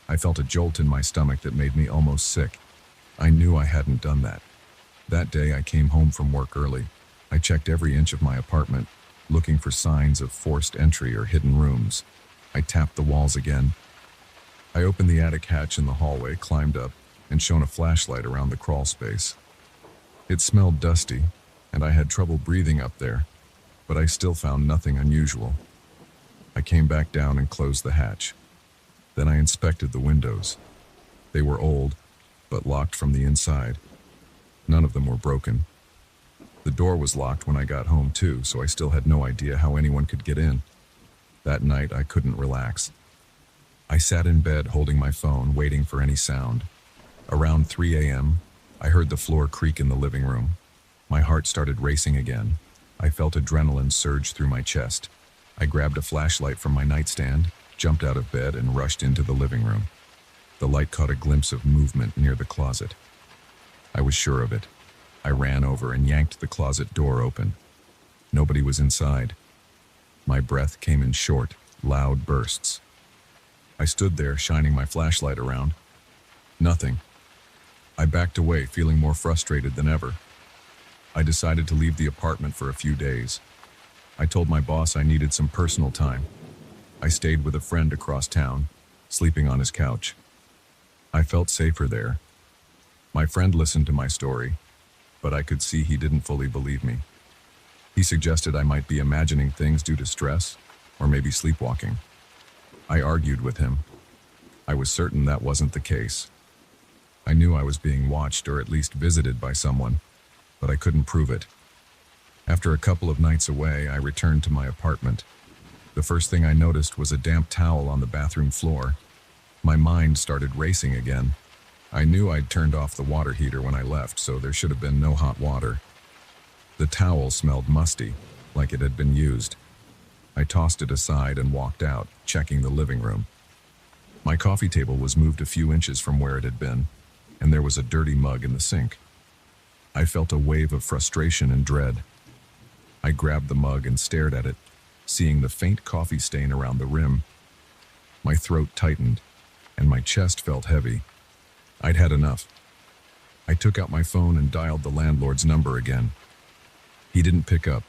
I felt a jolt in my stomach that made me almost sick. I knew I hadn't done that. That day I came home from work early. I checked every inch of my apartment, looking for signs of forced entry or hidden rooms. I tapped the walls again. I opened the attic hatch in the hallway, climbed up, and shone a flashlight around the crawl space. It smelled dusty, and I had trouble breathing up there, but I still found nothing unusual. I came back down and closed the hatch. Then I inspected the windows. They were old, but locked from the inside. None of them were broken. The door was locked when I got home too, so I still had no idea how anyone could get in. That night, I couldn't relax. I sat in bed holding my phone, waiting for any sound. Around 3 a.m., I heard the floor creak in the living room. My heart started racing again. I felt adrenaline surge through my chest. I grabbed a flashlight from my nightstand, jumped out of bed, and rushed into the living room. The light caught a glimpse of movement near the closet. I was sure of it. I ran over and yanked the closet door open. Nobody was inside. My breath came in short, loud bursts. I stood there, shining my flashlight around. Nothing. I backed away, feeling more frustrated than ever. I decided to leave the apartment for a few days. I told my boss I needed some personal time. I stayed with a friend across town, sleeping on his couch. I felt safer there. My friend listened to my story, but I could see he didn't fully believe me. He suggested I might be imagining things due to stress, or maybe sleepwalking. I argued with him. I was certain that wasn't the case. I knew I was being watched or at least visited by someone, but I couldn't prove it. After a couple of nights away, I returned to my apartment. The first thing I noticed was a damp towel on the bathroom floor. My mind started racing again. I knew I'd turned off the water heater when I left, so there should have been no hot water. The towel smelled musty, like it had been used. I tossed it aside and walked out, checking the living room. My coffee table was moved a few inches from where it had been, and there was a dirty mug in the sink. I felt a wave of frustration and dread. I grabbed the mug and stared at it, seeing the faint coffee stain around the rim. My throat tightened, and my chest felt heavy. I'd had enough. I took out my phone and dialed the landlord's number again. He didn't pick up.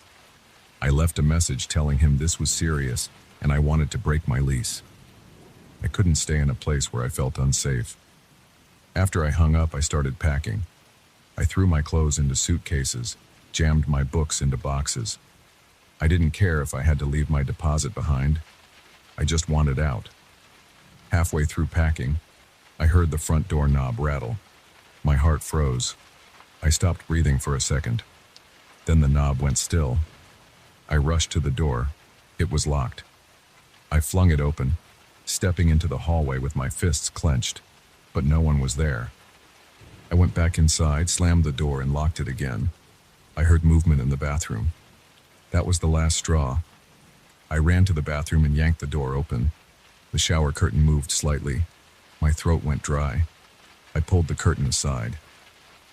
I left a message telling him this was serious and I wanted to break my lease. I couldn't stay in a place where I felt unsafe. After I hung up, I started packing. I threw my clothes into suitcases, jammed my books into boxes. I didn't care if I had to leave my deposit behind. I just wanted out. Halfway through packing, I heard the front door knob rattle. My heart froze. I stopped breathing for a second. Then the knob went still. I rushed to the door. It was locked. I flung it open, stepping into the hallway with my fists clenched, but no one was there. I went back inside, slammed the door, and locked it again. I heard movement in the bathroom. That was the last straw. I ran to the bathroom and yanked the door open. The shower curtain moved slightly. My throat went dry. I pulled the curtain aside.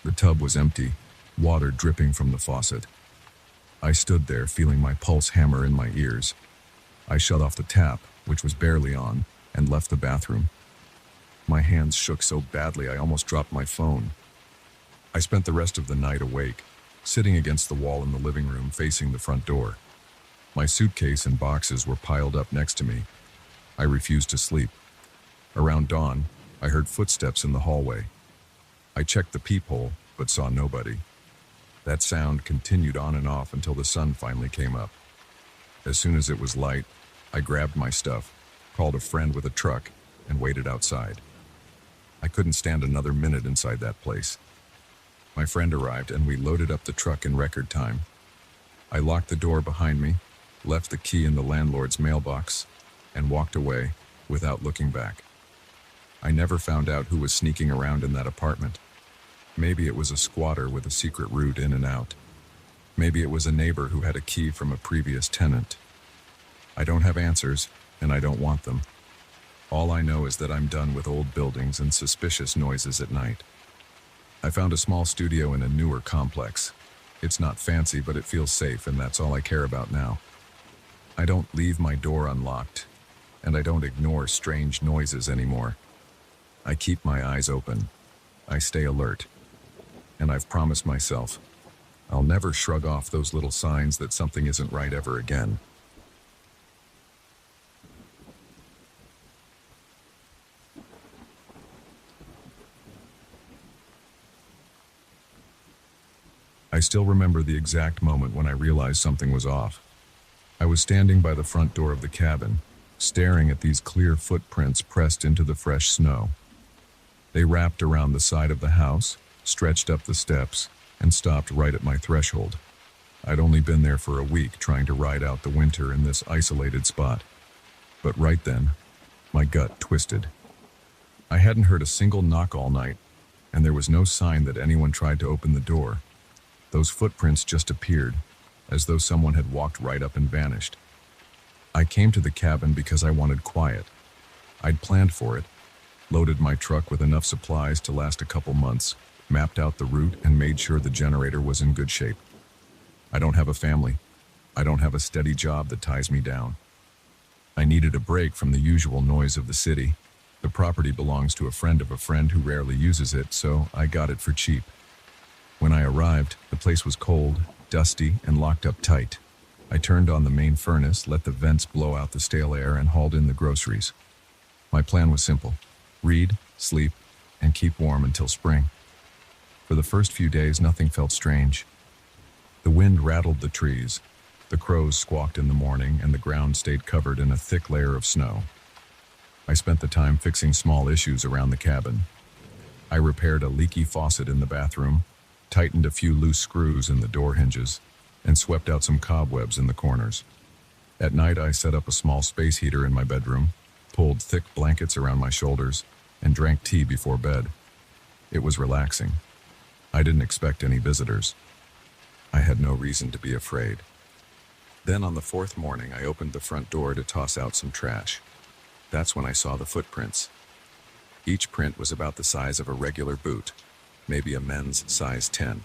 The tub was empty, water dripping from the faucet. I stood there, feeling my pulse hammer in my ears. I shut off the tap, which was barely on, and left the bathroom. My hands shook so badly I almost dropped my phone. I spent the rest of the night awake, sitting against the wall in the living room facing the front door. My suitcase and boxes were piled up next to me. I refused to sleep. Around dawn, I heard footsteps in the hallway. I checked the peephole, but saw nobody. That sound continued on and off until the sun finally came up. As soon as it was light, I grabbed my stuff, called a friend with a truck, and waited outside. I couldn't stand another minute inside that place. My friend arrived and we loaded up the truck in record time. I locked the door behind me, left the key in the landlord's mailbox, and walked away without looking back. I never found out who was sneaking around in that apartment. Maybe it was a squatter with a secret route in and out. Maybe it was a neighbor who had a key from a previous tenant. I don't have answers, and I don't want them. All I know is that I'm done with old buildings and suspicious noises at night. I found a small studio in a newer complex. It's not fancy, but it feels safe, and that's all I care about now. I don't leave my door unlocked, and I don't ignore strange noises anymore. I keep my eyes open. I stay alert. And I've promised myself, I'll never shrug off those little signs that something isn't right ever again. I still remember the exact moment when I realized something was off. I was standing by the front door of the cabin, staring at these clear footprints pressed into the fresh snow. They wrapped around the side of the house, stretched up the steps, and stopped right at my threshold. I'd only been there for a week trying to ride out the winter in this isolated spot. But right then, my gut twisted. I hadn't heard a single knock all night, and there was no sign that anyone tried to open the door. Those footprints just appeared, as though someone had walked right up and vanished. I came to the cabin because I wanted quiet. I'd planned for it, loaded my truck with enough supplies to last a couple months, mapped out the route, and made sure the generator was in good shape. I don't have a family. I don't have a steady job that ties me down. I needed a break from the usual noise of the city. The property belongs to a friend of a friend who rarely uses it, so I got it for cheap. When I arrived, the place was cold, dusty, and locked up tight. I turned on the main furnace, let the vents blow out the stale air, and hauled in the groceries. My plan was simple: read, sleep, and keep warm until spring. For the first few days, nothing felt strange. The wind rattled the trees, the crows squawked in the morning, and the ground stayed covered in a thick layer of snow. I spent the time fixing small issues around the cabin. I repaired a leaky faucet in the bathroom, tightened a few loose screws in the door hinges, and swept out some cobwebs in the corners. At night, I set up a small space heater in my bedroom, pulled thick blankets around my shoulders, and drank tea before bed. It was relaxing. I didn't expect any visitors. I had no reason to be afraid. Then on the fourth morning, I opened the front door to toss out some trash. That's when I saw the footprints. Each print was about the size of a regular boot, maybe a men's size 10.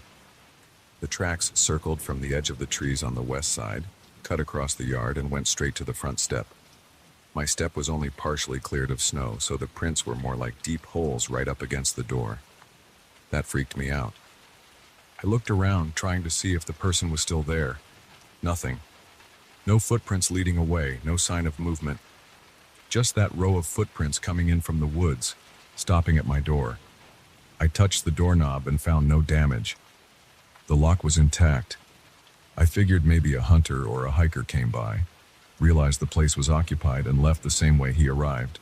The tracks circled from the edge of the trees on the west side, cut across the yard, and went straight to the front step. My step was only partially cleared of snow, so the prints were more like deep holes right up against the door. That freaked me out. I looked around, trying to see if the person was still there. Nothing. No footprints leading away, no sign of movement. Just that row of footprints coming in from the woods, stopping at my door. I touched the doorknob and found no damage. The lock was intact. I figured maybe a hunter or a hiker came by, realized the place was occupied, and left the same way he arrived.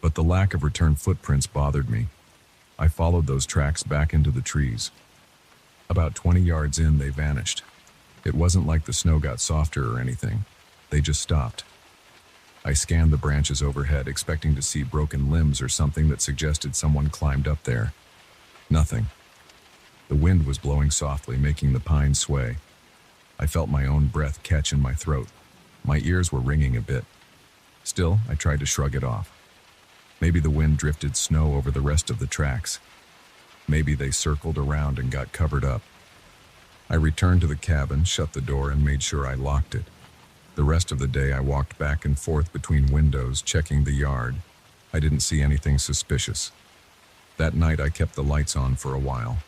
But the lack of return footprints bothered me. I followed those tracks back into the trees. About 20 yards in, they vanished. It wasn't like the snow got softer or anything. They just stopped. I scanned the branches overhead, expecting to see broken limbs or something that suggested someone climbed up there. Nothing. The wind was blowing softly, making the pines sway. I felt my own breath catch in my throat. My ears were ringing a bit. Still, I tried to shrug it off. Maybe the wind drifted snow over the rest of the tracks. Maybe they circled around and got covered up. I returned to the cabin, shut the door, and made sure I locked it. The rest of the day I walked back and forth between windows, checking the yard. I didn't see anything suspicious. That night I kept the lights on for a while.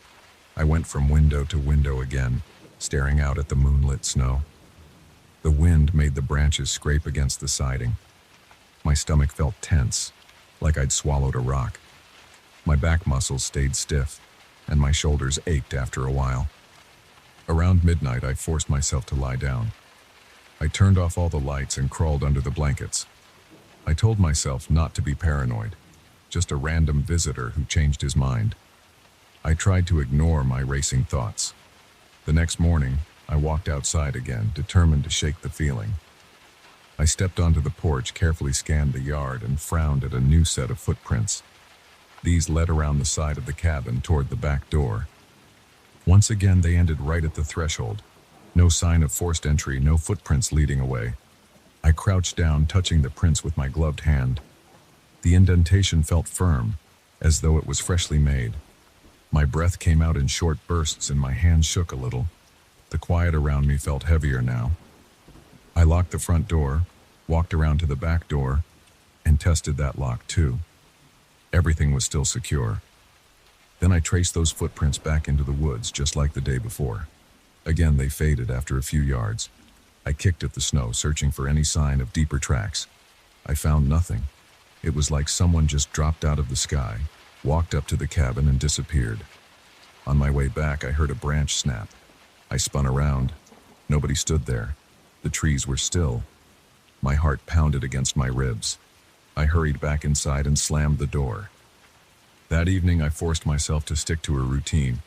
I went from window to window again, staring out at the moonlit snow. The wind made the branches scrape against the siding. My stomach felt tense, like I'd swallowed a rock. My back muscles stayed stiff, and my shoulders ached after a while. Around midnight, I forced myself to lie down. I turned off all the lights and crawled under the blankets. I told myself not to be paranoid, just a random visitor who changed his mind. I tried to ignore my racing thoughts. The next morning, I walked outside again, determined to shake the feeling. I stepped onto the porch, carefully scanned the yard, and frowned at a new set of footprints. These led around the side of the cabin toward the back door. Once again, they ended right at the threshold. No sign of forced entry, no footprints leading away. I crouched down, touching the prints with my gloved hand. The indentation felt firm, as though it was freshly made. My breath came out in short bursts and my hands shook a little. The quiet around me felt heavier now. I locked the front door, walked around to the back door, and tested that lock too. Everything was still secure. Then I traced those footprints back into the woods, just like the day before. Again, they faded after a few yards. I kicked at the snow, searching for any sign of deeper tracks. I found nothing. It was like someone just dropped out of the sky, walked up to the cabin, and disappeared. On my way back, I heard a branch snap. I spun around. Nobody stood there. The trees were still. My heart pounded against my ribs. I hurried back inside and slammed the door. That evening, I forced myself to stick to a routine.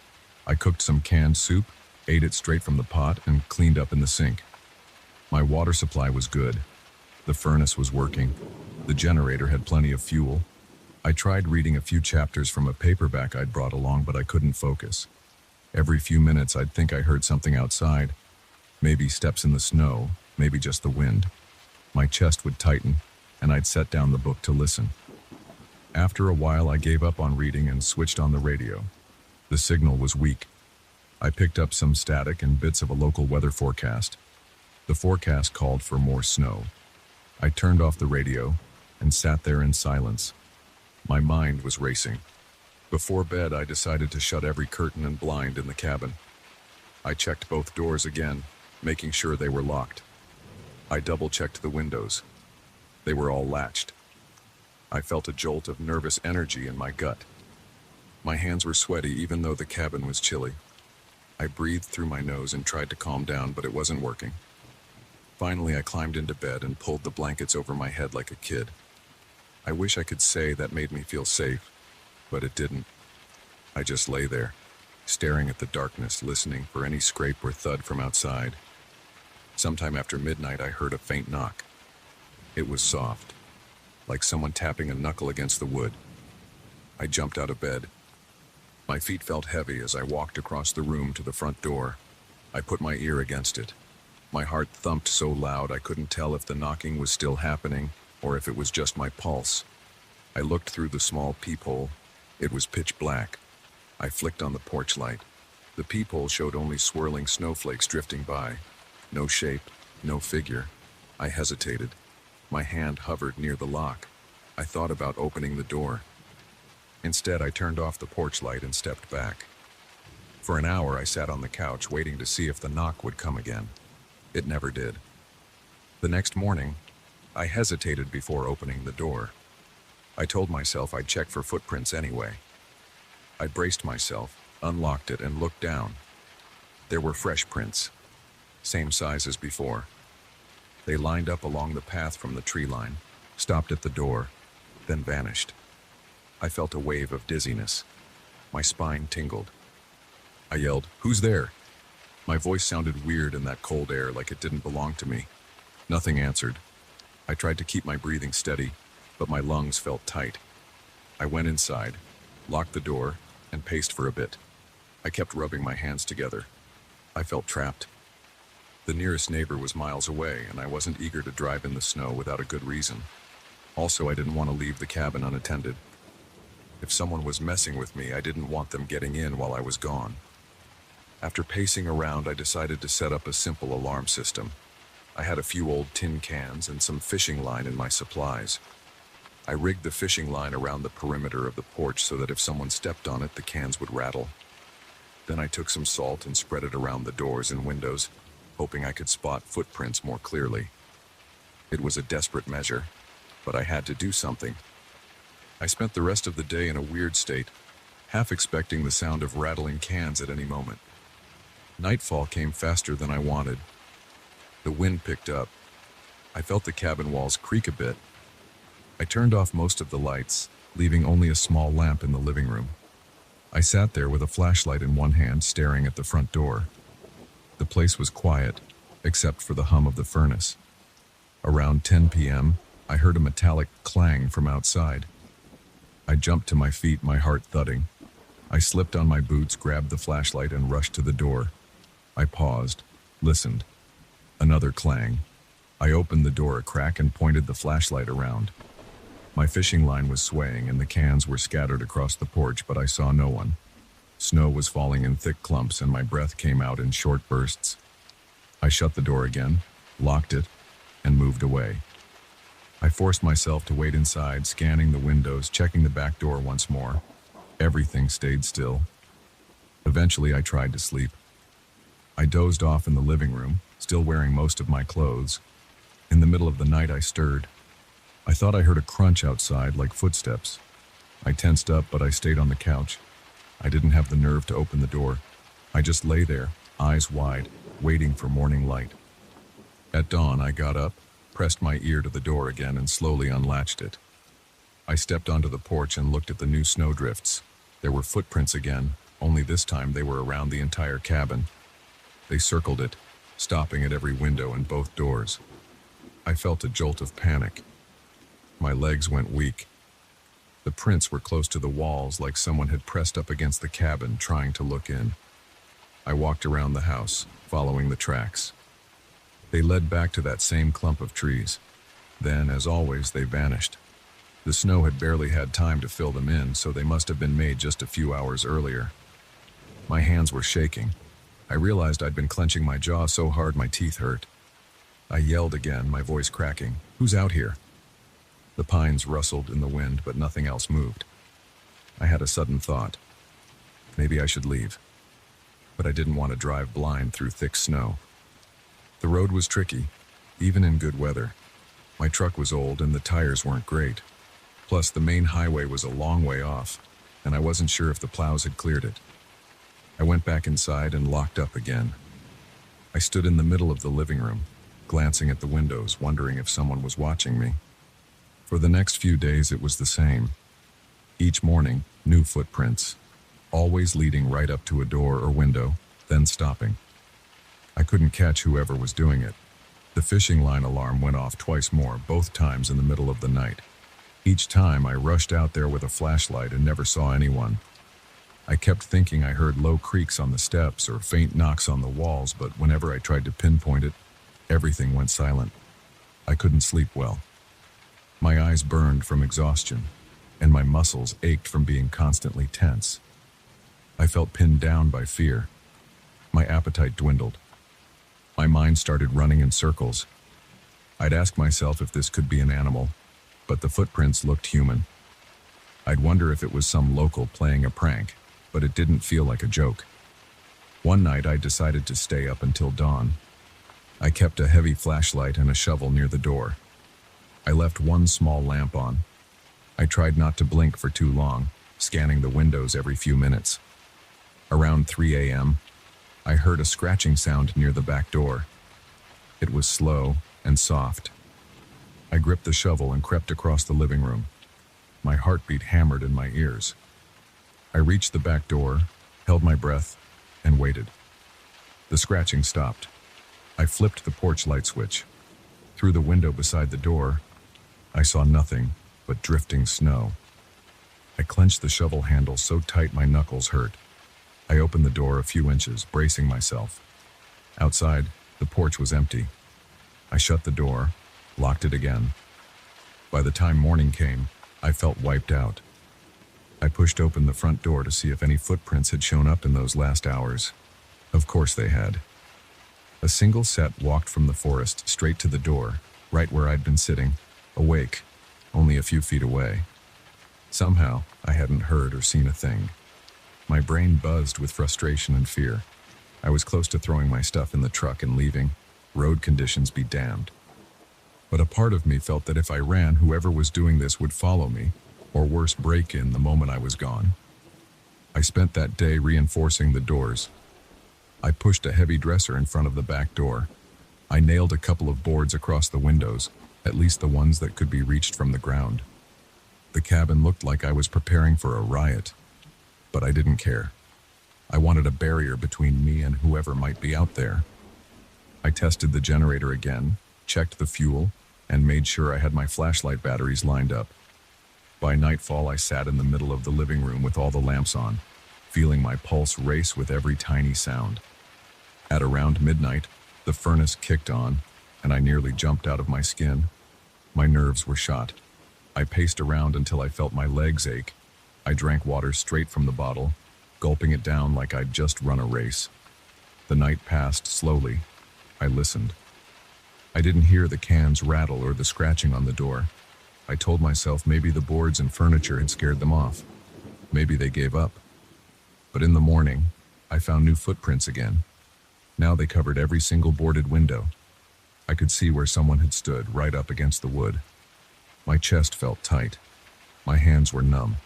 I cooked some canned soup, ate it straight from the pot, and cleaned up in the sink. My water supply was good. The furnace was working. The generator had plenty of fuel. I tried reading a few chapters from a paperback I'd brought along, but I couldn't focus. Every few minutes, I'd think I heard something outside. Maybe steps in the snow, maybe just the wind. My chest would tighten, and I'd set down the book to listen. After a while, I gave up on reading and switched on the radio. The signal was weak. I picked up some static and bits of a local weather forecast. The forecast called for more snow. I turned off the radio and sat there in silence. My mind was racing. Before bed, I decided to shut every curtain and blind in the cabin. I checked both doors again, making sure they were locked. I double-checked the windows. They were all latched. I felt a jolt of nervous energy in my gut. My hands were sweaty even though the cabin was chilly. I breathed through my nose and tried to calm down, but it wasn't working. Finally, I climbed into bed and pulled the blankets over my head like a kid. I wish I could say that made me feel safe, but it didn't. I just lay there, staring at the darkness, listening for any scrape or thud from outside. Sometime after midnight, I heard a faint knock. It was soft, like someone tapping a knuckle against the wood. I jumped out of bed. My feet felt heavy as I walked across the room to the front door. I put my ear against it. My heart thumped so loud I couldn't tell if the knocking was still happening or if it was just my pulse. I looked through the small peephole. It was pitch black. I flicked on the porch light. The peephole showed only swirling snowflakes drifting by. No shape, no figure. I hesitated. My hand hovered near the lock. I thought about opening the door. Instead, I turned off the porch light and stepped back. For an hour, I sat on the couch waiting to see if the knock would come again. It never did. The next morning, I hesitated before opening the door. I told myself I'd check for footprints anyway. I braced myself, unlocked it, and looked down. There were fresh prints, same size as before. They lined up along the path from the tree line, stopped at the door, then vanished. I felt a wave of dizziness. My spine tingled. I yelled, "Who's there?" My voice sounded weird in that cold air, like it didn't belong to me. Nothing answered. I tried to keep my breathing steady, but my lungs felt tight. I went inside, locked the door, and paced for a bit. I kept rubbing my hands together. I felt trapped. The nearest neighbor was miles away, and I wasn't eager to drive in the snow without a good reason. Also, I didn't want to leave the cabin unattended. If someone was messing with me, I didn't want them getting in while I was gone. After pacing around, I decided to set up a simple alarm system. I had a few old tin cans and some fishing line in my supplies. I rigged the fishing line around the perimeter of the porch so that if someone stepped on it, the cans would rattle. Then I took some salt and spread it around the doors and windows, hoping I could spot footprints more clearly. It was a desperate measure, but I had to do something. I spent the rest of the day in a weird state, half expecting the sound of rattling cans at any moment. Nightfall came faster than I wanted. The wind picked up. I felt the cabin walls creak a bit. I turned off most of the lights, leaving only a small lamp in the living room. I sat there with a flashlight in one hand, staring at the front door. The place was quiet, except for the hum of the furnace. Around 10 p.m., I heard a metallic clang from outside. I jumped to my feet, my heart thudding. I slipped on my boots, grabbed the flashlight, and rushed to the door. I paused, listened. Another clang. I opened the door a crack and pointed the flashlight around. My fishing line was swaying and the cans were scattered across the porch, but I saw no one. Snow was falling in thick clumps and my breath came out in short bursts. I shut the door again, locked it, and moved away. I forced myself to wait inside, scanning the windows, checking the back door once more. Everything stayed still. Eventually, I tried to sleep. I dozed off in the living room, still wearing most of my clothes. In the middle of the night, I stirred. I thought I heard a crunch outside, like footsteps. I tensed up, but I stayed on the couch. I didn't have the nerve to open the door. I just lay there, eyes wide, waiting for morning light. At dawn, I got up, pressed my ear to the door again, and slowly unlatched it. I stepped onto the porch and looked at the new snowdrifts. There were footprints again, only this time they were around the entire cabin. They circled it, stopping at every window and both doors. I felt a jolt of panic. My legs went weak. The prints were close to the walls, like someone had pressed up against the cabin, trying to look in. I walked around the house, following the tracks. They led back to that same clump of trees. Then, as always, they vanished. The snow had barely had time to fill them in, so they must have been made just a few hours earlier. My hands were shaking. I realized I'd been clenching my jaw so hard my teeth hurt. I yelled again, my voice cracking, "Who's out here?" The pines rustled in the wind, but nothing else moved. I had a sudden thought. Maybe I should leave. But I didn't want to drive blind through thick snow. The road was tricky, even in good weather. My truck was old and the tires weren't great. Plus, the main highway was a long way off, and I wasn't sure if the plows had cleared it. I went back inside and locked up again. I stood in the middle of the living room, glancing at the windows, wondering if someone was watching me. For the next few days, it was the same. Each morning, new footprints, always leading right up to a door or window, then stopping. I couldn't catch whoever was doing it. The fishing line alarm went off twice more, both times in the middle of the night. Each time, I rushed out there with a flashlight and never saw anyone. I kept thinking I heard low creaks on the steps or faint knocks on the walls, but whenever I tried to pinpoint it, everything went silent. I couldn't sleep well. My eyes burned from exhaustion, and my muscles ached from being constantly tense. I felt pinned down by fear. My appetite dwindled. My mind started running in circles. I'd ask myself if this could be an animal, but the footprints looked human. I'd wonder if it was some local playing a prank, but it didn't feel like a joke. One night I decided to stay up until dawn. I kept a heavy flashlight and a shovel near the door. I left one small lamp on. I tried not to blink for too long, scanning the windows every few minutes. Around 3 a.m., I heard a scratching sound near the back door. It was slow and soft. I gripped the shovel and crept across the living room. My heartbeat hammered in my ears. I reached the back door, held my breath, and waited. The scratching stopped. I flipped the porch light switch. Through the window beside the door, I saw nothing but drifting snow. I clenched the shovel handle so tight my knuckles hurt. I opened the door a few inches, bracing myself. Outside, the porch was empty. I shut the door, locked it again. By the time morning came, I felt wiped out. I pushed open the front door to see if any footprints had shown up in those last hours. Of course they had. A single set walked from the forest straight to the door, right where I'd been sitting, awake, only a few feet away. Somehow, I hadn't heard or seen a thing. My brain buzzed with frustration and fear. I was close to throwing my stuff in the truck and leaving. Road conditions be damned. But a part of me felt that if I ran, whoever was doing this would follow me, or worse, break in the moment I was gone. I spent that day reinforcing the doors. I pushed a heavy dresser in front of the back door. I nailed a couple of boards across the windows, at least the ones that could be reached from the ground. The cabin looked like I was preparing for a riot, but I didn't care. I wanted a barrier between me and whoever might be out there. I tested the generator again, checked the fuel, and made sure I had my flashlight batteries lined up. By nightfall, I sat in the middle of the living room with all the lamps on, feeling my pulse race with every tiny sound. At around midnight, the furnace kicked on, and I nearly jumped out of my skin. My nerves were shot. I paced around until I felt my legs ache. I drank water straight from the bottle, gulping it down like I'd just run a race. The night passed slowly. I listened. I didn't hear the cans rattle or the scratching on the door. I told myself maybe the boards and furniture had scared them off. Maybe they gave up. But in the morning, I found new footprints again. Now they covered every single boarded window. I could see where someone had stood right up against the wood. My chest felt tight. My hands were numb.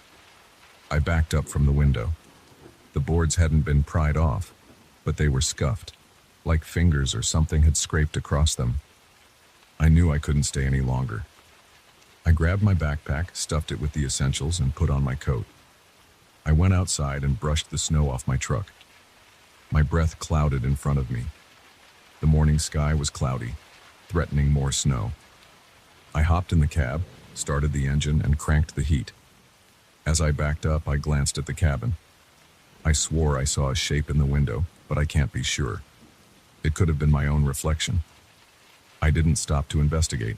I backed up from the window. The boards hadn't been pried off, but they were scuffed, like fingers or something had scraped across them. I knew I couldn't stay any longer. I grabbed my backpack, stuffed it with the essentials, and put on my coat. I went outside and brushed the snow off my truck. My breath clouded in front of me. The morning sky was cloudy, threatening more snow. I hopped in the cab, started the engine, and cranked the heat. As I backed up, I glanced at the cabin. I swore I saw a shape in the window, but I can't be sure. It could have been my own reflection. I didn't stop to investigate.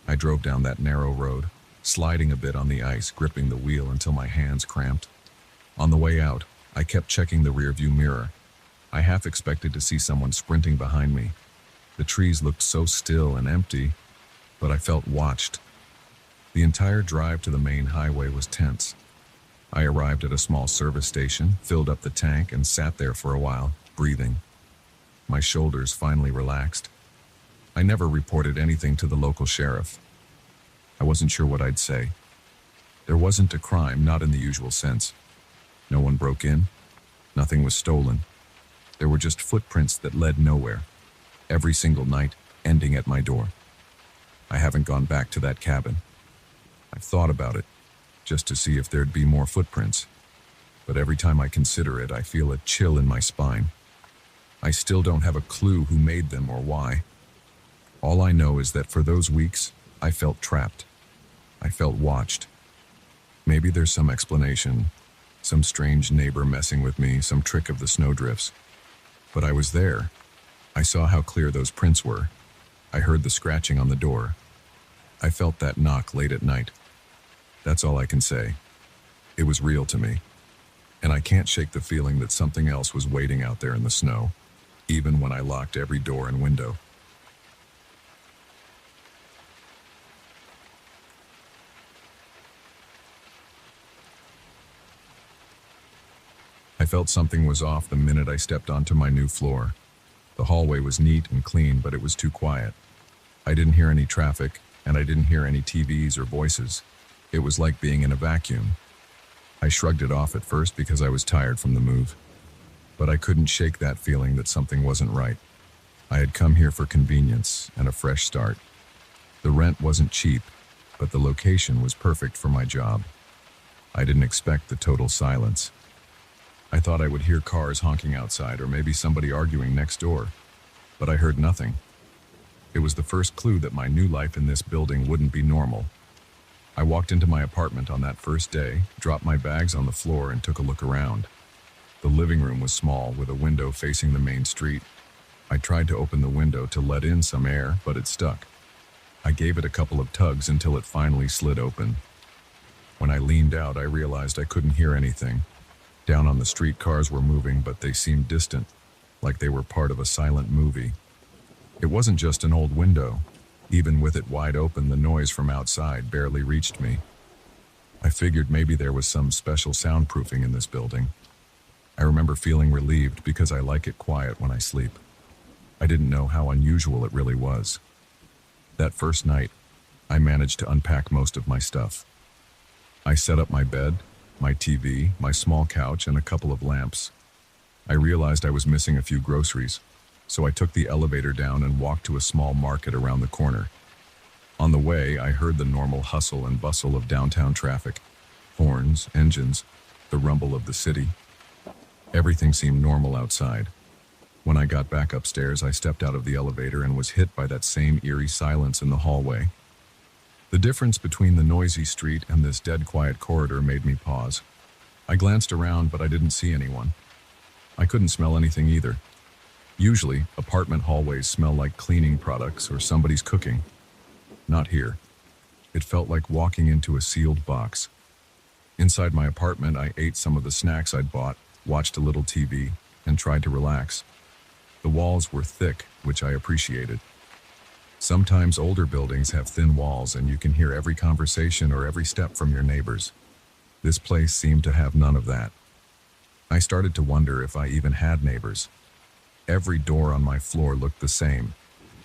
I drove down that narrow road, sliding a bit on the ice, gripping the wheel until my hands cramped. On the way out, I kept checking the rearview mirror. I half expected to see someone sprinting behind me. The trees looked so still and empty, but I felt watched. The entire drive to the main highway was tense. I arrived at a small service station, filled up the tank, and sat there for a while, breathing. My shoulders finally relaxed. I never reported anything to the local sheriff. I wasn't sure what I'd say. There wasn't a crime, not in the usual sense. No one broke in. Nothing was stolen. There were just footprints that led nowhere, every single night, ending at my door. I haven't gone back to that cabin. I've thought about it, just to see if there'd be more footprints. But every time I consider it, I feel a chill in my spine. I still don't have a clue who made them or why. All I know is that for those weeks, I felt trapped. I felt watched. Maybe there's some explanation, Some strange neighbor messing with me, some trick of the snowdrifts. But I was there. I saw how clear those prints were. I heard the scratching on the door. I felt that knock late at night. That's all I can say. It was real to me. And I can't shake the feeling that something else was waiting out there in the snow, even when I locked every door and window. I felt something was off the minute I stepped onto my new floor. The hallway was neat and clean, but it was too quiet. I didn't hear any traffic, and I didn't hear any TVs or voices. It was like being in a vacuum. I shrugged it off at first because I was tired from the move. But I couldn't shake that feeling that something wasn't right. I had come here for convenience and a fresh start. The rent wasn't cheap, but the location was perfect for my job. I didn't expect the total silence. I thought I would hear cars honking outside or maybe somebody arguing next door, but I heard nothing. It was the first clue that my new life in this building wouldn't be normal. I walked into my apartment on that first day, dropped my bags on the floor, and took a look around. The living room was small, with a window facing the main street. I tried to open the window to let in some air, but it stuck. I gave it a couple of tugs until it finally slid open. When I leaned out, I realized I couldn't hear anything. Down on the street, cars were moving, but they seemed distant, like they were part of a silent movie. It wasn't just an old window. Even with it wide open, the noise from outside barely reached me. I figured maybe there was some special soundproofing in this building. I remember feeling relieved because I like it quiet when I sleep. I didn't know how unusual it really was. That first night, I managed to unpack most of my stuff. I set up my bed, my TV, my small couch, and a couple of lamps. I realized I was missing a few groceries, so I took the elevator down and walked to a small market around the corner. On the way, I heard the normal hustle and bustle of downtown traffic. Horns, engines, the rumble of the city. Everything seemed normal outside. When I got back upstairs, I stepped out of the elevator and was hit by that same eerie silence in the hallway. The difference between the noisy street and this dead quiet corridor made me pause. I glanced around, but I didn't see anyone. I couldn't smell anything either. Usually, apartment hallways smell like cleaning products or somebody's cooking. Not here. It felt like walking into a sealed box. Inside my apartment, I ate some of the snacks I'd bought, watched a little TV, and tried to relax. The walls were thick, which I appreciated. Sometimes older buildings have thin walls and you can hear every conversation or every step from your neighbors. This place seemed to have none of that. I started to wonder if I even had neighbors. Every door on my floor looked the same,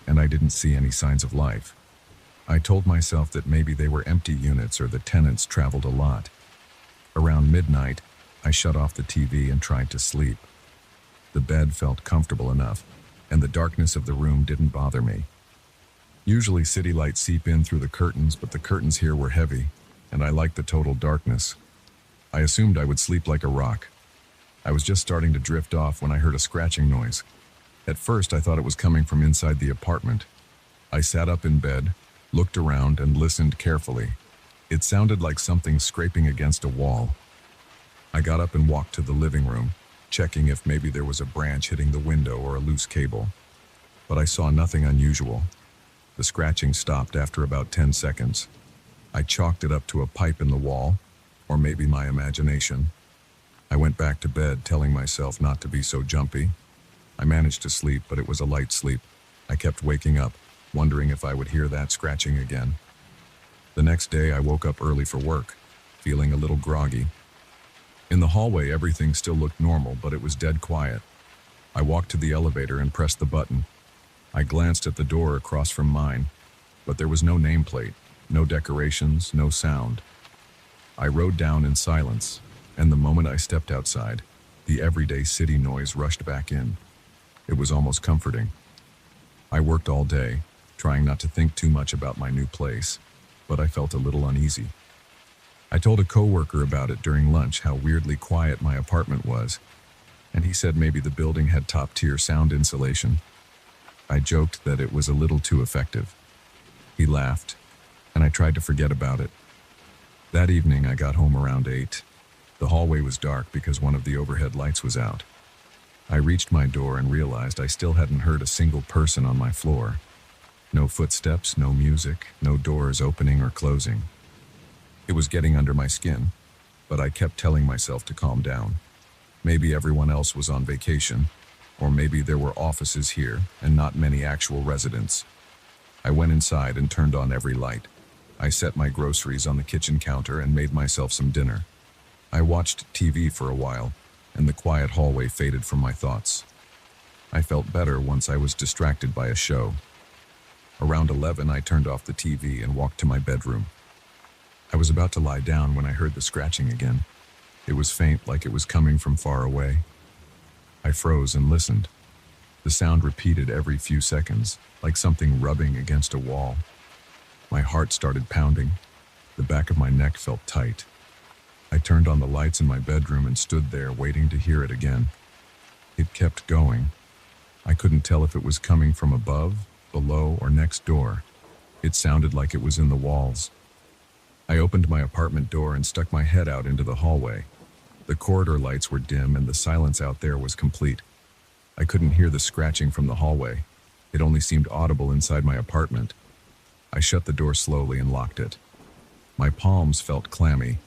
and I didn't see any signs of life. I told myself that maybe they were empty units or the tenants traveled a lot. Around midnight, I shut off the TV and tried to sleep. The bed felt comfortable enough, and the darkness of the room didn't bother me. Usually city lights seep in through the curtains, but the curtains here were heavy, and I liked the total darkness. I assumed I would sleep like a rock. I was just starting to drift off when I heard a scratching noise. At first, I thought it was coming from inside the apartment. I sat up in bed, looked around, and listened carefully. It sounded like something scraping against a wall. I got up and walked to the living room, checking if maybe there was a branch hitting the window or a loose cable. But I saw nothing unusual. The scratching stopped after about 10 seconds. I chalked it up to a pipe in the wall, or maybe my imagination. I went back to bed, telling myself not to be so jumpy. I managed to sleep, but it was a light sleep. I kept waking up, wondering if I would hear that scratching again. The next day, I woke up early for work, feeling a little groggy. In the hallway, everything still looked normal, but it was dead quiet. I walked to the elevator and pressed the button. I glanced at the door across from mine, but there was no nameplate, no decorations, no sound. I rode down in silence, and the moment I stepped outside, the everyday city noise rushed back in. It was almost comforting. I worked all day, trying not to think too much about my new place, but I felt a little uneasy. I told a coworker about it during lunch, how weirdly quiet my apartment was, and he said maybe the building had top-tier sound insulation. I joked that it was a little too effective. He laughed, and I tried to forget about it. That evening, I got home around 8. The hallway was dark because one of the overhead lights was out. I reached my door and realized I still hadn't heard a single person on my floor. No footsteps, no music, no doors opening or closing. It was getting under my skin, but I kept telling myself to calm down. Maybe everyone else was on vacation, or maybe there were offices here and not many actual residents. I went inside and turned on every light. I set my groceries on the kitchen counter and made myself some dinner. I watched TV for a while, and the quiet hallway faded from my thoughts. I felt better once I was distracted by a show. Around 11, I turned off the TV and walked to my bedroom. I was about to lie down when I heard the scratching again. It was faint, like it was coming from far away. I froze and listened. The sound repeated every few seconds, like something rubbing against a wall. My heart started pounding. The back of my neck felt tight. I turned on the lights in my bedroom and stood there waiting to hear it again. It kept going. I couldn't tell if it was coming from above, below, or next door. It sounded like it was in the walls. I opened my apartment door and stuck my head out into the hallway. The corridor lights were dim and the silence out there was complete. I couldn't hear the scratching from the hallway. It only seemed audible inside my apartment. I shut the door slowly and locked it. My palms felt clammy.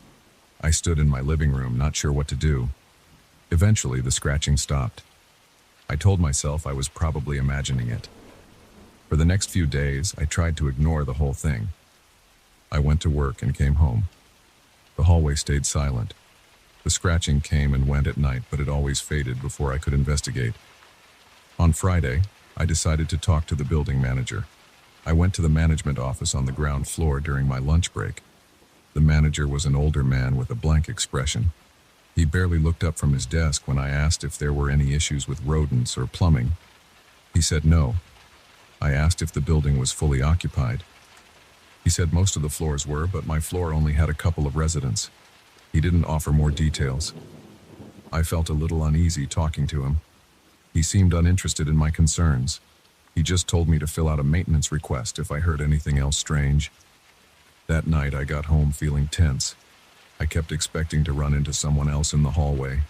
I stood in my living room, not sure what to do. Eventually, the scratching stopped. I told myself I was probably imagining it. For the next few days, I tried to ignore the whole thing. I went to work and came home. The hallway stayed silent. The scratching came and went at night, but it always faded before I could investigate. On Friday, I decided to talk to the building manager. I went to the management office on the ground floor during my lunch break. The manager was an older man with a blank expression. He barely looked up from his desk when I asked if there were any issues with rodents or plumbing. He said no. I asked if the building was fully occupied. He said most of the floors were, but my floor only had a couple of residents. He didn't offer more details. I felt a little uneasy talking to him. He seemed uninterested in my concerns. He just told me to fill out a maintenance request if I heard anything else strange. That night, I got home feeling tense. I kept expecting to run into someone else in the hallway,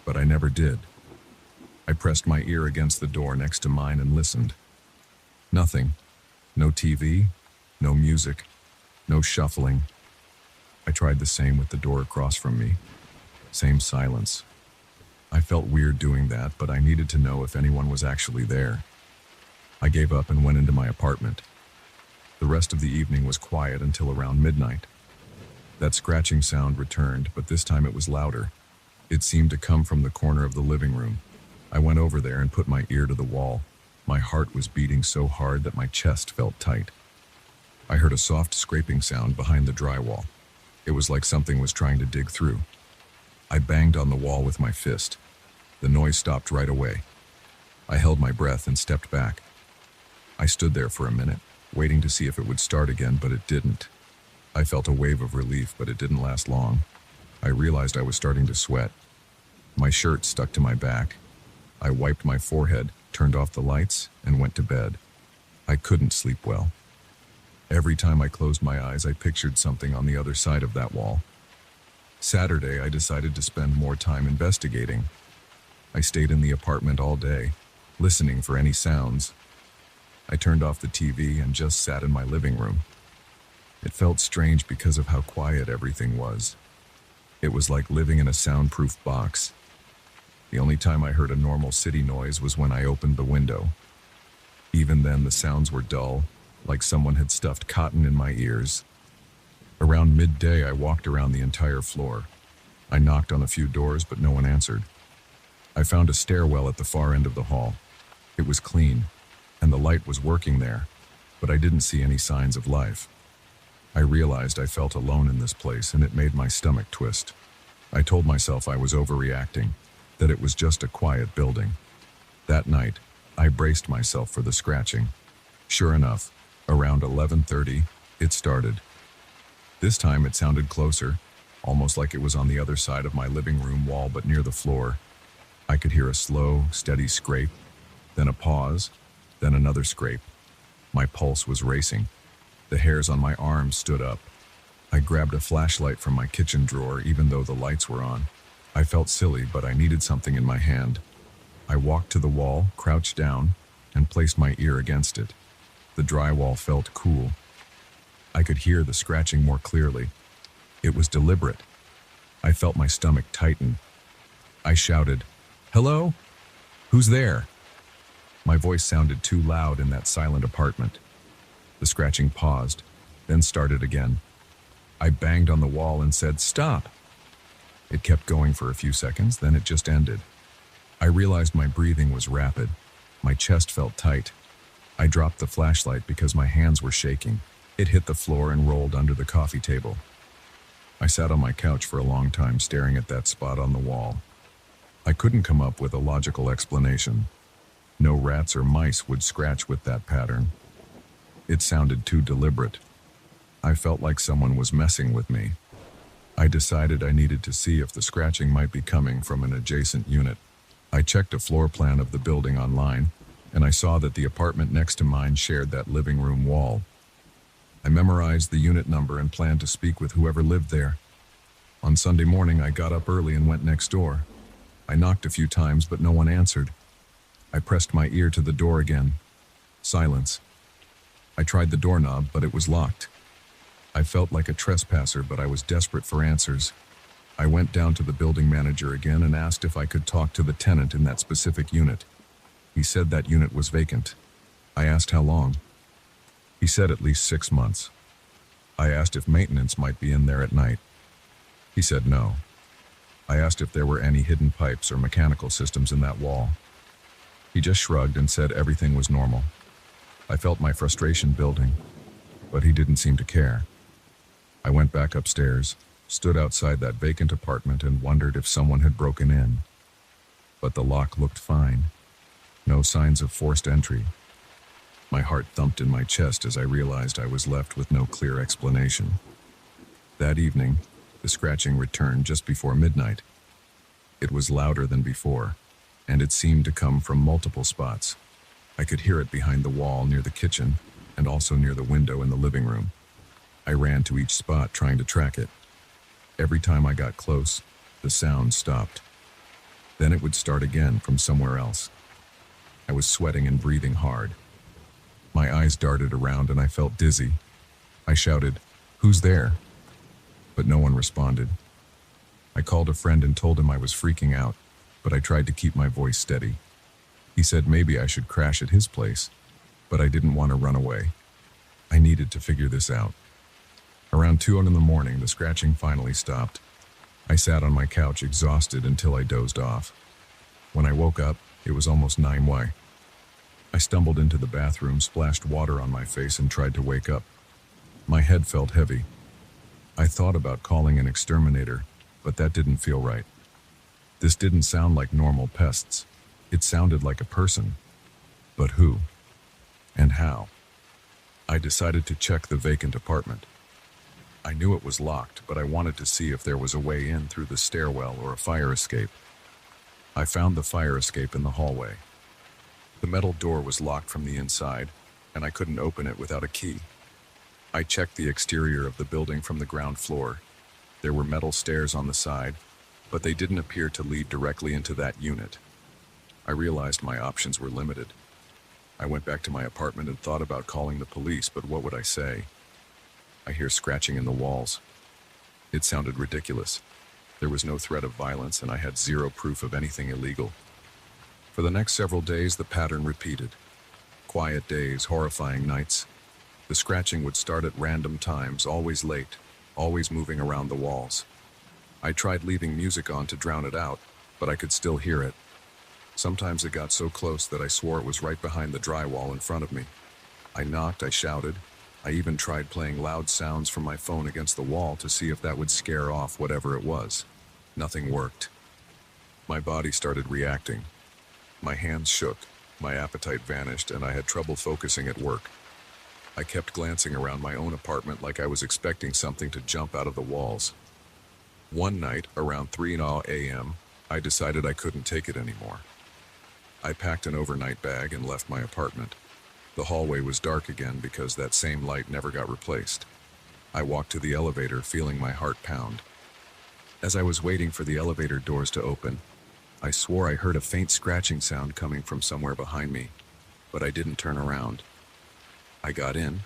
but I never did. I pressed my ear against the door next to mine and listened. Nothing. No TV, no music, no shuffling. I tried the same with the door across from me. Same silence. I felt weird doing that, but I needed to know if anyone was actually there. I gave up and went into my apartment. The rest of the evening was quiet until around midnight. That scratching sound returned, but this time it was louder. It seemed to come from the corner of the living room. I went over there and put my ear to the wall. My heart was beating so hard that my chest felt tight. I heard a soft scraping sound behind the drywall. It was like something was trying to dig through. I banged on the wall with my fist. The noise stopped right away. I held my breath and stepped back. I stood there for a minute, waiting to see if it would start again, but it didn't. I felt a wave of relief, but it didn't last long. I realized I was starting to sweat. My shirt stuck to my back. I wiped my forehead, turned off the lights, and went to bed. I couldn't sleep well. Every time I closed my eyes, I pictured something on the other side of that wall. Saturday, I decided to spend more time investigating. I stayed in the apartment all day, listening for any sounds. I turned off the TV and just sat in my living room. It felt strange because of how quiet everything was. It was like living in a soundproof box. The only time I heard a normal city noise was when I opened the window. Even then, the sounds were dull, like someone had stuffed cotton in my ears. Around midday, I walked around the entire floor. I knocked on a few doors, but no one answered. I found a stairwell at the far end of the hall. It was clean, and the light was working there, but I didn't see any signs of life. I realized I felt alone in this place, and it made my stomach twist. I told myself I was overreacting, that it was just a quiet building. That night, I braced myself for the scratching. Sure enough, around 11:30, it started. This time it sounded closer, almost like it was on the other side of my living room wall but near the floor. I could hear a slow, steady scrape, then a pause, then another scrape. My pulse was racing. The hairs on my arms stood up. I grabbed a flashlight from my kitchen drawer even though the lights were on. I felt silly, but I needed something in my hand. I walked to the wall, crouched down, and placed my ear against it. The drywall felt cool. I could hear the scratching more clearly. It was deliberate. I felt my stomach tighten. I shouted, "Hello? Who's there?" My voice sounded too loud in that silent apartment. The scratching paused, then started again. I banged on the wall and said, "Stop." It kept going for a few seconds, then it just ended. I realized my breathing was rapid. My chest felt tight. I dropped the flashlight because my hands were shaking. It hit the floor and rolled under the coffee table. I sat on my couch for a long time staring at that spot on the wall. I couldn't come up with a logical explanation. No rats or mice would scratch with that pattern. It sounded too deliberate. I felt like someone was messing with me. I decided I needed to see if the scratching might be coming from an adjacent unit. I checked a floor plan of the building online, and I saw that the apartment next to mine shared that living room wall. I memorized the unit number and planned to speak with whoever lived there. On Sunday morning, I got up early and went next door. I knocked a few times, but no one answered. I pressed my ear to the door again. Silence. I tried the doorknob, but it was locked. I felt like a trespasser, but I was desperate for answers. I went down to the building manager again and asked if I could talk to the tenant in that specific unit. He said that unit was vacant. I asked how long. He said at least 6 months. I asked if maintenance might be in there at night. He said no. I asked if there were any hidden pipes or mechanical systems in that wall. He just shrugged and said everything was normal. I felt my frustration building, but he didn't seem to care. I went back upstairs, stood outside that vacant apartment and wondered if someone had broken in. But the lock looked fine. No signs of forced entry. My heart thumped in my chest as I realized I was left with no clear explanation. That evening, the scratching returned just before midnight. It was louder than before, and it seemed to come from multiple spots. I could hear it behind the wall near the kitchen and also near the window in the living room. I ran to each spot trying to track it. Every time I got close, the sound stopped. Then it would start again from somewhere else. I was sweating and breathing hard. My eyes darted around and I felt dizzy. I shouted, "Who's there?" But no one responded. I called a friend and told him I was freaking out, but I tried to keep my voice steady. He said maybe I should crash at his place, but I didn't want to run away. I needed to figure this out. Around 2 in the morning, the scratching finally stopped. I sat on my couch exhausted until I dozed off. When I woke up, it was almost 9 p.m. I stumbled into the bathroom, splashed water on my face, and tried to wake up. My head felt heavy. I thought about calling an exterminator, but that didn't feel right. This didn't sound like normal pests. It sounded like a person. But who? And how? I decided to check the vacant apartment. I knew it was locked, but I wanted to see if there was a way in through the stairwell or a fire escape. I found the fire escape in the hallway. The metal door was locked from the inside, and I couldn't open it without a key. I checked the exterior of the building from the ground floor. There were metal stairs on the side, but they didn't appear to lead directly into that unit. I realized my options were limited. I went back to my apartment and thought about calling the police, but what would I say? I hear scratching in the walls. It sounded ridiculous. There was no threat of violence, and I had zero proof of anything illegal. For the next several days, the pattern repeated. Quiet days, horrifying nights. The scratching would start at random times, always late, always moving around the walls. I tried leaving music on to drown it out, but I could still hear it. Sometimes it got so close that I swore it was right behind the drywall in front of me. I knocked, I shouted. I even tried playing loud sounds from my phone against the wall to see if that would scare off whatever it was. Nothing worked. My body started reacting. My hands shook, my appetite vanished, and I had trouble focusing at work. I kept glancing around my own apartment like I was expecting something to jump out of the walls. One night, around 3 a.m., I decided I couldn't take it anymore. I packed an overnight bag and left my apartment. The hallway was dark again because that same light never got replaced. I walked to the elevator, feeling my heart pound. As I was waiting for the elevator doors to open, I swore I heard a faint scratching sound coming from somewhere behind me, but I didn't turn around. I got in,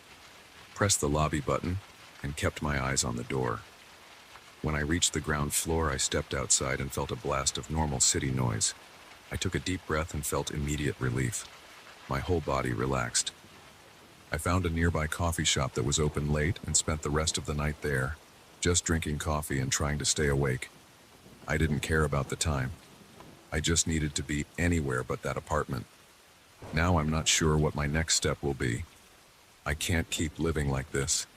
pressed the lobby button, and kept my eyes on the door. When I reached the ground floor, I stepped outside and felt a blast of normal city noise. I took a deep breath and felt immediate relief. My whole body relaxed. I found a nearby coffee shop that was open late and spent the rest of the night there, just drinking coffee and trying to stay awake. I didn't care about the time. I just needed to be anywhere but that apartment. Now I'm not sure what my next step will be. I can't keep living like this.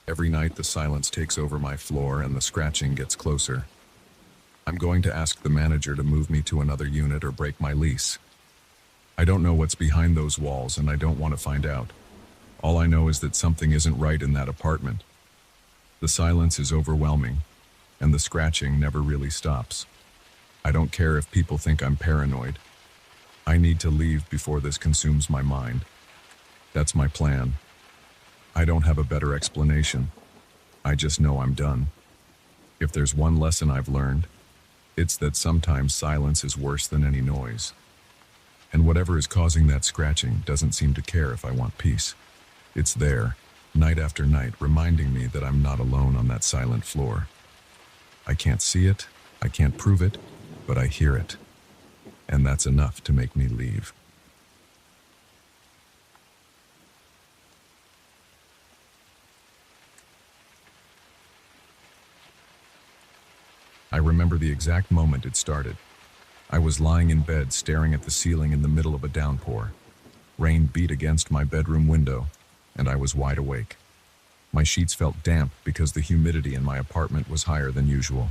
Every night the silence takes over my floor and the scratching gets closer. I'm going to ask the manager to move me to another unit or break my lease. I don't know what's behind those walls and I don't want to find out. All I know is that something isn't right in that apartment. The silence is overwhelming, and the scratching never really stops. I don't care if people think I'm paranoid. I need to leave before this consumes my mind. That's my plan. I don't have a better explanation. I just know I'm done. If there's one lesson I've learned, it's that sometimes silence is worse than any noise. And whatever is causing that scratching doesn't seem to care if I want peace. It's there, night after night, reminding me that I'm not alone on that silent floor. I can't see it, I can't prove it, but I hear it. And that's enough to make me leave. I remember the exact moment it started. I was lying in bed staring at the ceiling in the middle of a downpour. Rain beat against my bedroom window, and I was wide awake. My sheets felt damp because the humidity in my apartment was higher than usual.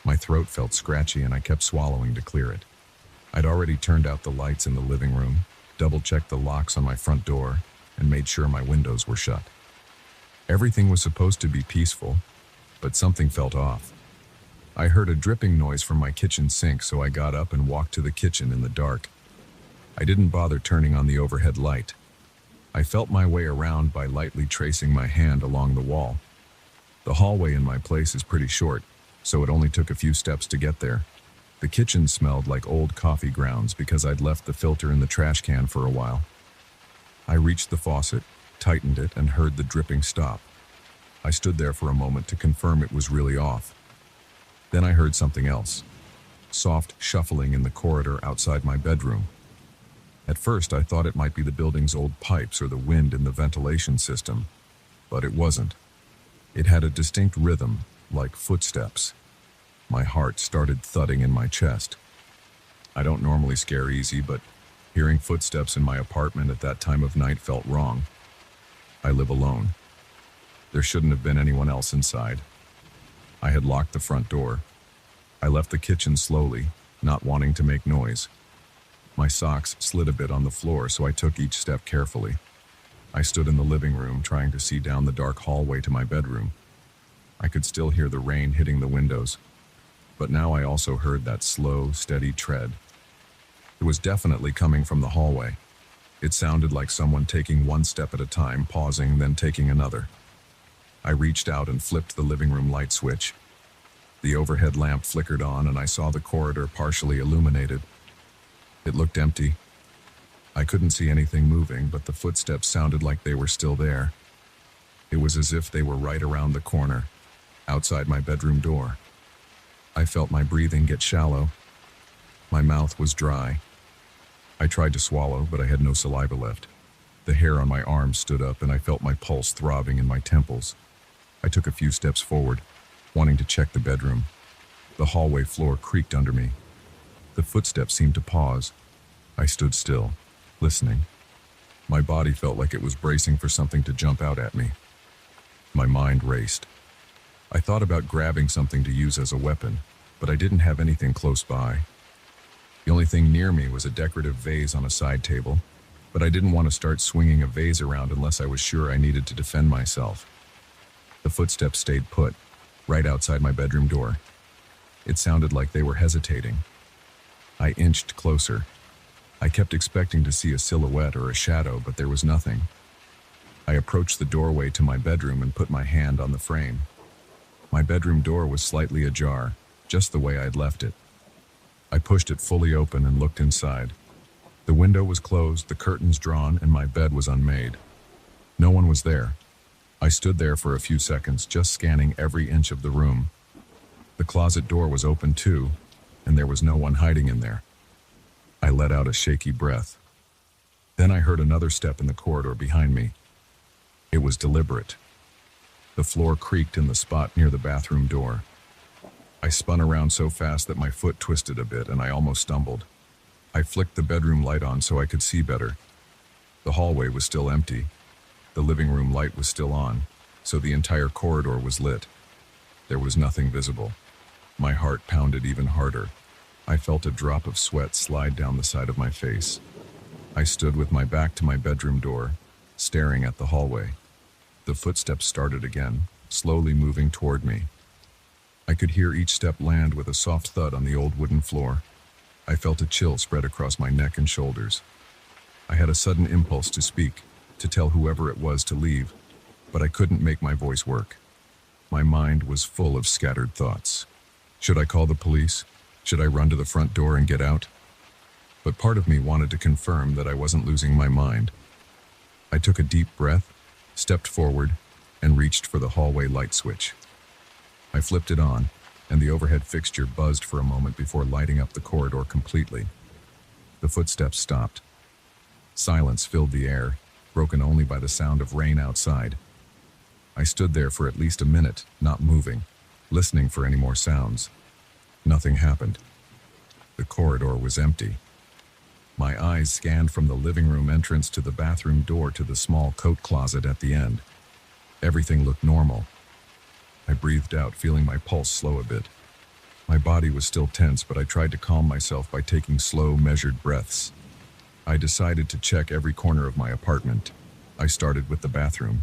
My throat felt scratchy and I kept swallowing to clear it. I'd already turned out the lights in the living room, double-checked the locks on my front door, and made sure my windows were shut. Everything was supposed to be peaceful, but something felt off. I heard a dripping noise from my kitchen sink, so I got up and walked to the kitchen in the dark. I didn't bother turning on the overhead light. I felt my way around by lightly tracing my hand along the wall. The hallway in my place is pretty short, so it only took a few steps to get there. The kitchen smelled like old coffee grounds because I'd left the filter in the trash can for a while. I reached the faucet, tightened it, and heard the dripping stop. I stood there for a moment to confirm it was really off. Then I heard something else. Soft shuffling in the corridor outside my bedroom. At first I thought it might be the building's old pipes or the wind in the ventilation system, but it wasn't. It had a distinct rhythm, like footsteps. My heart started thudding in my chest. I don't normally scare easy, but hearing footsteps in my apartment at that time of night felt wrong. I live alone. There shouldn't have been anyone else inside. I had locked the front door. I left the kitchen slowly, not wanting to make noise. My socks slid a bit on the floor, so I took each step carefully. I stood in the living room, trying to see down the dark hallway to my bedroom. I could still hear the rain hitting the windows, but now I also heard that slow, steady tread. It was definitely coming from the hallway. It sounded like someone taking one step at a time, pausing, then taking another. I reached out and flipped the living room light switch. The overhead lamp flickered on, and I saw the corridor partially illuminated. It looked empty. I couldn't see anything moving, but the footsteps sounded like they were still there. It was as if they were right around the corner, outside my bedroom door. I felt my breathing get shallow. My mouth was dry. I tried to swallow, but I had no saliva left. The hair on my arms stood up, and I felt my pulse throbbing in my temples. I took a few steps forward, wanting to check the bedroom. The hallway floor creaked under me. The footsteps seemed to pause. I stood still, listening. My body felt like it was bracing for something to jump out at me. My mind raced. I thought about grabbing something to use as a weapon, but I didn't have anything close by. The only thing near me was a decorative vase on a side table, but I didn't want to start swinging a vase around unless I was sure I needed to defend myself. The footsteps stayed put, right outside my bedroom door. It sounded like they were hesitating. I inched closer. I kept expecting to see a silhouette or a shadow, but there was nothing. I approached the doorway to my bedroom and put my hand on the frame. My bedroom door was slightly ajar, just the way I'd left it. I pushed it fully open and looked inside. The window was closed, the curtains drawn, and my bed was unmade. No one was there. I stood there for a few seconds, just scanning every inch of the room. The closet door was open too, and there was no one hiding in there. I let out a shaky breath. Then I heard another step in the corridor behind me. It was deliberate. The floor creaked in the spot near the bathroom door. I spun around so fast that my foot twisted a bit and I almost stumbled. I flicked the bedroom light on so I could see better. The hallway was still empty. The living room light was still on, so the entire corridor was lit. There was nothing visible. My heart pounded even harder. I felt a drop of sweat slide down the side of my face. I stood with my back to my bedroom door, staring at the hallway. The footsteps started again, slowly moving toward me. I could hear each step land with a soft thud on the old wooden floor. I felt a chill spread across my neck and shoulders. I had a sudden impulse to speak, to tell whoever it was to leave, but I couldn't make my voice work. My mind was full of scattered thoughts. Should I call the police? Should I run to the front door and get out? But part of me wanted to confirm that I wasn't losing my mind. I took a deep breath, stepped forward, and reached for the hallway light switch. I flipped it on, and the overhead fixture buzzed for a moment before lighting up the corridor completely. The footsteps stopped. Silence filled the air, broken only by the sound of rain outside. I stood there for at least a minute, not moving, listening for any more sounds. Nothing happened. The corridor was empty. My eyes scanned from the living room entrance to the bathroom door to the small coat closet at the end. Everything looked normal. I breathed out, feeling my pulse slow a bit. My body was still tense, but I tried to calm myself by taking slow, measured breaths. I decided to check every corner of my apartment. I started with the bathroom.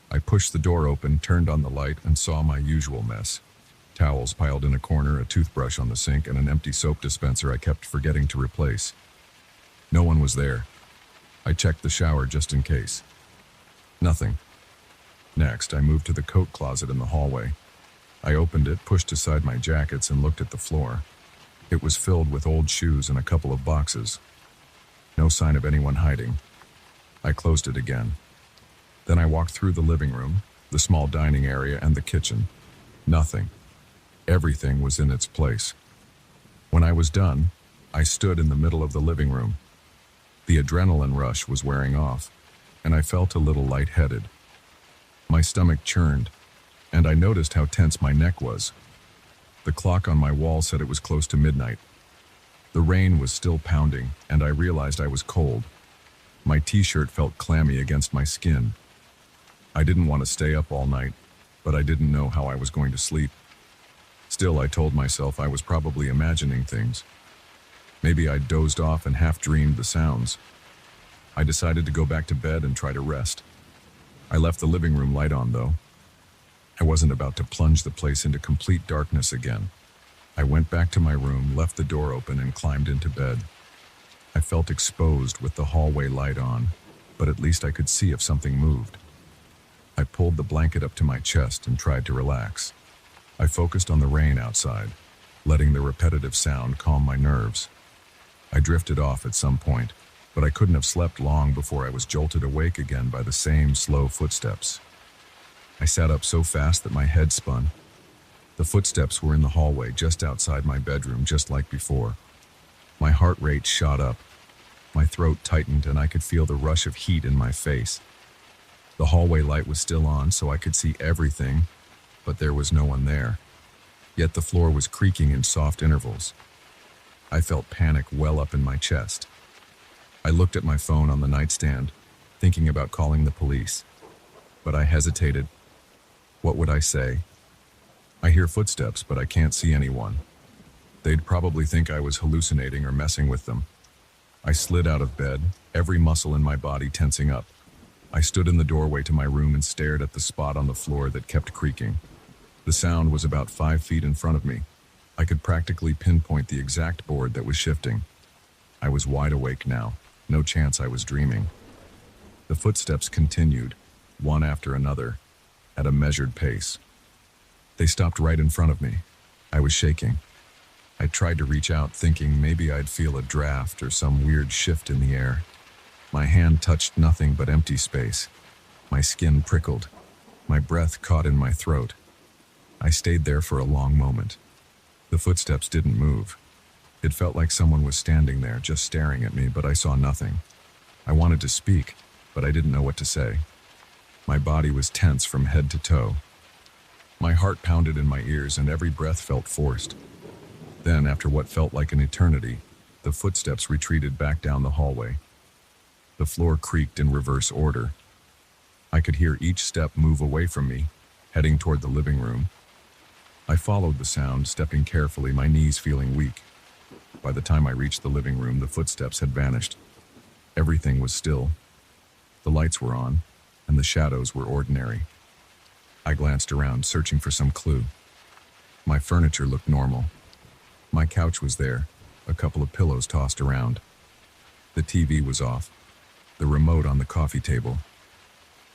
I pushed the door open, turned on the light, and saw my usual mess. Towels piled in a corner, a toothbrush on the sink, and an empty soap dispenser I kept forgetting to replace. No one was there. I checked the shower just in case. Nothing. Next, I moved to the coat closet in the hallway. I opened it, pushed aside my jackets, and looked at the floor. It was filled with old shoes and a couple of boxes. No sign of anyone hiding. I closed it again. Then I walked through the living room, the small dining area, and the kitchen. Nothing. Everything was in its place. When I was done, I stood in the middle of the living room. The adrenaline rush was wearing off, and I felt a little lightheaded. My stomach churned, and I noticed how tense my neck was. The clock on my wall said it was close to midnight. The rain was still pounding, and I realized I was cold. My t-shirt felt clammy against my skin. I didn't want to stay up all night, but I didn't know how I was going to sleep. Still, I told myself I was probably imagining things. Maybe I'd dozed off and half-dreamed the sounds. I decided to go back to bed and try to rest. I left the living room light on, though. I wasn't about to plunge the place into complete darkness again. I went back to my room, left the door open, and climbed into bed. I felt exposed with the hallway light on, but at least I could see if something moved. I pulled the blanket up to my chest and tried to relax. I focused on the rain outside, letting the repetitive sound calm my nerves. I drifted off at some point, but I couldn't have slept long before I was jolted awake again by the same slow footsteps. I sat up so fast that my head spun. The footsteps were in the hallway just outside my bedroom, just like before. My heart rate shot up. My throat tightened and I could feel the rush of heat in my face. The hallway light was still on, so I could see everything, but there was no one there. Yet the floor was creaking in soft intervals. I felt panic well up in my chest. I looked at my phone on the nightstand, thinking about calling the police. But I hesitated. What would I say? I hear footsteps, but I can't see anyone. They'd probably think I was hallucinating or messing with them. I slid out of bed, every muscle in my body tensing up. I stood in the doorway to my room and stared at the spot on the floor that kept creaking. The sound was about 5 feet in front of me. I could practically pinpoint the exact board that was shifting. I was wide awake now. No chance I was dreaming. The footsteps continued, one after another, at a measured pace. They stopped right in front of me. I was shaking. I tried to reach out, thinking maybe I'd feel a draft or some weird shift in the air. My hand touched nothing but empty space. My skin prickled. My breath caught in my throat. I stayed there for a long moment. The footsteps didn't move. It felt like someone was standing there, just staring at me, but I saw nothing. I wanted to speak, but I didn't know what to say. My body was tense from head to toe. My heart pounded in my ears and every breath felt forced. Then, after what felt like an eternity, the footsteps retreated back down the hallway. The floor creaked in reverse order. I could hear each step move away from me, heading toward the living room. I followed the sound, stepping carefully, my knees feeling weak. By the time I reached the living room, the footsteps had vanished. Everything was still. The lights were on, and the shadows were ordinary. I glanced around, searching for some clue. My furniture looked normal. My couch was there, a couple of pillows tossed around. The TV was off, the remote on the coffee table.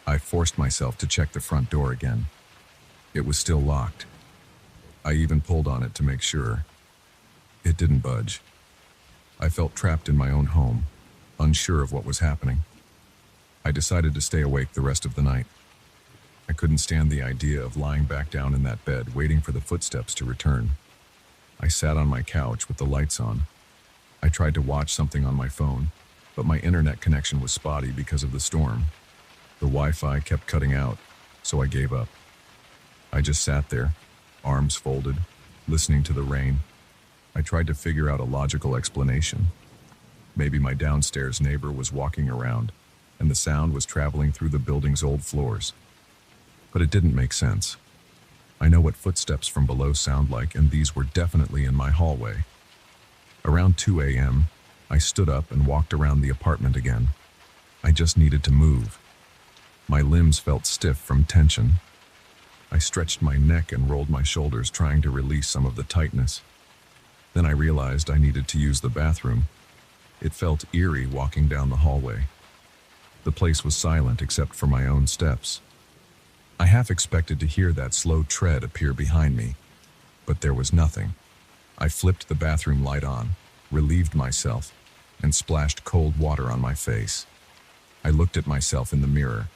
I forced myself to check the front door again. It was still locked. I even pulled on it to make sure. It didn't budge. I felt trapped in my own home, unsure of what was happening. I decided to stay awake the rest of the night. I couldn't stand the idea of lying back down in that bed, waiting for the footsteps to return. I sat on my couch with the lights on. I tried to watch something on my phone, but my internet connection was spotty because of the storm. The Wi-Fi kept cutting out, so I gave up. I just sat there, arms folded, listening to the rain. I tried to figure out a logical explanation. Maybe my downstairs neighbor was walking around, and the sound was traveling through the building's old floors. But it didn't make sense. I know what footsteps from below sound like, and these were definitely in my hallway. Around 2 a.m., I stood up and walked around the apartment again. I just needed to move. My limbs felt stiff from tension. I stretched my neck and rolled my shoulders, trying to release some of the tightness. Then I realized I needed to use the bathroom. It felt eerie walking down the hallway. The place was silent except for my own steps. I half expected to hear that slow tread appear behind me, but there was nothing. I flipped the bathroom light on, relieved myself, and splashed cold water on my face. I looked at myself in the mirror.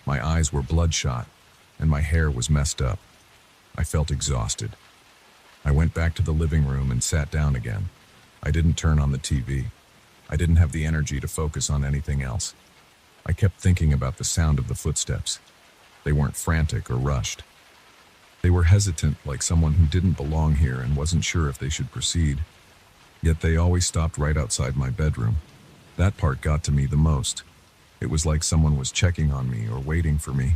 My eyes were bloodshot, and my hair was messed up. I felt exhausted. I went back to the living room and sat down again. I didn't turn on the TV. I didn't have the energy to focus on anything else. I kept thinking about the sound of the footsteps. They weren't frantic or rushed. They were hesitant, like someone who didn't belong here and wasn't sure if they should proceed. Yet they always stopped right outside my bedroom. That part got to me the most. It was like someone was checking on me or waiting for me.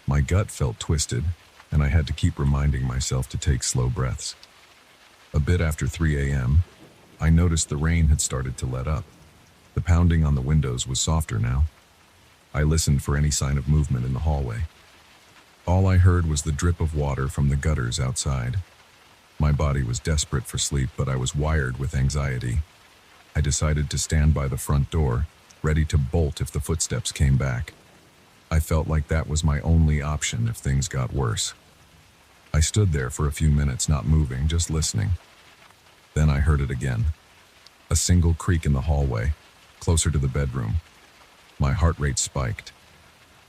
My gut felt twisted, and I had to keep reminding myself to take slow breaths. A bit after 3 a.m., I noticed the rain had started to let up. The pounding on the windows was softer now. I listened for any sign of movement in the hallway. All I heard was the drip of water from the gutters outside. My body was desperate for sleep, but I was wired with anxiety. I decided to stand by the front door, ready to bolt if the footsteps came back. I felt like that was my only option if things got worse. I stood there for a few minutes, not moving, just listening. Then I heard it again. A single creak in the hallway, closer to the bedroom. My heart rate spiked.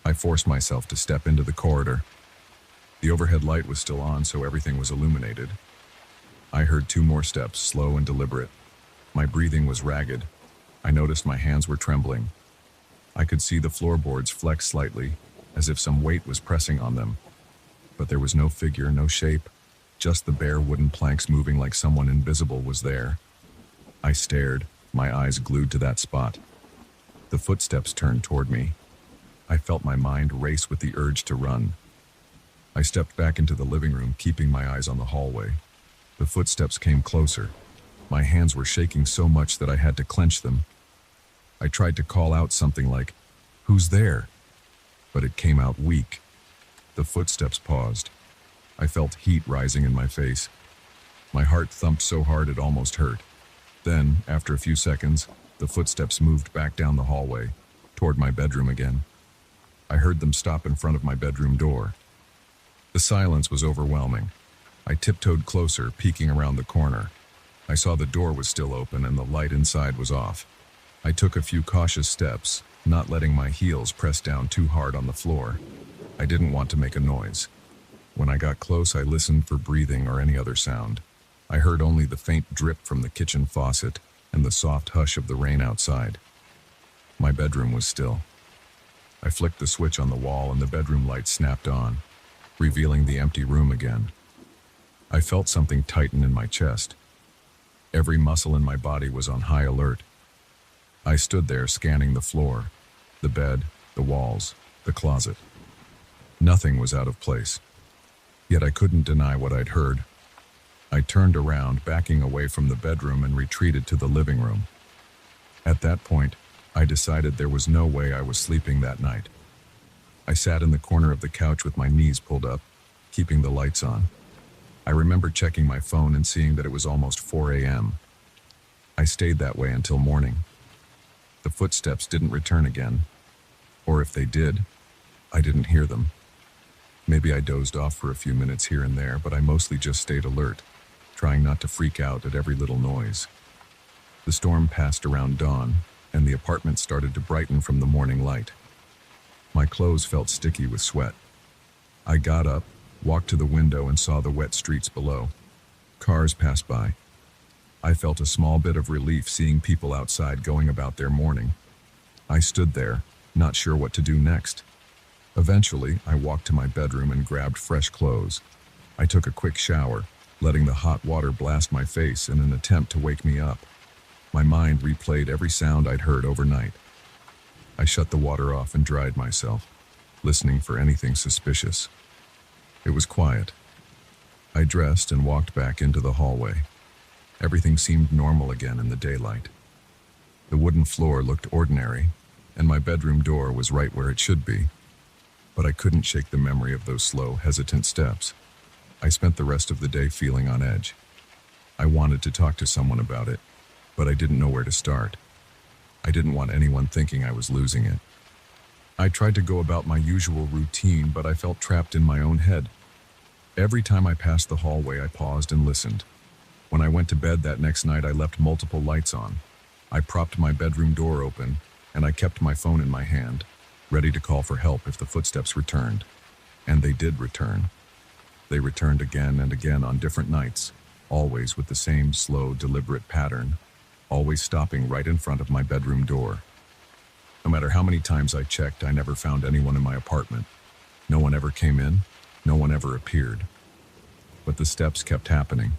I forced myself to step into the corridor. The overhead light was still on, so everything was illuminated. I heard 2 more steps, slow and deliberate. My breathing was ragged. I noticed my hands were trembling. I could see the floorboards flex slightly, as if some weight was pressing on them. But there was no figure, no shape, just the bare wooden planks moving like someone invisible was there. I stared, my eyes glued to that spot. The footsteps turned toward me. I felt my mind race with the urge to run. I stepped back into the living room, keeping my eyes on the hallway. The footsteps came closer. My hands were shaking so much that I had to clench them. I tried to call out something like, "Who's there?" But it came out weak. The footsteps paused. I felt heat rising in my face. My heart thumped so hard it almost hurt. Then, after a few seconds, the footsteps moved back down the hallway, toward my bedroom again. I heard them stop in front of my bedroom door. The silence was overwhelming. I tiptoed closer, peeking around the corner. I saw the door was still open and the light inside was off. I took a few cautious steps, not letting my heels press down too hard on the floor. I didn't want to make a noise. When I got close, I listened for breathing or any other sound. I heard only the faint drip from the kitchen faucet and the soft hush of the rain outside. My bedroom was still. I flicked the switch on the wall and the bedroom light snapped on, revealing the empty room again. I felt something tighten in my chest. Every muscle in my body was on high alert. I stood there scanning the floor, the bed, the walls, the closet. Nothing was out of place. Yet I couldn't deny what I'd heard. I turned around, backing away from the bedroom, and retreated to the living room. At that point, I decided there was no way I was sleeping that night. I sat in the corner of the couch with my knees pulled up, keeping the lights on. I remember checking my phone and seeing that it was almost 4 a.m. I stayed that way until morning. The footsteps didn't return again, or if they did, I didn't hear them. Maybe I dozed off for a few minutes here and there, but I mostly just stayed alert, trying not to freak out at every little noise. The storm passed around dawn, and the apartment started to brighten from the morning light. My clothes felt sticky with sweat. I got up, walked to the window, and saw the wet streets below. Cars passed by. I felt a small bit of relief seeing people outside going about their morning. I stood there, not sure what to do next. Eventually, I walked to my bedroom and grabbed fresh clothes. I took a quick shower, letting the hot water blast my face in an attempt to wake me up. My mind replayed every sound I'd heard overnight. I shut the water off and dried myself, listening for anything suspicious. It was quiet. I dressed and walked back into the hallway. Everything seemed normal again in the daylight. The wooden floor looked ordinary, and my bedroom door was right where it should be. But I couldn't shake the memory of those slow, hesitant steps. I spent the rest of the day feeling on edge. I wanted to talk to someone about it, but I didn't know where to start. I didn't want anyone thinking I was losing it. I tried to go about my usual routine, but I felt trapped in my own head. Every time I passed the hallway, I paused and listened. When I went to bed that next night, I left multiple lights on. I propped my bedroom door open, and I kept my phone in my hand, ready to call for help if the footsteps returned. And they did return. They returned again and again on different nights, always with the same slow, deliberate pattern, always stopping right in front of my bedroom door. No matter how many times I checked, I never found anyone in my apartment. No one ever came in, no one ever appeared. But the steps kept happening.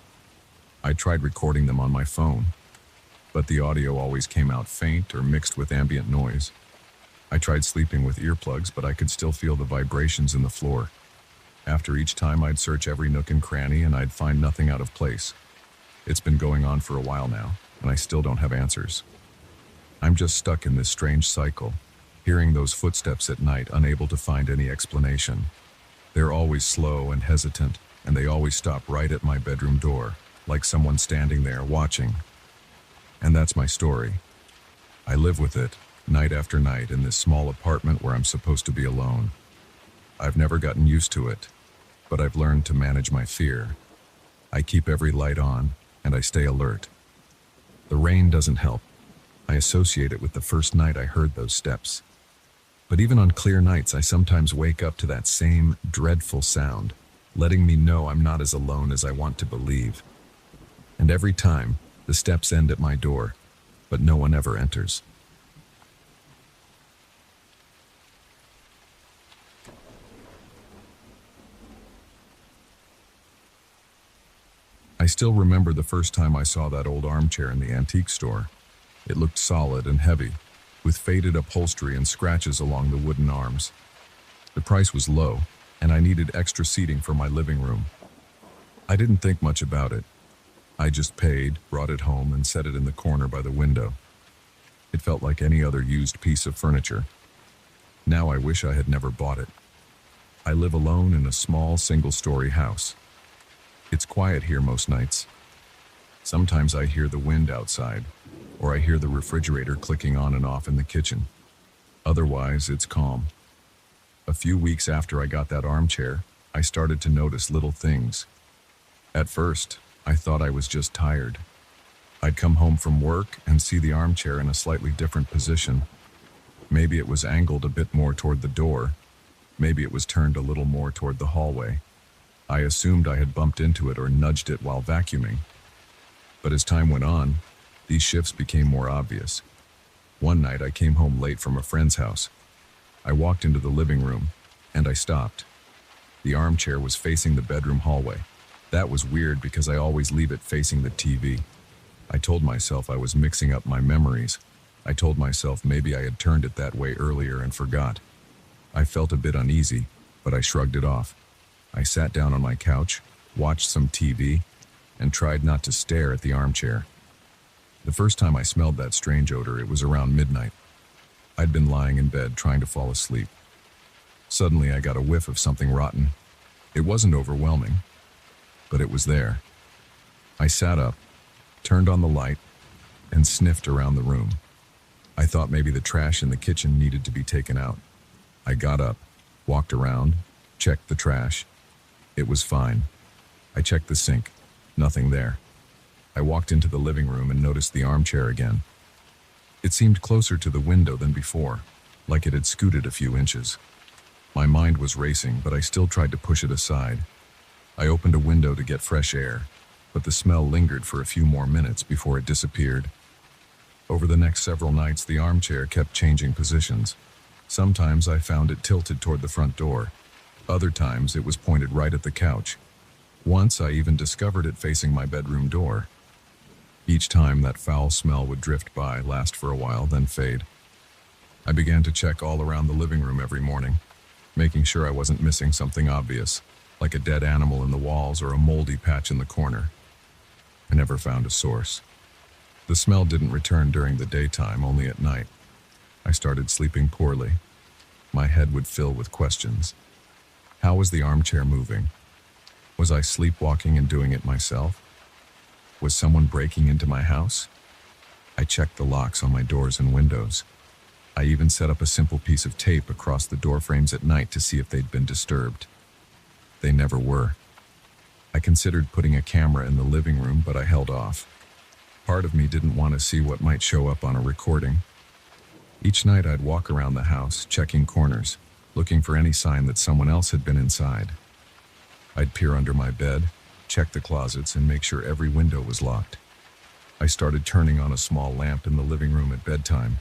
I tried recording them on my phone, but the audio always came out faint or mixed with ambient noise. I tried sleeping with earplugs, but I could still feel the vibrations in the floor. After each time, I'd search every nook and cranny, and I'd find nothing out of place. It's been going on for a while now, and I still don't have answers. I'm just stuck in this strange cycle, hearing those footsteps at night, unable to find any explanation. They're always slow and hesitant, and they always stop right at my bedroom door, like someone standing there watching. And that's my story. I live with it, night after night, in this small apartment where I'm supposed to be alone. I've never gotten used to it, but I've learned to manage my fear. I keep every light on, and I stay alert. The rain doesn't help. I associate it with the first night I heard those steps. But even on clear nights, I sometimes wake up to that same dreadful sound, letting me know I'm not as alone as I want to believe. And every time, the steps end at my door, but no one ever enters. I still remember the first time I saw that old armchair in the antique store. It looked solid and heavy, with faded upholstery and scratches along the wooden arms. The price was low, and I needed extra seating for my living room. I didn't think much about it. I just paid, brought it home, and set it in the corner by the window. It felt like any other used piece of furniture. Now I wish I had never bought it. I live alone in a small single-story house. It's quiet here most nights. Sometimes I hear the wind outside, or I hear the refrigerator clicking on and off in the kitchen. Otherwise, it's calm. A few weeks after I got that armchair, I started to notice little things. At first, I thought I was just tired. I'd come home from work and see the armchair in a slightly different position. Maybe it was angled a bit more toward the door. Maybe it was turned a little more toward the hallway. I assumed I had bumped into it or nudged it while vacuuming. But as time went on, these shifts became more obvious. One night I came home late from a friend's house. I walked into the living room, and I stopped. The armchair was facing the bedroom hallway. That was weird because I always leave it facing the TV. I told myself I was mixing up my memories. I told myself maybe I had turned it that way earlier and forgot. I felt a bit uneasy, but I shrugged it off. I sat down on my couch, watched some TV, and tried not to stare at the armchair. The first time I smelled that strange odor, it was around midnight. I'd been lying in bed trying to fall asleep. Suddenly I got a whiff of something rotten. It wasn't overwhelming, but it was there. I sat up, turned on the light, and sniffed around the room. I thought maybe the trash in the kitchen needed to be taken out. I got up, walked around, checked the trash. It was fine. I checked the sink. Nothing there. I walked into the living room and noticed the armchair again. It seemed closer to the window than before, like it had scooted a few inches. My mind was racing, but I still tried to push it aside. I opened a window to get fresh air, but the smell lingered for a few more minutes before it disappeared. Over the next several nights, the armchair kept changing positions. Sometimes I found it tilted toward the front door. Other times it was pointed right at the couch. Once I even discovered it facing my bedroom door. Each time that foul smell would drift by, last for a while, then fade. I began to check all around the living room every morning, making sure I wasn't missing something obvious, like a dead animal in the walls or a moldy patch in the corner. I never found a source. The smell didn't return during the daytime, only at night. I started sleeping poorly. My head would fill with questions. How was the armchair moving? Was I sleepwalking and doing it myself? Was someone breaking into my house? I checked the locks on my doors and windows. I even set up a simple piece of tape across the door frames at night to see if they'd been disturbed. They never were. I considered putting a camera in the living room, but I held off. Part of me didn't want to see what might show up on a recording. Each night I'd walk around the house, checking corners, looking for any sign that someone else had been inside. I'd peer under my bed, check the closets, and make sure every window was locked. I started turning on a small lamp in the living room at bedtime.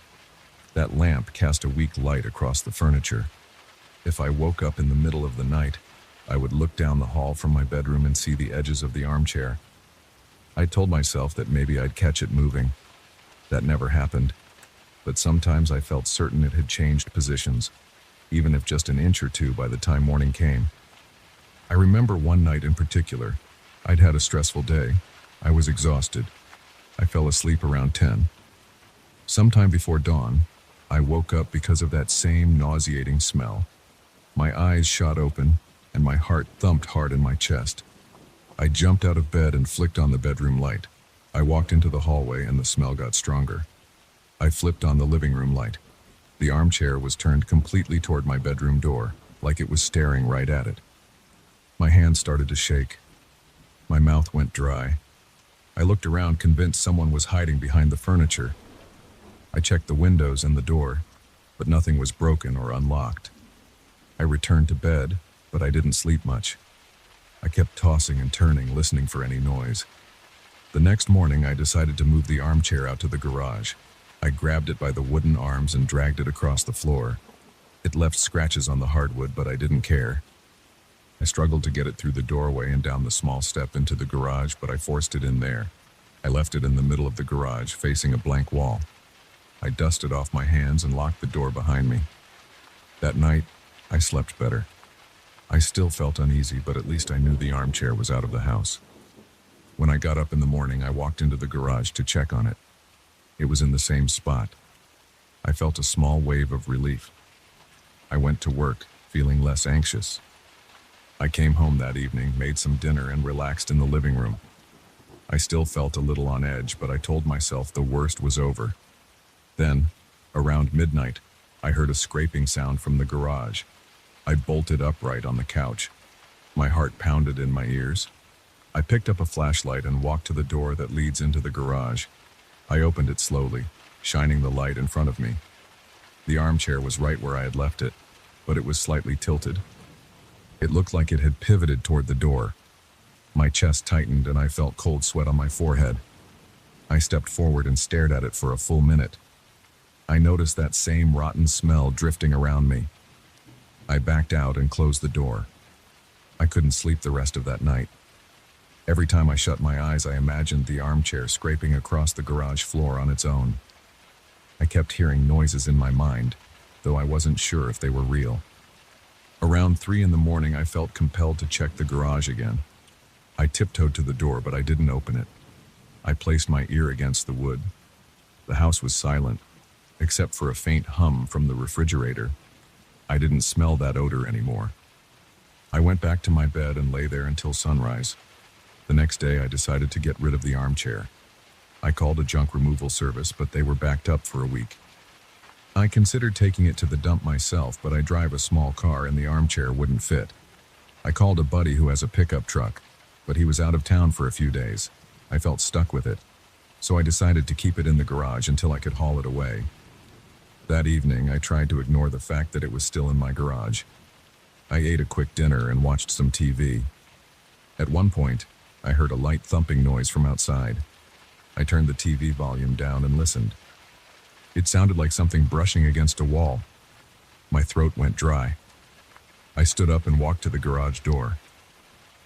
That lamp cast a weak light across the furniture. If I woke up in the middle of the night, I would look down the hall from my bedroom and see the edges of the armchair. I told myself that maybe I'd catch it moving. That never happened, but sometimes I felt certain it had changed positions, even if just an inch or two by the time morning came. I remember one night in particular. I'd had a stressful day. I was exhausted. I fell asleep around 10. Sometime before dawn, I woke up because of that same nauseating smell. My eyes shot open, and my heart thumped hard in my chest. I jumped out of bed and flicked on the bedroom light. I walked into the hallway and the smell got stronger. I flipped on the living room light. The armchair was turned completely toward my bedroom door, like it was staring right at it. My hands started to shake. My mouth went dry. I looked around, convinced someone was hiding behind the furniture. I checked the windows and the door, but nothing was broken or unlocked. I returned to bed, but I didn't sleep much. I kept tossing and turning, listening for any noise. The next morning, I decided to move the armchair out to the garage. I grabbed it by the wooden arms and dragged it across the floor. It left scratches on the hardwood, but I didn't care. I struggled to get it through the doorway and down the small step into the garage, but I forced it in there. I left it in the middle of the garage, facing a blank wall. I dusted off my hands and locked the door behind me. That night, I slept better. I still felt uneasy, but at least I knew the armchair was out of the house. When I got up in the morning, I walked into the garage to check on it. It was in the same spot. I felt a small wave of relief. I went to work, feeling less anxious. I came home that evening, made some dinner, and relaxed in the living room. I still felt a little on edge, but I told myself the worst was over. Then, around midnight, I heard a scraping sound from the garage. I bolted upright on the couch. My heart pounded in my ears. I picked up a flashlight and walked to the door that leads into the garage. I opened it slowly, shining the light in front of me. The armchair was right where I had left it, but it was slightly tilted. It looked like it had pivoted toward the door. My chest tightened and I felt cold sweat on my forehead. I stepped forward and stared at it for a full minute. I noticed that same rotten smell drifting around me. I backed out and closed the door. I couldn't sleep the rest of that night. Every time I shut my eyes, I imagined the armchair scraping across the garage floor on its own. I kept hearing noises in my mind, though I wasn't sure if they were real. Around 3 in the morning, I felt compelled to check the garage again. I tiptoed to the door, but I didn't open it. I placed my ear against the wood. The house was silent, except for a faint hum from the refrigerator. I didn't smell that odor anymore. I went back to my bed and lay there until sunrise. The next day, I decided to get rid of the armchair. I called a junk removal service, but they were backed up for a week. I considered taking it to the dump myself, but I drive a small car and the armchair wouldn't fit. I called a buddy who has a pickup truck, but he was out of town for a few days. I felt stuck with it, so I decided to keep it in the garage until I could haul it away. That evening, I tried to ignore the fact that it was still in my garage. I ate a quick dinner and watched some TV. At one point, I heard a light thumping noise from outside. I turned the TV volume down and listened. It sounded like something brushing against a wall. My throat went dry. I stood up and walked to the garage door.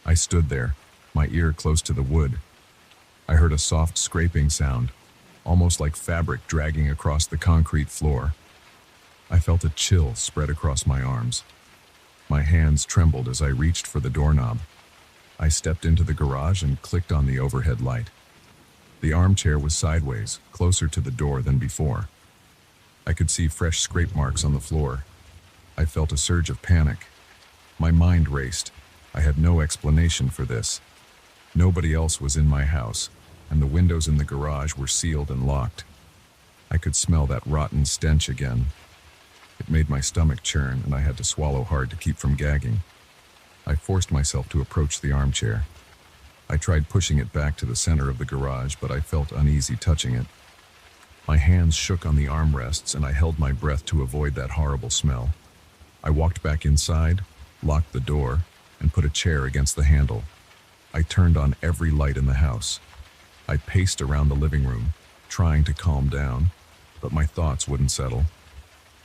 I stood there, my ear close to the wood. I heard a soft scraping sound, almost like fabric dragging across the concrete floor. I felt a chill spread across my arms. My hands trembled as I reached for the doorknob. I stepped into the garage and clicked on the overhead light. The armchair was sideways, closer to the door than before. I could see fresh scrape marks on the floor. I felt a surge of panic. My mind raced. I had no explanation for this. Nobody else was in my house, and the windows in the garage were sealed and locked. I could smell that rotten stench again. It made my stomach churn, and I had to swallow hard to keep from gagging. I forced myself to approach the armchair. I tried pushing it back to the center of the garage, but I felt uneasy touching it. My hands shook on the armrests, and I held my breath to avoid that horrible smell. I walked back inside, locked the door, and put a chair against the handle. I turned on every light in the house. I paced around the living room, trying to calm down, but my thoughts wouldn't settle.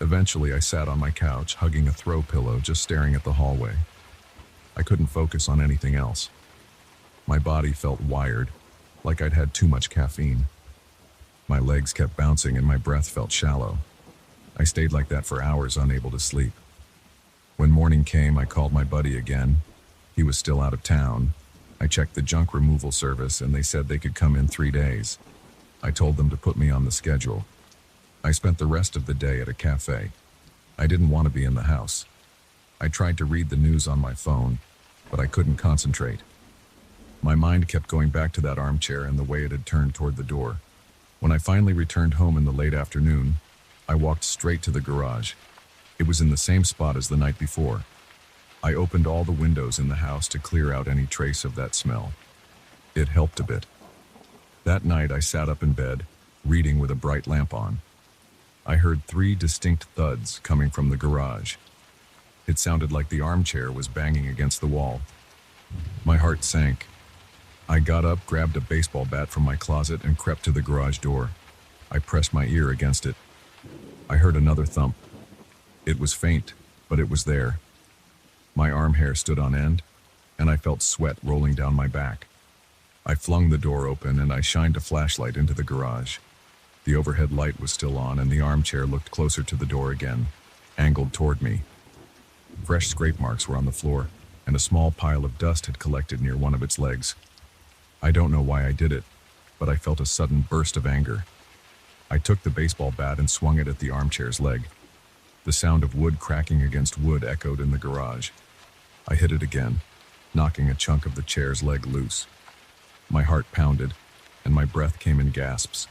Eventually, I sat on my couch, hugging a throw pillow, just staring at the hallway. I couldn't focus on anything else. My body felt wired, like I'd had too much caffeine. My legs kept bouncing and my breath felt shallow. I stayed like that for hours, unable to sleep. When morning came, I called my buddy again. He was still out of town. I checked the junk removal service and they said they could come in 3 days. I told them to put me on the schedule. I spent the rest of the day at a cafe. I didn't want to be in the house. I tried to read the news on my phone, but I couldn't concentrate. My mind kept going back to that armchair and the way it had turned toward the door. When I finally returned home in the late afternoon, I walked straight to the garage. It was in the same spot as the night before. I opened all the windows in the house to clear out any trace of that smell. It helped a bit. That night I sat up in bed, reading with a bright lamp on. I heard 3 distinct thuds coming from the garage. It sounded like the armchair was banging against the wall. My heart sank. I got up, grabbed a baseball bat from my closet, and crept to the garage door. I pressed my ear against it. I heard another thump. It was faint, but it was there. My arm hair stood on end, and I felt sweat rolling down my back. I flung the door open and I shined a flashlight into the garage. The overhead light was still on, and the armchair looked closer to the door again, angled toward me. Fresh scrape marks were on the floor, and a small pile of dust had collected near one of its legs. I don't know why I did it, but I felt a sudden burst of anger. I took the baseball bat and swung it at the armchair's leg. The sound of wood cracking against wood echoed in the garage. I hit it again, knocking a chunk of the chair's leg loose. My heart pounded, and my breath came in gasps.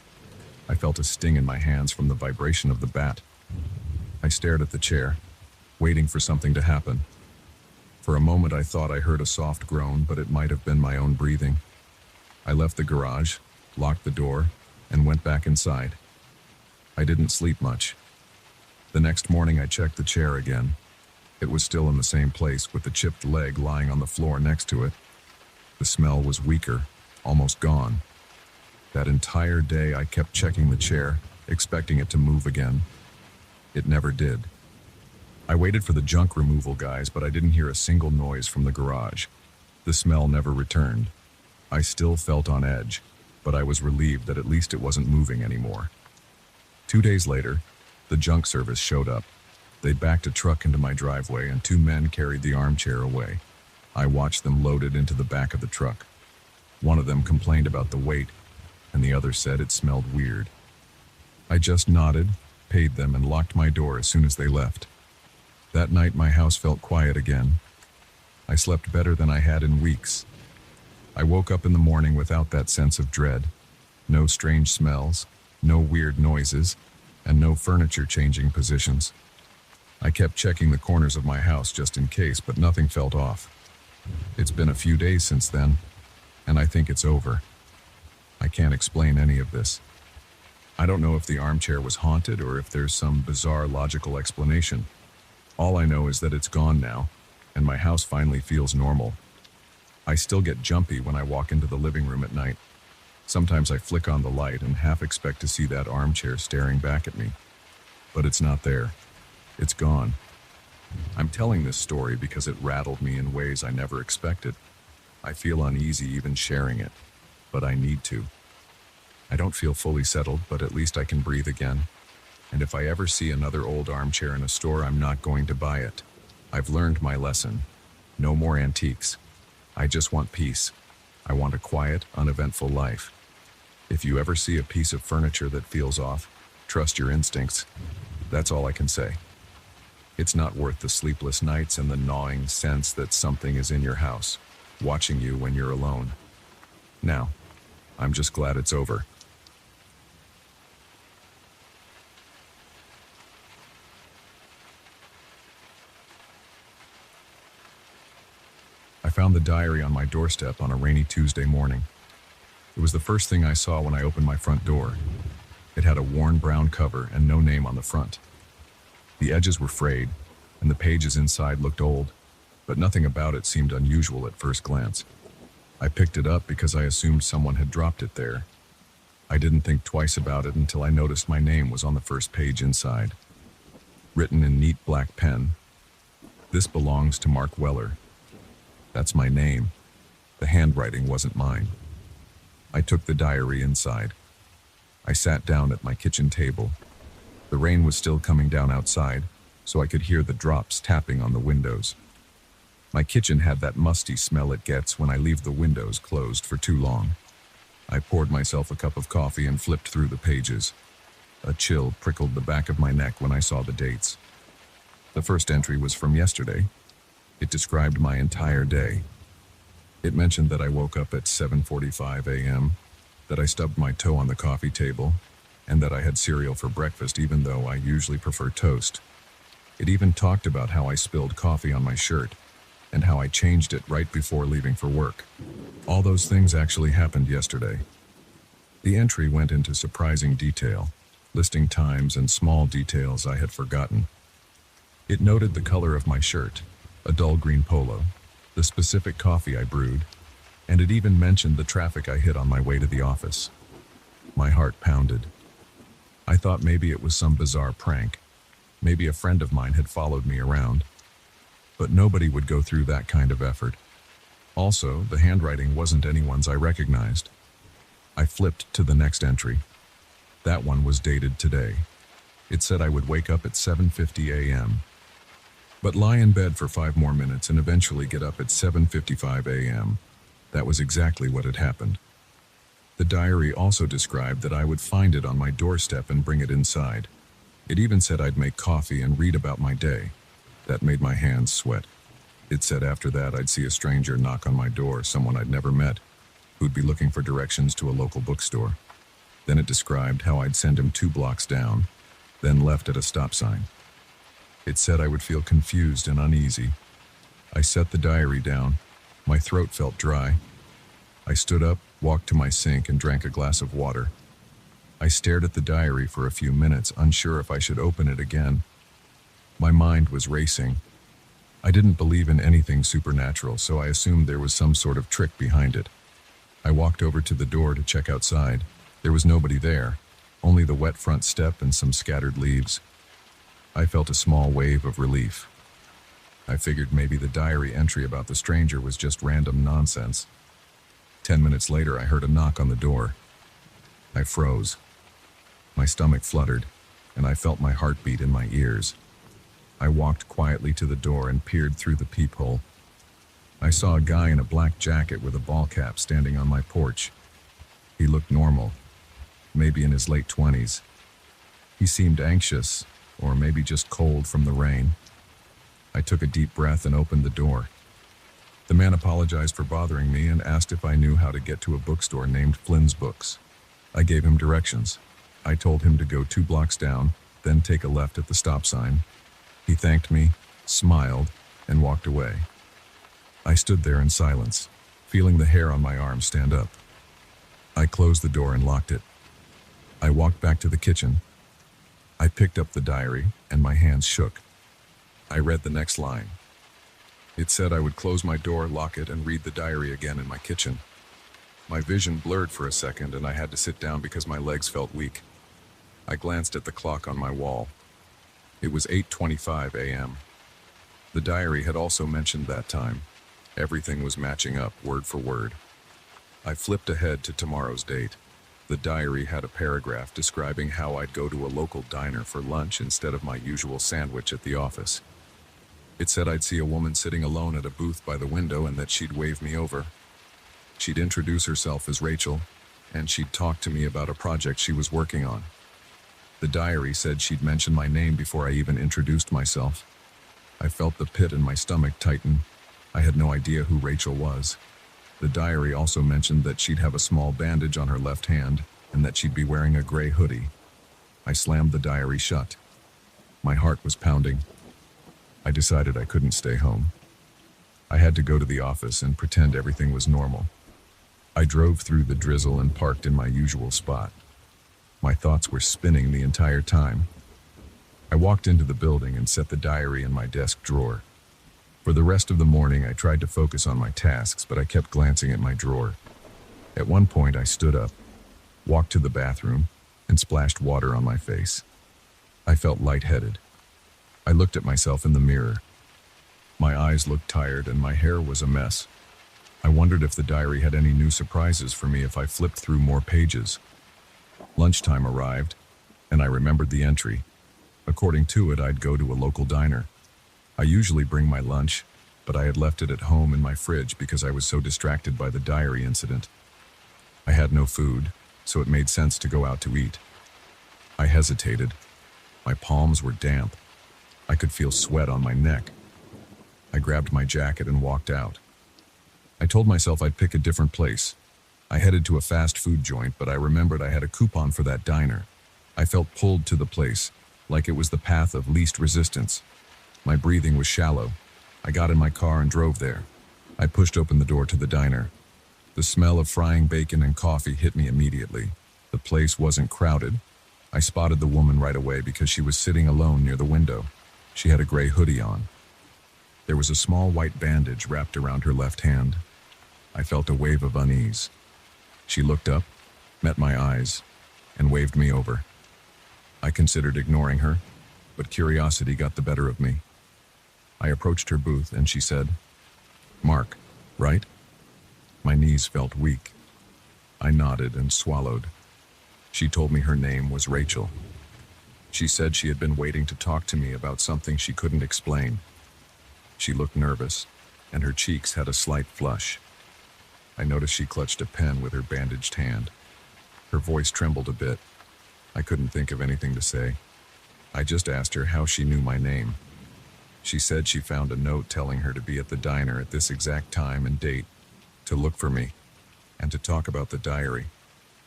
I felt a sting in my hands from the vibration of the bat. I stared at the chair. waiting for something to happen. For a moment I thought I heard a soft groan, but it might have been my own breathing. I left the garage, locked the door, and went back inside. I didn't sleep much. The next morning I checked the chair again. It was still in the same place, with the chipped leg lying on the floor next to it. The smell was weaker, almost gone. That entire day I kept checking the chair, expecting it to move again. It never did. I waited for the junk removal guys, but I didn't hear a single noise from the garage. The smell never returned. I still felt on edge, but I was relieved that at least it wasn't moving anymore. 2 days later, the junk service showed up. They backed a truck into my driveway and 2 men carried the armchair away. I watched them load it into the back of the truck. One of them complained about the weight, and the other said it smelled weird. I just nodded, paid them, and locked my door as soon as they left. That night my house felt quiet again. I slept better than I had in weeks. I woke up in the morning without that sense of dread. No strange smells, no weird noises, and no furniture changing positions. I kept checking the corners of my house just in case, but nothing felt off. It's been a few days since then, and I think it's over. I can't explain any of this. I don't know if the armchair was haunted or if there's some bizarre logical explanation. All I know is that it's gone now, and my house finally feels normal. I still get jumpy when I walk into the living room at night. Sometimes I flick on the light and half expect to see that armchair staring back at me. But it's not there. It's gone. I'm telling this story because it rattled me in ways I never expected. I feel uneasy even sharing it, but I need to. I don't feel fully settled, but at least I can breathe again. And if I ever see another old armchair in a store, I'm not going to buy it. I've learned my lesson. No more antiques. I just want peace. I want a quiet, uneventful life. If you ever see a piece of furniture that feels off, trust your instincts. That's all I can say. It's not worth the sleepless nights and the gnawing sense that something is in your house, watching you when you're alone. Now, I'm just glad it's over. I found the diary on my doorstep on a rainy Tuesday morning. It was the first thing I saw when I opened my front door. It had a worn brown cover and no name on the front. The edges were frayed, and the pages inside looked old, but nothing about it seemed unusual at first glance. I picked it up because I assumed someone had dropped it there. I didn't think twice about it until I noticed my name was on the first page inside. Written in neat black pen, "This belongs to Mark Weller." That's my name. The handwriting wasn't mine. I took the diary inside. I sat down at my kitchen table. The rain was still coming down outside, so I could hear the drops tapping on the windows. My kitchen had that musty smell it gets when I leave the windows closed for too long. I poured myself a cup of coffee and flipped through the pages. A chill prickled the back of my neck when I saw the dates. The first entry was from yesterday. It described my entire day. It mentioned that I woke up at 7:45 a.m., that I stubbed my toe on the coffee table, and that I had cereal for breakfast even though I usually prefer toast. It even talked about how I spilled coffee on my shirt, and how I changed it right before leaving for work. All those things actually happened yesterday. The entry went into surprising detail, listing times and small details I had forgotten. It noted the color of my shirt, a dull green polo, the specific coffee I brewed, and it even mentioned the traffic I hit on my way to the office. My heart pounded. I thought maybe it was some bizarre prank. Maybe a friend of mine had followed me around. But nobody would go through that kind of effort. Also, the handwriting wasn't anyone's I recognized. I flipped to the next entry. That one was dated today. It said I would wake up at 7:50 a.m., but lie in bed for 5 more minutes and eventually get up at 7:55 a.m. That was exactly what had happened. The diary also described that I would find it on my doorstep and bring it inside. It even said I'd make coffee and read about my day. That made my hands sweat. It said after that I'd see a stranger knock on my door, someone I'd never met, who'd be looking for directions to a local bookstore. Then it described how I'd send him 2 blocks down, then left at a stop sign. It said I would feel confused and uneasy. I set the diary down. My throat felt dry. I stood up, walked to my sink, and drank a glass of water. I stared at the diary for a few minutes, unsure if I should open it again. My mind was racing. I didn't believe in anything supernatural, so I assumed there was some sort of trick behind it. I walked over to the door to check outside. There was nobody there, only the wet front step and some scattered leaves. I felt a small wave of relief. I figured maybe the diary entry about the stranger was just random nonsense. 10 minutes later, I heard a knock on the door. I froze. My stomach fluttered, and I felt my heartbeat in my ears. I walked quietly to the door and peered through the peephole. I saw a guy in a black jacket with a ball cap standing on my porch. He looked normal, maybe in his late 20s. He seemed anxious, or maybe just cold from the rain. I took a deep breath and opened the door. The man apologized for bothering me and asked if I knew how to get to a bookstore named Flynn's Books. I gave him directions. I told him to go 2 blocks down, then take a left at the stop sign. He thanked me, smiled, and walked away. I stood there in silence, feeling the hair on my arm stand up. I closed the door and locked it. I walked back to the kitchen. I picked up the diary, and my hands shook. I read the next line. It said I would close my door, lock it, and read the diary again in my kitchen. My vision blurred for a second, and I had to sit down because my legs felt weak. I glanced at the clock on my wall. It was 8:25 a.m. The diary had also mentioned that time. Everything was matching up, word for word. I flipped ahead to tomorrow's date. The diary had a paragraph describing how I'd go to a local diner for lunch instead of my usual sandwich at the office. It said I'd see a woman sitting alone at a booth by the window and that she'd wave me over. She'd introduce herself as Rachel, and she'd talk to me about a project she was working on. The diary said she'd mention my name before I even introduced myself. I felt the pit in my stomach tighten. I had no idea who Rachel was. The diary also mentioned that she'd have a small bandage on her left hand and that she'd be wearing a gray hoodie. I slammed the diary shut. My heart was pounding. I decided I couldn't stay home. I had to go to the office and pretend everything was normal. I drove through the drizzle and parked in my usual spot. My thoughts were spinning the entire time. I walked into the building and set the diary in my desk drawer. For the rest of the morning, I tried to focus on my tasks, but I kept glancing at my drawer. At one point, I stood up, walked to the bathroom, and splashed water on my face. I felt lightheaded. I looked at myself in the mirror. My eyes looked tired and my hair was a mess. I wondered if the diary had any new surprises for me if I flipped through more pages. Lunchtime arrived, and I remembered the entry. According to it, I'd go to a local diner. I usually bring my lunch, but I had left it at home in my fridge because I was so distracted by the diary incident. I had no food, so it made sense to go out to eat. I hesitated. My palms were damp. I could feel sweat on my neck. I grabbed my jacket and walked out. I told myself I'd pick a different place. I headed to a fast food joint, but I remembered I had a coupon for that diner. I felt pulled to the place, like it was the path of least resistance. My breathing was shallow. I got in my car and drove there. I pushed open the door to the diner. The smell of frying bacon and coffee hit me immediately. The place wasn't crowded. I spotted the woman right away because she was sitting alone near the window. She had a gray hoodie on. There was a small white bandage wrapped around her left hand. I felt a wave of unease. She looked up, met my eyes, and waved me over. I considered ignoring her, but curiosity got the better of me. I approached her booth and she said, "Mark, right?" My knees felt weak. I nodded and swallowed. She told me her name was Rachel. She said she had been waiting to talk to me about something she couldn't explain. She looked nervous, and her cheeks had a slight flush. I noticed she clutched a pen with her bandaged hand. Her voice trembled a bit. I couldn't think of anything to say. I just asked her how she knew my name. She said she found a note telling her to be at the diner at this exact time and date, to look for me, and to talk about the diary.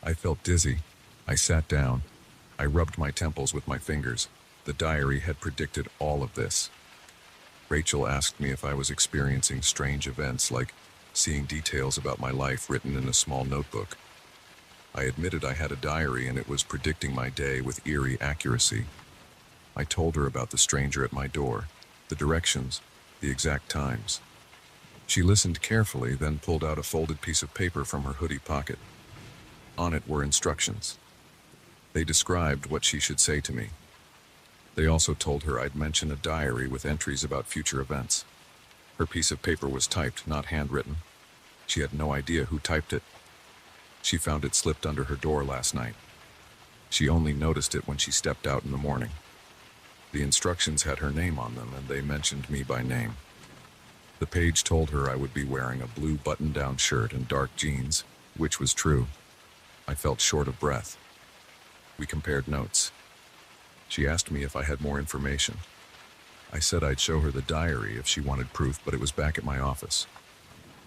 I felt dizzy. I sat down. I rubbed my temples with my fingers. The diary had predicted all of this. Rachel asked me if I was experiencing strange events like seeing details about my life written in a small notebook. I admitted I had a diary and it was predicting my day with eerie accuracy. I told her about the stranger at my door, the directions, the exact times. She listened carefully, then pulled out a folded piece of paper from her hoodie pocket. On it were instructions. They described what she should say to me. They also told her I'd mention a diary with entries about future events. Her piece of paper was typed, not handwritten. She had no idea who typed it. She found it slipped under her door last night. She only noticed it when she stepped out in the morning. The instructions had her name on them, and they mentioned me by name. The page told her I would be wearing a blue button-down shirt and dark jeans, which was true. I felt short of breath. We compared notes. She asked me if I had more information. I said I'd show her the diary if she wanted proof, but it was back at my office.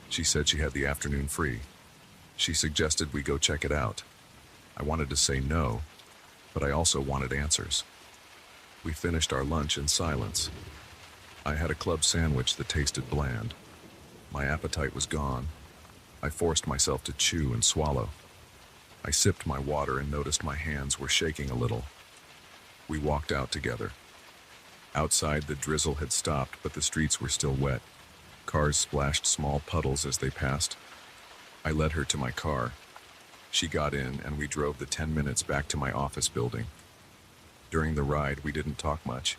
She said she had the afternoon free. She suggested we go check it out. I wanted to say no, but I also wanted answers. We finished our lunch in silence. I had a club sandwich that tasted bland. My appetite was gone. I forced myself to chew and swallow. I sipped my water and noticed my hands were shaking a little. We walked out together. Outside, the drizzle had stopped, but the streets were still wet. Cars splashed small puddles as they passed. I led her to my car. She got in, and we drove the 10 minutes back to my office building. During the ride, we didn't talk much.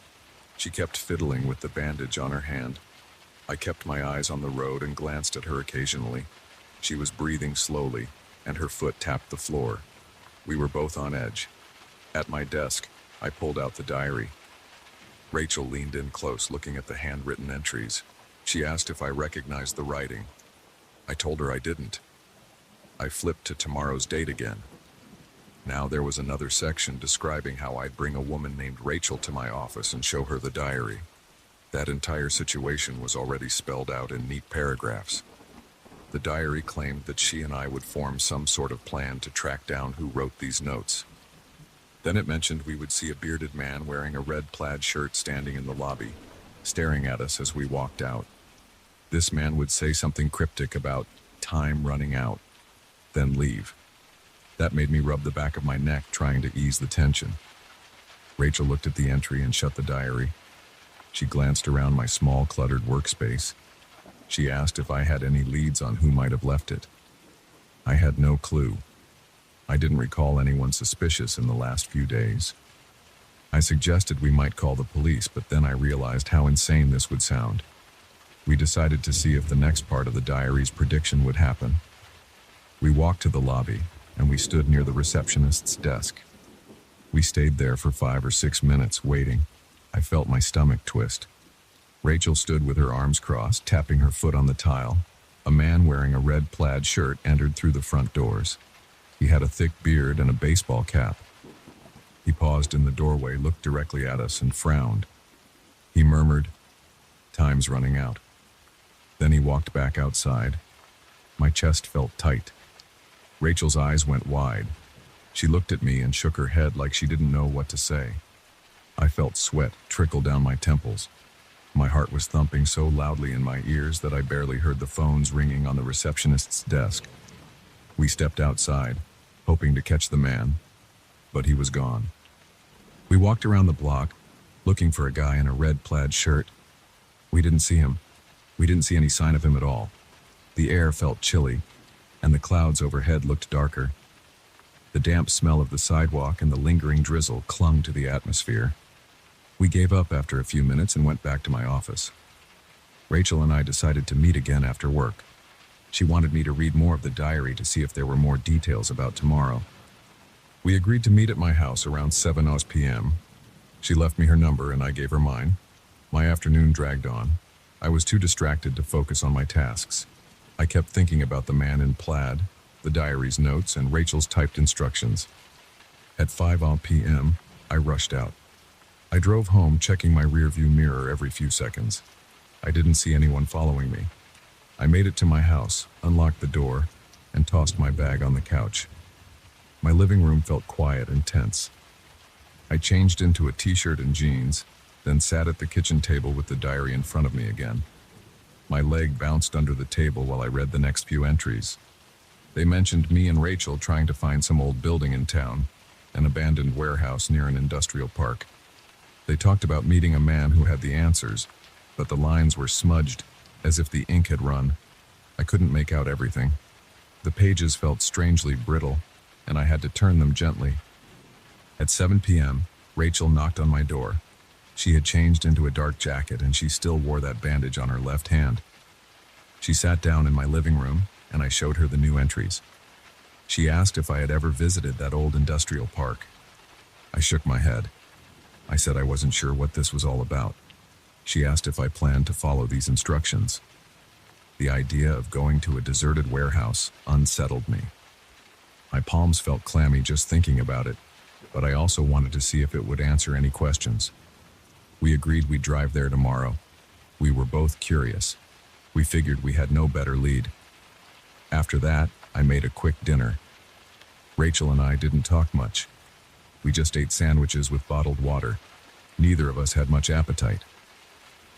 She kept fiddling with the bandage on her hand. I kept my eyes on the road and glanced at her occasionally. She was breathing slowly, and her foot tapped the floor. We were both on edge. At my desk, I pulled out the diary. Rachel leaned in close, looking at the handwritten entries. She asked if I recognized the writing. I told her I didn't. I flipped to tomorrow's date again. Now there was another section describing how I'd bring a woman named Rachel to my office and show her the diary. That entire situation was already spelled out in neat paragraphs. The diary claimed that she and I would form some sort of plan to track down who wrote these notes. Then it mentioned we would see a bearded man wearing a red plaid shirt standing in the lobby, staring at us as we walked out. This man would say something cryptic about time running out, then leave. That made me rub the back of my neck, trying to ease the tension. Rachel looked at the entry and shut the diary. She glanced around my small, cluttered workspace. She asked if I had any leads on who might have left it. I had no clue. I didn't recall anyone suspicious in the last few days. I suggested we might call the police, but then I realized how insane this would sound. We decided to see if the next part of the diary's prediction would happen. We walked to the lobby, and we stood near the receptionist's desk. We stayed there for 5 or 6 minutes, waiting. I felt my stomach twist. Rachel stood with her arms crossed, tapping her foot on the tile. A man wearing a red plaid shirt entered through the front doors. He had a thick beard and a baseball cap. He paused in the doorway, looked directly at us, and frowned. He murmured, "Time's running out." Then he walked back outside. My chest felt tight. Rachel's eyes went wide. She looked at me and shook her head like she didn't know what to say. I felt sweat trickle down my temples. My heart was thumping so loudly in my ears that I barely heard the phones ringing on the receptionist's desk. We stepped outside, hoping to catch the man, but he was gone. We walked around the block, looking for a guy in a red plaid shirt. We didn't see him. We didn't see any sign of him at all. The air felt chilly, and the clouds overhead looked darker. The damp smell of the sidewalk and the lingering drizzle clung to the atmosphere. We gave up after a few minutes and went back to my office. Rachel and I decided to meet again after work. She wanted me to read more of the diary to see if there were more details about tomorrow. We agreed to meet at my house around 7 p.m. She left me her number and I gave her mine. My afternoon dragged on. I was too distracted to focus on my tasks. I kept thinking about the man in plaid, the diary's notes, and Rachel's typed instructions. At 5 p.m., I rushed out. I drove home, checking my rearview mirror every few seconds. I didn't see anyone following me. I made it to my house, unlocked the door, and tossed my bag on the couch. My living room felt quiet and tense. I changed into a t-shirt and jeans, then sat at the kitchen table with the diary in front of me again. My leg bounced under the table while I read the next few entries. They mentioned me and Rachel trying to find some old building in town, an abandoned warehouse near an industrial park. They talked about meeting a man who had the answers, but the lines were smudged, as if the ink had run. I couldn't make out everything. The pages felt strangely brittle, and I had to turn them gently. At 7 p.m., Rachel knocked on my door. She had changed into a dark jacket, and she still wore that bandage on her left hand. She sat down in my living room, and I showed her the new entries. She asked if I had ever visited that old industrial park. I shook my head. I said I wasn't sure what this was all about. She asked if I planned to follow these instructions. The idea of going to a deserted warehouse unsettled me. My palms felt clammy just thinking about it, but I also wanted to see if it would answer any questions. We agreed we'd drive there tomorrow. We were both curious. We figured we had no better lead. After that, I made a quick dinner. Rachel and I didn't talk much. We just ate sandwiches with bottled water. Neither of us had much appetite.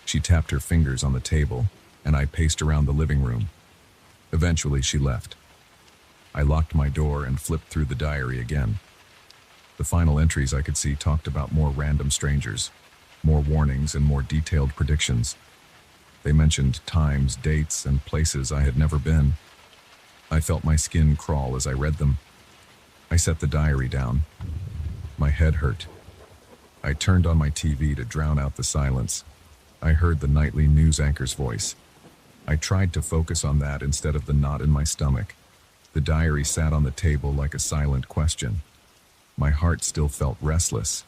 She tapped her fingers on the table, and I paced around the living room. Eventually, she left. I locked my door and flipped through the diary again. The final entries I could see talked about more random strangers, more warnings, and more detailed predictions. They mentioned times, dates, and places I had never been. I felt my skin crawl as I read them. I set the diary down. My head hurt. I turned on my TV to drown out the silence. I heard the nightly news anchor's voice. I tried to focus on that instead of the knot in my stomach. The diary sat on the table like a silent question. My heart still felt restless.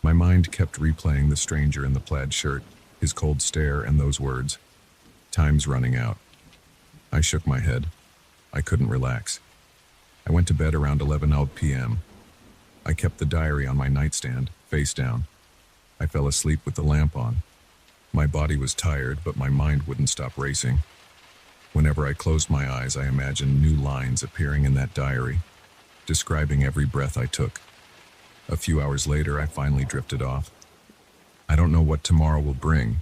My mind kept replaying the stranger in the plaid shirt, his cold stare, and those words, "Time's running out." I shook my head. I couldn't relax. I went to bed around 11 p.m. I kept the diary on my nightstand, face down. I fell asleep with the lamp on. My body was tired, but my mind wouldn't stop racing. Whenever I closed my eyes, I imagined new lines appearing in that diary, describing every breath I took. A few hours later, I finally drifted off. I don't know what tomorrow will bring.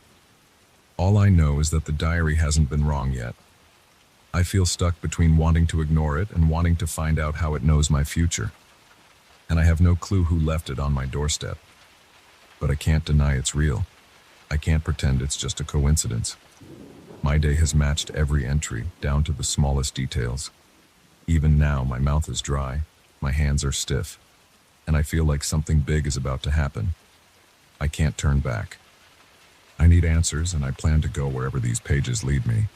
All I know is that the diary hasn't been wrong yet. I feel stuck between wanting to ignore it and wanting to find out how it knows my future. And I have no clue who left it on my doorstep. But I can't deny it's real. I can't pretend it's just a coincidence. My day has matched every entry, down to the smallest details. Even now, my mouth is dry, my hands are stiff, and I feel like something big is about to happen. I can't turn back. I need answers, and I plan to go wherever these pages lead me.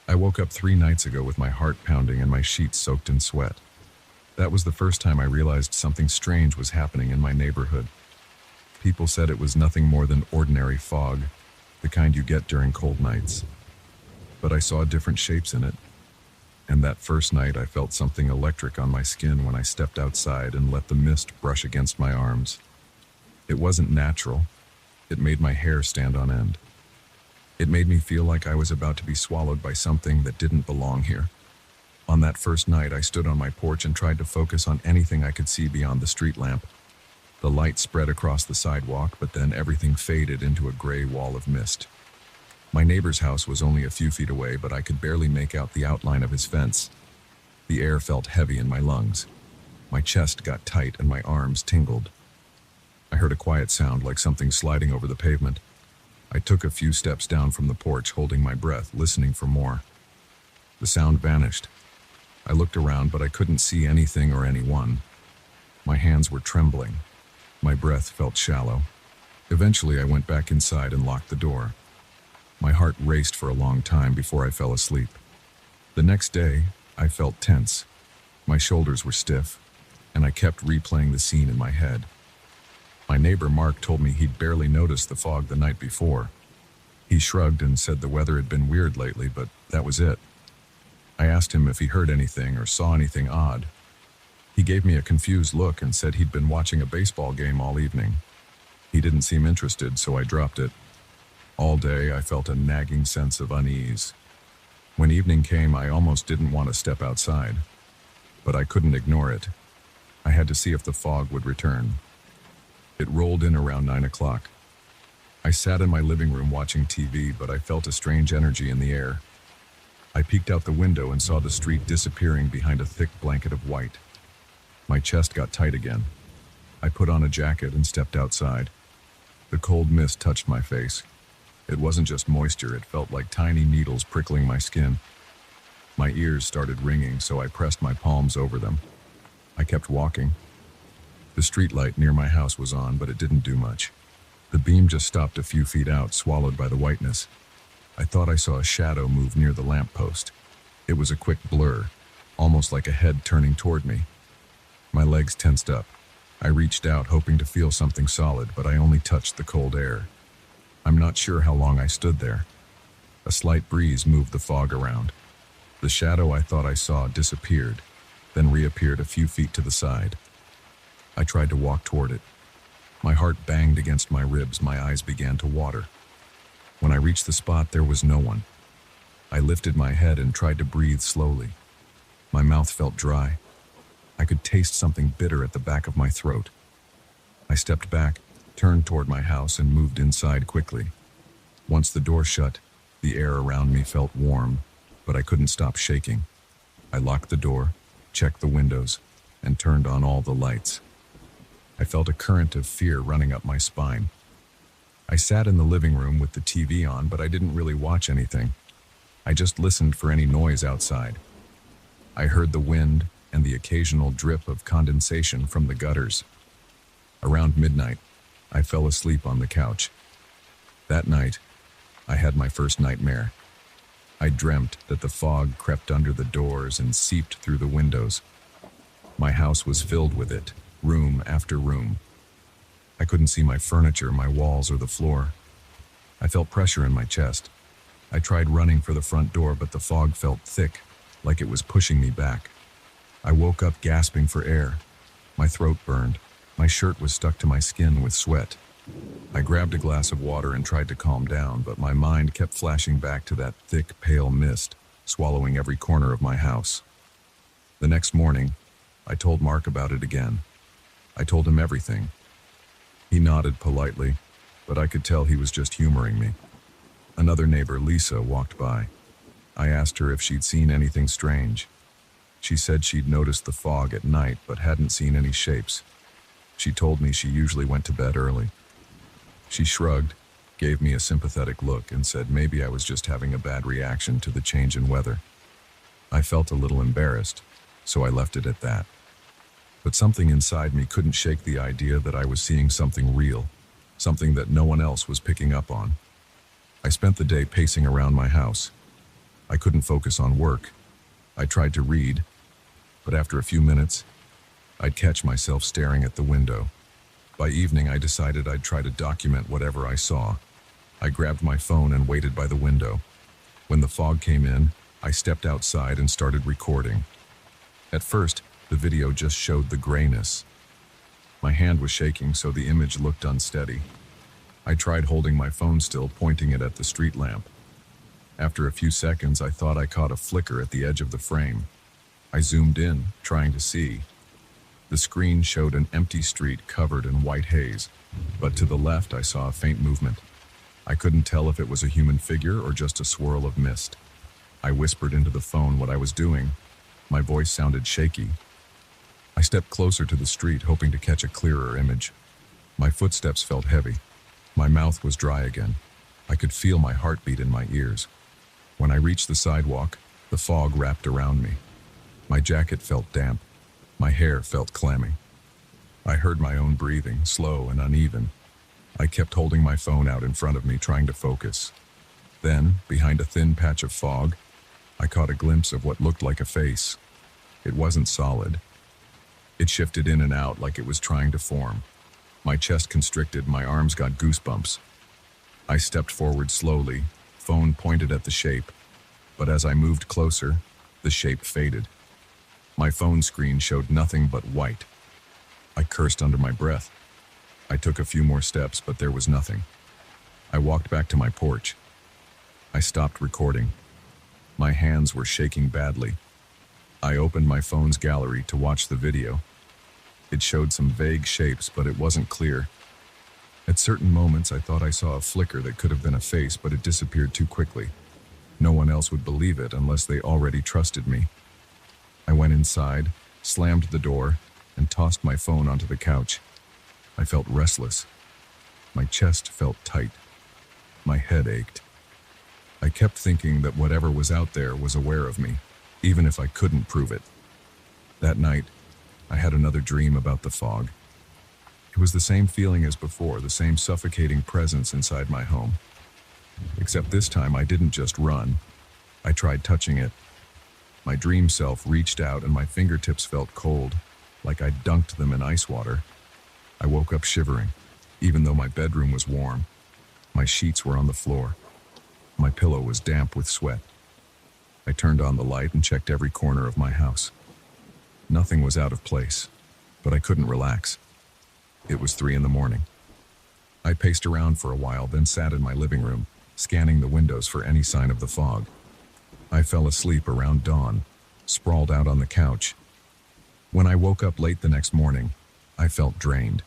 I woke up 3 nights ago with my heart pounding and my sheets soaked in sweat. That was the first time I realized something strange was happening in my neighborhood. People said it was nothing more than ordinary fog, the kind you get during cold nights. But I saw different shapes in it. And that first night I felt something electric on my skin when I stepped outside and let the mist brush against my arms. It wasn't natural. It made my hair stand on end. It made me feel like I was about to be swallowed by something that didn't belong here. On that first night, I stood on my porch and tried to focus on anything I could see beyond the street lamp. The light spread across the sidewalk, but then everything faded into a gray wall of mist. My neighbor's house was only a few feet away, but I could barely make out the outline of his fence. The air felt heavy in my lungs. My chest got tight and my arms tingled. I heard a quiet sound like something sliding over the pavement. I took a few steps down from the porch, holding my breath, listening for more. The sound vanished. I looked around, but I couldn't see anything or anyone. My hands were trembling. My breath felt shallow. Eventually, I went back inside and locked the door. My heart raced for a long time before I fell asleep. The next day, I felt tense. My shoulders were stiff, and I kept replaying the scene in my head. My neighbor Mark told me he'd barely noticed the fog the night before. He shrugged and said the weather had been weird lately, but that was it. I asked him if he heard anything or saw anything odd. He gave me a confused look and said he'd been watching a baseball game all evening. He didn't seem interested, so I dropped it. All day, I felt a nagging sense of unease. When evening came, I almost didn't want to step outside, but I couldn't ignore it. I had to see if the fog would return. It rolled in around 9 o'clock. I sat in my living room watching TV, but I felt a strange energy in the air. I peeked out the window and saw the street disappearing behind a thick blanket of white. My chest got tight again. I put on a jacket and stepped outside. The cold mist touched my face. It wasn't just moisture, it felt like tiny needles prickling my skin. My ears started ringing, so I pressed my palms over them. I kept walking. The streetlight near my house was on, but it didn't do much. The beam just stopped a few feet out, swallowed by the whiteness. I thought I saw a shadow move near the lamppost. It was a quick blur, almost like a head turning toward me. My legs tensed up. I reached out, hoping to feel something solid, but I only touched the cold air. I'm not sure how long I stood there. A slight breeze moved the fog around. The shadow I thought I saw disappeared, then reappeared a few feet to the side. I tried to walk toward it. My heart banged against my ribs, my eyes began to water. When I reached the spot, there was no one. I lifted my head and tried to breathe slowly. My mouth felt dry. I could taste something bitter at the back of my throat. I stepped back, turned toward my house, and moved inside quickly. Once the door shut, the air around me felt warm, but I couldn't stop shaking. I locked the door, checked the windows, and turned on all the lights. I felt a current of fear running up my spine. I sat in the living room with the TV on, but I didn't really watch anything. I just listened for any noise outside. I heard the wind and the occasional drip of condensation from the gutters. Around midnight, I fell asleep on the couch. That night, I had my first nightmare. I dreamt that the fog crept under the doors and seeped through the windows. My house was filled with it, room after room. I couldn't see my furniture, my walls, or the floor. I felt pressure in my chest. I tried running for the front door, but the fog felt thick, like it was pushing me back. I woke up gasping for air. My throat burned. My shirt was stuck to my skin with sweat. I grabbed a glass of water and tried to calm down, but my mind kept flashing back to that thick, pale mist, swallowing every corner of my house. The next morning, I told Mark about it again. I told him everything. He nodded politely, but I could tell he was just humoring me. Another neighbor, Lisa, walked by. I asked her if she'd seen anything strange. She said she'd noticed the fog at night, but hadn't seen any shapes. She told me she usually went to bed early. She shrugged, gave me a sympathetic look, and said maybe I was just having a bad reaction to the change in weather. I felt a little embarrassed, so I left it at that. But something inside me couldn't shake the idea that I was seeing something real, something that no one else was picking up on. I spent the day pacing around my house. I couldn't focus on work. I tried to read, but after a few minutes, I'd catch myself staring at the window. By evening, I decided I'd try to document whatever I saw. I grabbed my phone and waited by the window. When the fog came in, I stepped outside and started recording. At first, the video just showed the grayness. My hand was shaking, so the image looked unsteady. I tried holding my phone still, pointing it at the street lamp. After a few seconds, I thought I caught a flicker at the edge of the frame. I zoomed in, trying to see. The screen showed an empty street covered in white haze, but to the left I saw a faint movement. I couldn't tell if it was a human figure or just a swirl of mist. I whispered into the phone what I was doing. My voice sounded shaky. I stepped closer to the street, hoping to catch a clearer image. My footsteps felt heavy. My mouth was dry again. I could feel my heartbeat in my ears. When I reached the sidewalk, the fog wrapped around me. My jacket felt damp. My hair felt clammy. I heard my own breathing, slow and uneven. I kept holding my phone out in front of me, trying to focus. Then, behind a thin patch of fog, I caught a glimpse of what looked like a face. It wasn't solid. It shifted in and out like it was trying to form. My chest constricted, my arms got goosebumps. I stepped forward slowly, phone pointed at the shape. But as I moved closer, the shape faded. My phone screen showed nothing but white. I cursed under my breath. I took a few more steps, but there was nothing. I walked back to my porch. I stopped recording. My hands were shaking badly. I opened my phone's gallery to watch the video. It showed some vague shapes, but it wasn't clear. At certain moments, I thought I saw a flicker that could have been a face, but it disappeared too quickly. No one else would believe it unless they already trusted me. I went inside, slammed the door, and tossed my phone onto the couch. I felt restless. My chest felt tight. My head ached. I kept thinking that whatever was out there was aware of me, even if I couldn't prove it. That night, I had another dream about the fog. It was the same feeling as before, the same suffocating presence inside my home. Except this time I didn't just run. I tried touching it. My dream self reached out and my fingertips felt cold, like I'd dunked them in ice water. I woke up shivering, even though my bedroom was warm. My sheets were on the floor. My pillow was damp with sweat. I turned on the light and checked every corner of my house. Nothing was out of place, but I couldn't relax. It was 3 a.m. I paced around for a while, then sat in my living room, scanning the windows for any sign of the fog. I fell asleep around dawn, sprawled out on the couch. When I woke up late the next morning, I felt drained.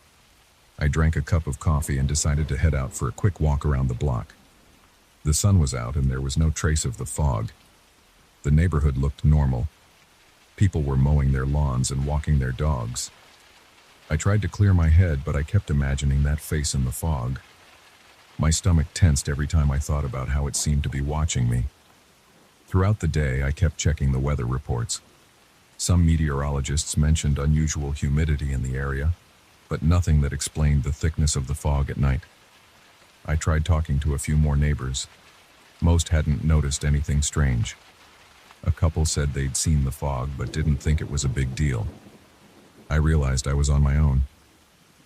I drank a cup of coffee and decided to head out for a quick walk around the block. The sun was out and there was no trace of the fog. The neighborhood looked normal. People were mowing their lawns and walking their dogs. I tried to clear my head, but I kept imagining that face in the fog. My stomach tensed every time I thought about how it seemed to be watching me. Throughout the day, I kept checking the weather reports. Some meteorologists mentioned unusual humidity in the area, but nothing that explained the thickness of the fog at night. I tried talking to a few more neighbors. Most hadn't noticed anything strange. A couple said they'd seen the fog but didn't think it was a big deal. I realized I was on my own.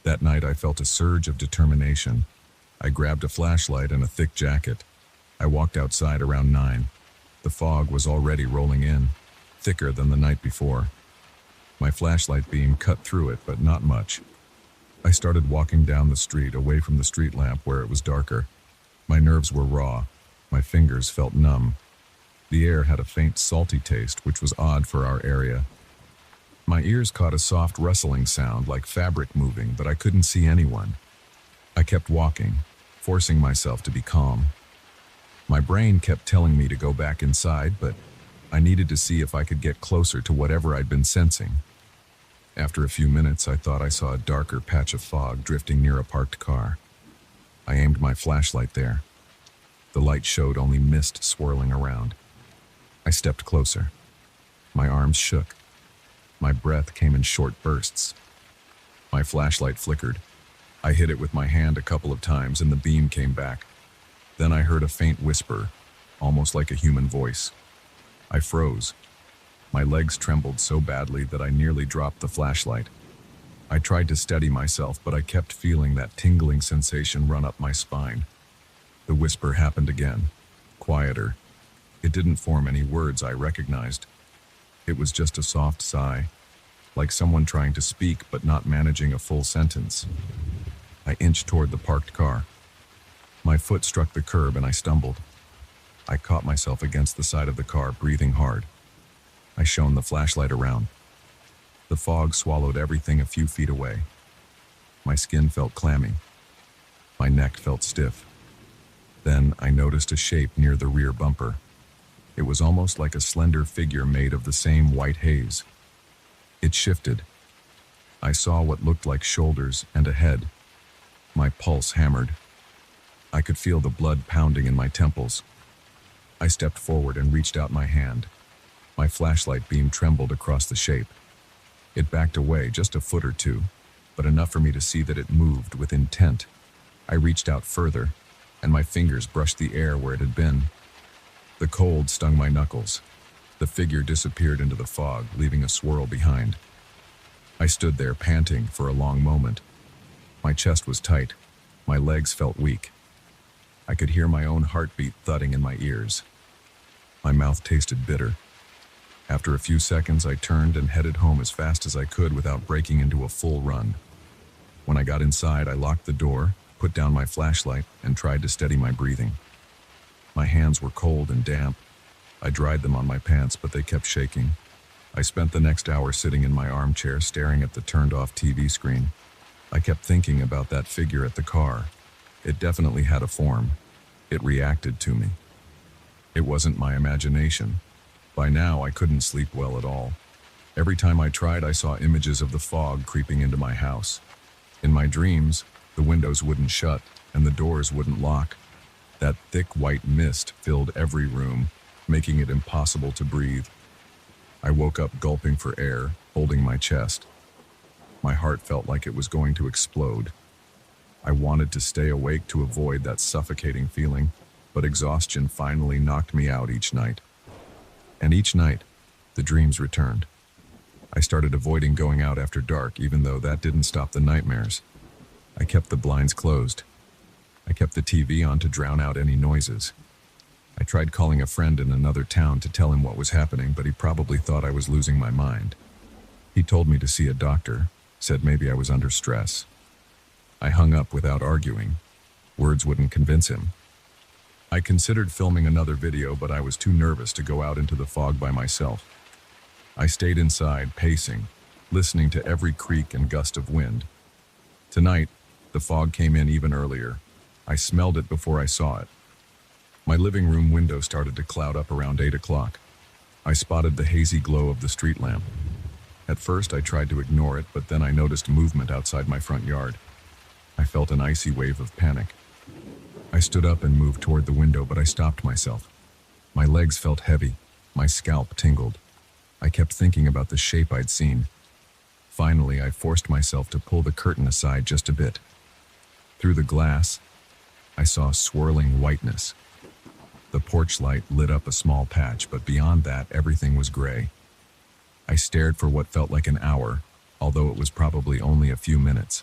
That night I felt a surge of determination. I grabbed a flashlight and a thick jacket. I walked outside around 9. The fog was already rolling in, thicker than the night before. My flashlight beam cut through it, but not much. I started walking down the street, away from the street lamp where it was darker. My nerves were raw. My fingers felt numb. The air had a faint salty taste, which was odd for our area. My ears caught a soft rustling sound like fabric moving, but I couldn't see anyone. I kept walking, forcing myself to be calm. My brain kept telling me to go back inside, but I needed to see if I could get closer to whatever I'd been sensing. After a few minutes, I thought I saw a darker patch of fog drifting near a parked car. I aimed my flashlight there. The light showed only mist swirling around. I stepped closer. My arms shook. My breath came in short bursts. My flashlight flickered. I hit it with my hand a couple of times and the beam came back. Then I heard a faint whisper, almost like a human voice. I froze. My legs trembled so badly that I nearly dropped the flashlight. I tried to steady myself, but I kept feeling that tingling sensation run up my spine. The whisper happened again, quieter. It didn't form any words I recognized. It was just a soft sigh, like someone trying to speak but not managing a full sentence. I inched toward the parked car. My foot struck the curb and I stumbled. I caught myself against the side of the car, breathing hard. I shone the flashlight around. The fog swallowed everything a few feet away. My skin felt clammy. My neck felt stiff. Then I noticed a shape near the rear bumper. It was almost like a slender figure made of the same white haze. It shifted. I saw what looked like shoulders and a head. My pulse hammered. I could feel the blood pounding in my temples. I stepped forward and reached out my hand. My flashlight beam trembled across the shape. It backed away just a foot or two, but enough for me to see that it moved with intent. I reached out further, and my fingers brushed the air where it had been. The cold stung my knuckles. The figure disappeared into the fog, leaving a swirl behind. I stood there panting for a long moment. My chest was tight. My legs felt weak. I could hear my own heartbeat thudding in my ears. My mouth tasted bitter. After a few seconds, I turned and headed home as fast as I could without breaking into a full run. When I got inside, I locked the door, put down my flashlight, and tried to steady my breathing. My hands were cold and damp. I dried them on my pants, but they kept shaking. I spent the next hour sitting in my armchair staring at the turned-off TV screen. I kept thinking about that figure at the car. It definitely had a form. It reacted to me. It wasn't my imagination. By now, I couldn't sleep well at all. Every time I tried, I saw images of the fog creeping into my house. In my dreams, the windows wouldn't shut and the doors wouldn't lock. That thick white mist filled every room, making it impossible to breathe. I woke up gulping for air, holding my chest. My heart felt like it was going to explode. I wanted to stay awake to avoid that suffocating feeling, but exhaustion finally knocked me out each night. And each night, the dreams returned. I started avoiding going out after dark, even though that didn't stop the nightmares. I kept the blinds closed. I kept the TV on to drown out any noises. I tried calling a friend in another town to tell him what was happening, but he probably thought I was losing my mind. He told me to see a doctor, said maybe I was under stress. I hung up without arguing. Words wouldn't convince him. I considered filming another video, but I was too nervous to go out into the fog by myself. I stayed inside, pacing, listening to every creak and gust of wind. Tonight, the fog came in even earlier. I smelled it before I saw it. My living room window started to cloud up around 8 o'clock. I spotted the hazy glow of the street lamp. At first, I tried to ignore it, but then I noticed movement outside my front yard. I felt an icy wave of panic. I stood up and moved toward the window, but I stopped myself. My legs felt heavy. My scalp tingled. I kept thinking about the shape I'd seen. Finally, I forced myself to pull the curtain aside just a bit. Through the glass, I saw swirling whiteness. The porch light lit up a small patch, but beyond that, everything was gray. I stared for what felt like an hour, although it was probably only a few minutes.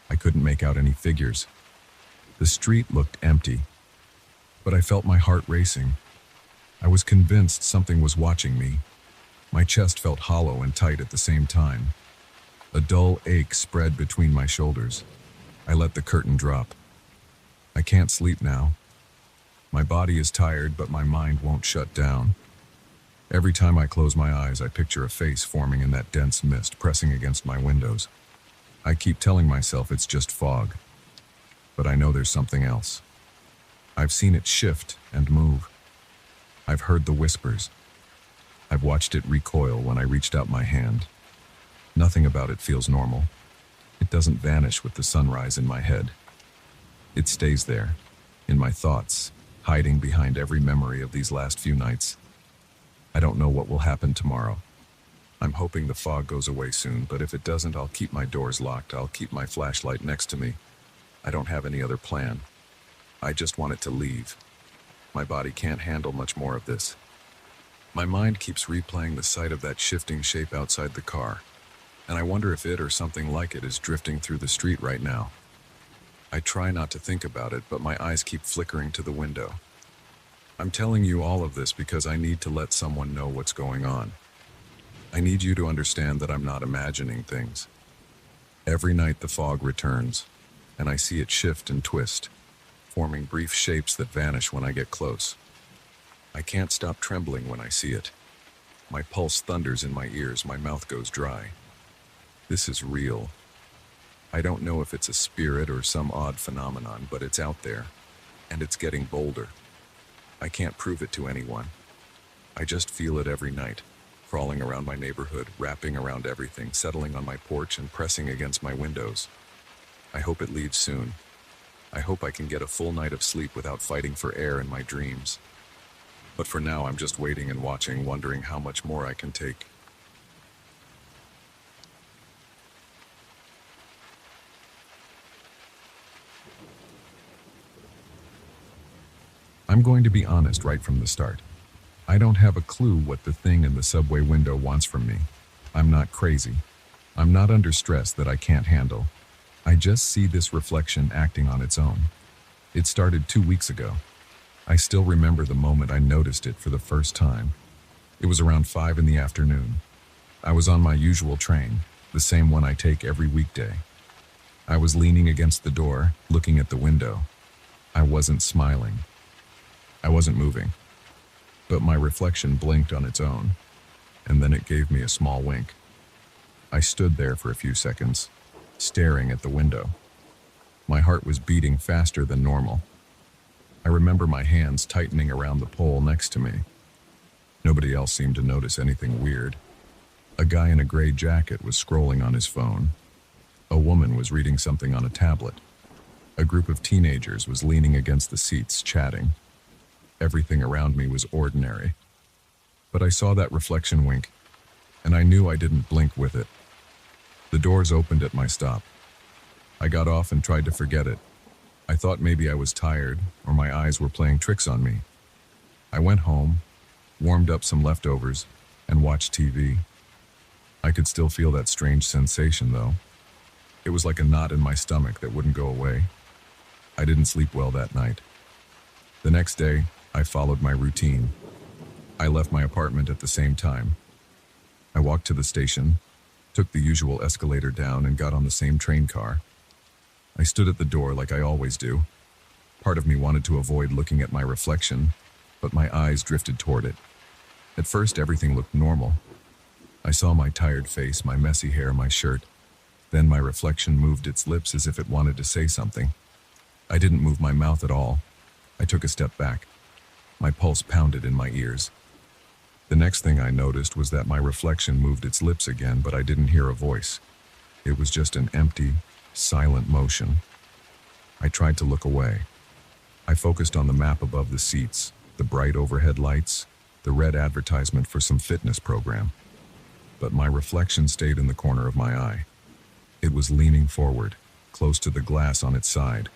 I couldn't make out any figures. The street looked empty, but I felt my heart racing. I was convinced something was watching me. My chest felt hollow and tight at the same time. A dull ache spread between my shoulders. I let the curtain drop. I can't sleep now. My body is tired, but my mind won't shut down. Every time I close my eyes, I picture a face forming in that dense mist, pressing against my windows. I keep telling myself it's just fog, but I know there's something else. I've seen it shift and move. I've heard the whispers. I've watched it recoil when I reached out my hand. Nothing about it feels normal. It doesn't vanish with the sunrise in my head. It stays there, in my thoughts, hiding behind every memory of these last few nights. I don't know what will happen tomorrow. I'm hoping the fog goes away soon, but if it doesn't, I'll keep my doors locked. I'll keep my flashlight next to me. I don't have any other plan. I just want it to leave. My body can't handle much more of this. My mind keeps replaying the sight of that shifting shape outside the car, and I wonder if it or something like it is drifting through the street right now. I try not to think about it, but my eyes keep flickering to the window. I'm telling you all of this because I need to let someone know what's going on. I need you to understand that I'm not imagining things. Every night the fog returns, and I see it shift and twist, forming brief shapes that vanish when I get close. I can't stop trembling when I see it. My pulse thunders in my ears, my mouth goes dry. This is real. I don't know if it's a spirit or some odd phenomenon, but it's out there, and it's getting bolder. I can't prove it to anyone. I just feel it every night, crawling around my neighborhood, wrapping around everything, settling on my porch and pressing against my windows. I hope it leaves soon. I hope I can get a full night of sleep without fighting for air in my dreams. But for now, I'm just waiting and watching, wondering how much more I can take. I'm going to be honest right from the start. I don't have a clue what the thing in the subway window wants from me. I'm not crazy. I'm not under stress that I can't handle. I just see this reflection acting on its own. It started 2 weeks ago. I still remember the moment I noticed it for the first time. It was around 5 in the afternoon. I was on my usual train, the same one I take every weekday. I was leaning against the door, looking at the window. I wasn't smiling. I wasn't moving. But my reflection blinked on its own, and then it gave me a small wink. I stood there for a few seconds, staring at the window. My heart was beating faster than normal. I remember my hands tightening around the pole next to me. Nobody else seemed to notice anything weird. A guy in a gray jacket was scrolling on his phone. A woman was reading something on a tablet. A group of teenagers was leaning against the seats, chatting. Everything around me was ordinary. But I saw that reflection wink, and I knew I didn't blink with it. The doors opened at my stop. I got off and tried to forget it. I thought maybe I was tired, or my eyes were playing tricks on me. I went home, warmed up some leftovers, and watched TV. I could still feel that strange sensation, though. It was like a knot in my stomach that wouldn't go away. I didn't sleep well that night. The next day, I followed my routine. I left my apartment at the same time. I walked to the station, took the usual escalator down, and got on the same train car. I stood at the door like I always do. Part of me wanted to avoid looking at my reflection, but my eyes drifted toward it. At first, everything looked normal. I saw my tired face, my messy hair, my shirt. Then my reflection moved its lips as if it wanted to say something. I didn't move my mouth at all. I took a step back. My pulse pounded in my ears. The next thing I noticed was that my reflection moved its lips again, but I didn't hear a voice. It was just an empty, silent motion. I tried to look away. I focused on the map above the seats, the bright overhead lights, the red advertisement for some fitness program. But my reflection stayed in the corner of my eye. It was leaning forward, close to the glass on its side,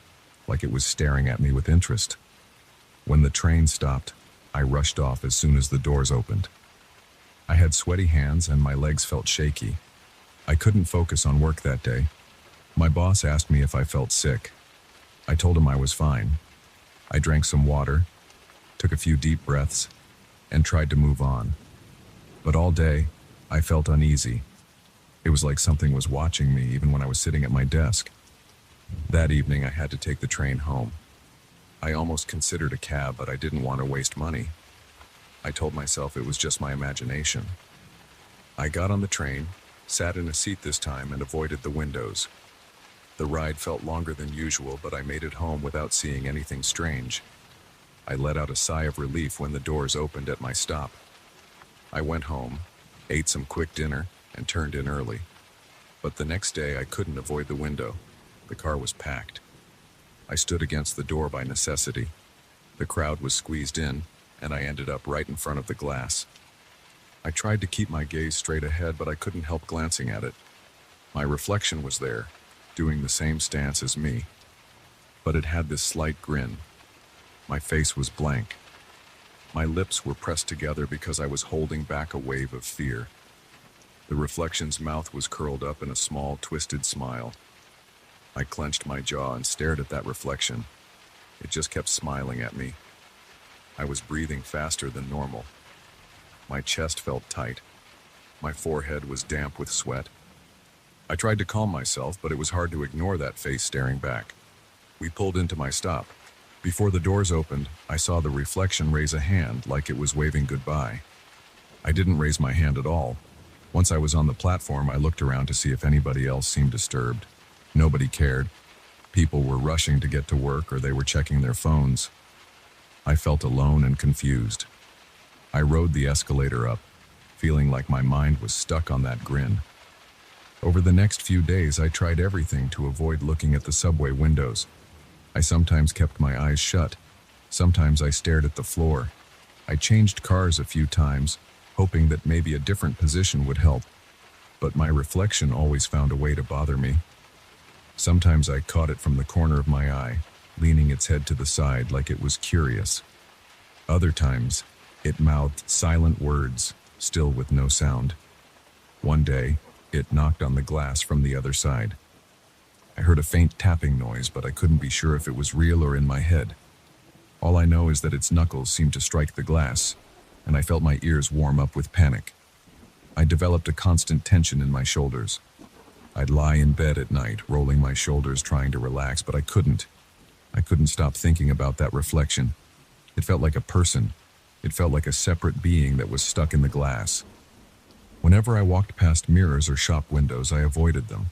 like it was staring at me with interest. When the train stopped, I rushed off as soon as the doors opened. I had sweaty hands and my legs felt shaky. I couldn't focus on work that day. My boss asked me if I felt sick. I told him I was fine. I drank some water, took a few deep breaths, and tried to move on. But all day, I felt uneasy. It was like something was watching me even when I was sitting at my desk. That evening, I had to take the train home. I almost considered a cab, but I didn't want to waste money. I told myself it was just my imagination. I got on the train, sat in a seat this time, and avoided the windows. The ride felt longer than usual, but I made it home without seeing anything strange. I let out a sigh of relief when the doors opened at my stop. I went home, ate some quick dinner, and turned in early. But the next day, I couldn't avoid the window. The car was packed. I stood against the door by necessity. The crowd was squeezed in, and I ended up right in front of the glass. I tried to keep my gaze straight ahead, but I couldn't help glancing at it. My reflection was there, doing the same stance as me. But it had this slight grin. My face was blank. My lips were pressed together because I was holding back a wave of fear. The reflection's mouth was curled up in a small, twisted smile. I clenched my jaw and stared at that reflection. It just kept smiling at me. I was breathing faster than normal. My chest felt tight. My forehead was damp with sweat. I tried to calm myself, but it was hard to ignore that face staring back. We pulled into my stop. Before the doors opened, I saw the reflection raise a hand like it was waving goodbye. I didn't raise my hand at all. Once I was on the platform, I looked around to see if anybody else seemed disturbed. Nobody cared. People were rushing to get to work or they were checking their phones. I felt alone and confused. I rode the escalator up, feeling like my mind was stuck on that grin. Over the next few days, I tried everything to avoid looking at the subway windows. I sometimes kept my eyes shut. Sometimes I stared at the floor. I changed cars a few times, hoping that maybe a different position would help. But my reflection always found a way to bother me. Sometimes I caught it from the corner of my eye, leaning its head to the side like it was curious. Other times, it mouthed silent words, still with no sound. One day, it knocked on the glass from the other side. I heard a faint tapping noise, but I couldn't be sure if it was real or in my head. All I know is that its knuckles seemed to strike the glass, and I felt my ears warm up with panic. I developed a constant tension in my shoulders. I'd lie in bed at night, rolling my shoulders, trying to relax, but I couldn't. I couldn't stop thinking about that reflection. It felt like a person. It felt like a separate being that was stuck in the glass. Whenever I walked past mirrors or shop windows, I avoided them.